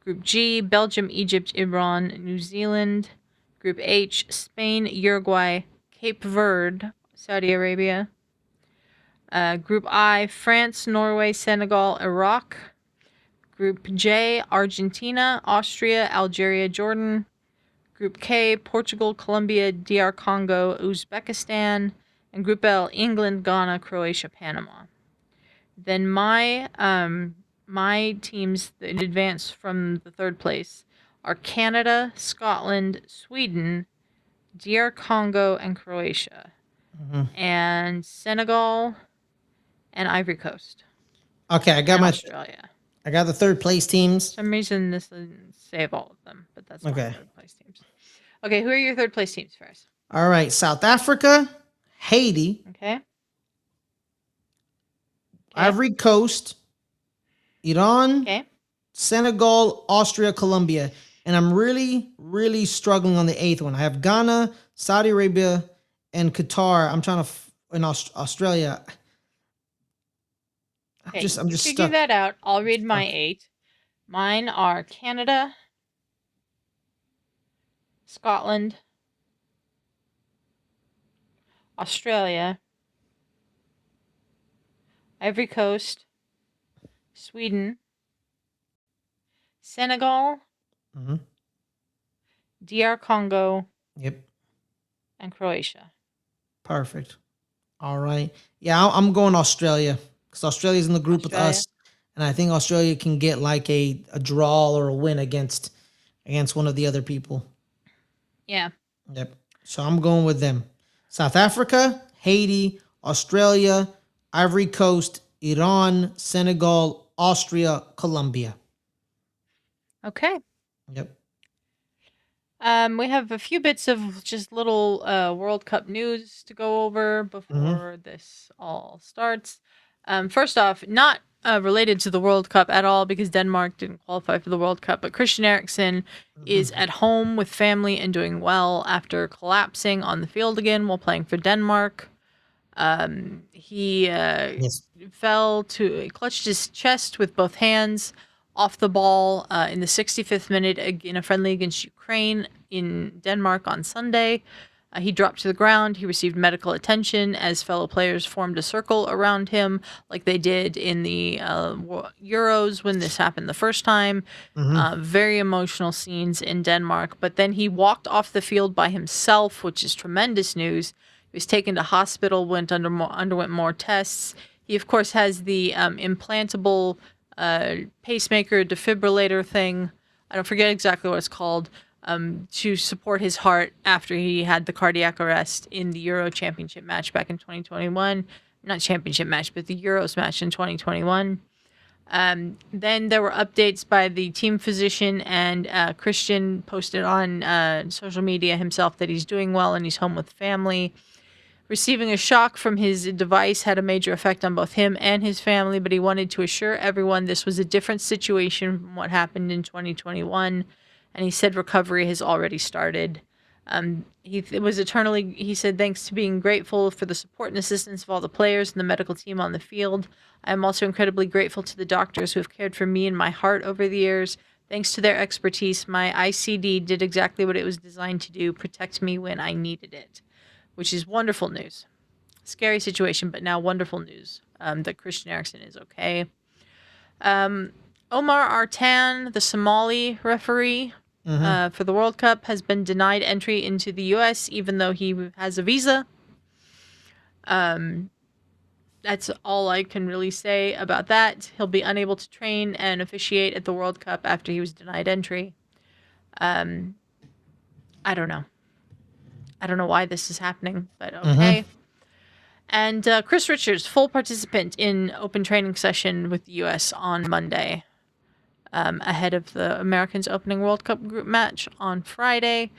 Group G, Belgium, Egypt, Iran, New Zealand. Group H, Spain, Uruguay, Cape Verde, Saudi Arabia. Group I, France, Norway, Senegal, Iraq. Group J, Argentina, Austria, Algeria, Jordan. Group K, Portugal, Colombia, DR Congo, Uzbekistan, and Group L, England, Ghana, Croatia, Panama. Then my teams in advance from the third place are Canada, Scotland, Sweden, DR Congo, and Croatia, and Senegal and Ivory Coast. Okay, I got and Australia. I got the third place teams. For some reason, this doesn't save all of them, but that's my Okay. third place teams. Okay, who are your third place teams first? All right, South Africa, Haiti, Okay. Ivory Coast, Iran, Okay. Senegal, Austria, Colombia. And I'm really, really struggling on the eighth one. I have Ghana, Saudi Arabia, and Qatar. I'm trying to in Australia. Okay, I'm just figure stuck. that out. I'll read my 8. Mine are Canada, Scotland, Australia, Ivory Coast, Sweden, Senegal, DR Congo, Yep. and Croatia. Perfect. All right. Yeah, I'm going Australia because Australia's in the group with us, and I think Australia can get like a draw or a win against one of the other people. Yeah. Yep. So I'm going with them. South Africa, Haiti, Australia, Ivory Coast, Iran, Senegal, Austria, Colombia. Okay. Yep. We have a few bits of just little World Cup news to go over before this all starts. First off, not related to the World Cup at all because Denmark didn't qualify for the World Cup, but Christian Eriksen is at home with family and doing well after collapsing on the field again while playing for Denmark. He clutched his chest with both hands off the ball in the 65th minute in a friendly against Ukraine in Denmark on Sunday. He dropped to the ground. He received medical attention as fellow players formed a circle around him like they did in the Euros when this happened the first time. Very emotional scenes in Denmark. But then he walked off the field by himself, which is tremendous news. He was taken to hospital, underwent more tests. He, of course, has the implantable pacemaker defibrillator thing. I don't forget exactly what it's called, to support his heart after he had the cardiac arrest in the Euro Championship match back in 2021. Not championship match, but the Euros match in 2021. Then there were updates by the team physician, and Christian posted on social media himself that he's doing well and he's home with family. Receiving a shock from his device had a major effect on both him and his family, but he wanted to assure everyone this was a different situation from what happened in 2021, and he said recovery has already started. He said, thanks to being grateful for the support and assistance of all the players and the medical team on the field. I am also incredibly grateful to the doctors who have cared for me and my heart over the years. Thanks to their expertise, my ICD did exactly what it was designed to do, protect me when I needed it. Which is wonderful news. Scary situation, but now wonderful news that Christian Eriksen is okay. Omar Artan, the Somali referee for the World Cup, has been denied entry into the U.S. even though he has a visa. That's all I can really say about that. He'll be unable to train and officiate at the World Cup after he was denied entry. I don't know. I don't know why this is happening, but okay. And Chris Richards, full participant in open training session with the U.S. on Monday, ahead of the Americans opening World Cup group match on Friday.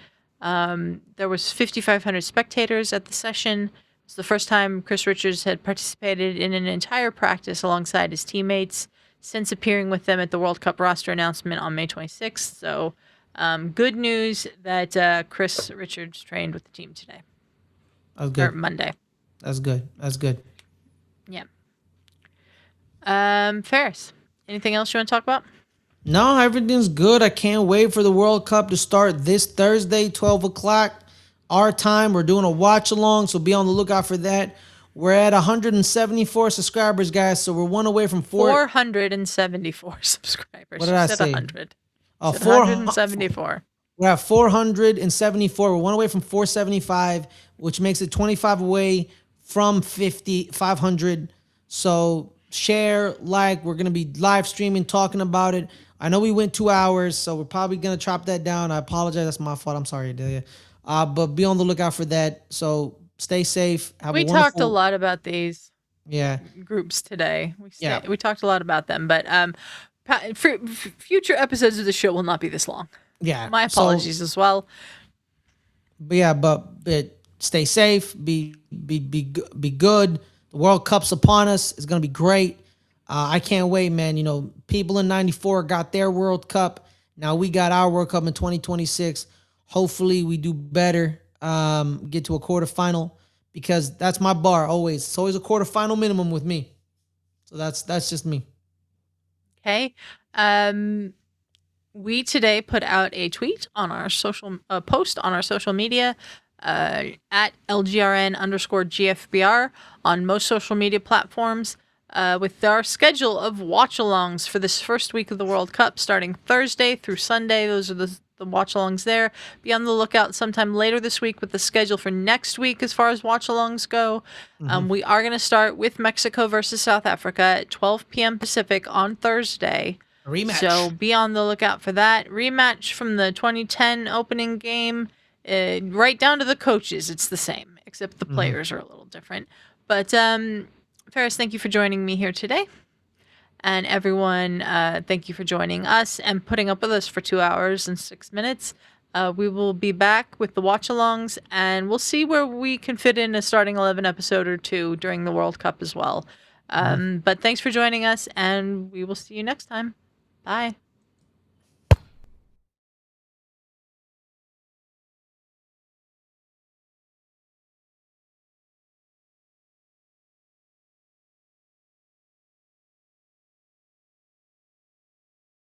There was 5,500 spectators at the session. It's the first time Chris Richards had participated in an entire practice alongside his teammates since appearing with them at the World Cup roster announcement on May 26th. So good news that Chris Richards trained with the team today. That's good. Or Monday. That's good. That's good. Yeah. Fares, anything else you want to talk about? No, everything's good. I can't wait for the World Cup to start this Thursday, 12 o'clock our time. We're doing a watch along, so be on the lookout for that. We're at 174 subscribers, guys, so we're one away from 474 subscribers. What did I say? 100. Oh, 474. We're at 474. We're one away from 475, which makes it 25 away from 500. So share, like, we're going to be live streaming, talking about it. I know we went 2 hours, so we're probably going to chop that down. I apologize. That's my fault. I'm sorry, Adelia. But be on the lookout for that. So stay safe. Have We a talked a wonderful. lot about these Yeah. groups today. Yeah. We talked a lot about them, but future episodes of the show will not be this long. Yeah. My apologies as well. But yeah, but stay safe. Be good. The World Cup's upon us. It's gonna be great. I can't wait, man. You know, people in '94 got their World Cup. Now we got our World Cup in 2026. Hopefully, we do better. Get to a quarterfinal because that's my bar always. It's always a quarterfinal minimum with me. So that's just me. Okay. We today put out a tweet on our social post on our social media at LGRN_GFBR on most social media platforms with our schedule of watch-alongs for this first week of the World Cup starting Thursday through Sunday. Those are the watch-alongs there. Be on the lookout sometime later this week with the schedule for next week as far as watch-alongs go. We are going to start with Mexico versus South Africa at 12 p.m. Pacific on Thursday. Rematch. So be on the lookout for that. Rematch from the 2010 opening game. Right down to the coaches, it's the same, except the players are a little different. But Fares, thank you for joining me here today. And everyone, thank you for joining us and putting up with us for 2 hours and 6 minutes. We will be back with the watch-alongs, and we'll see where we can fit in a starting 11 episode or two during the World Cup as well. But thanks for joining us, and we will see you next time. Bye.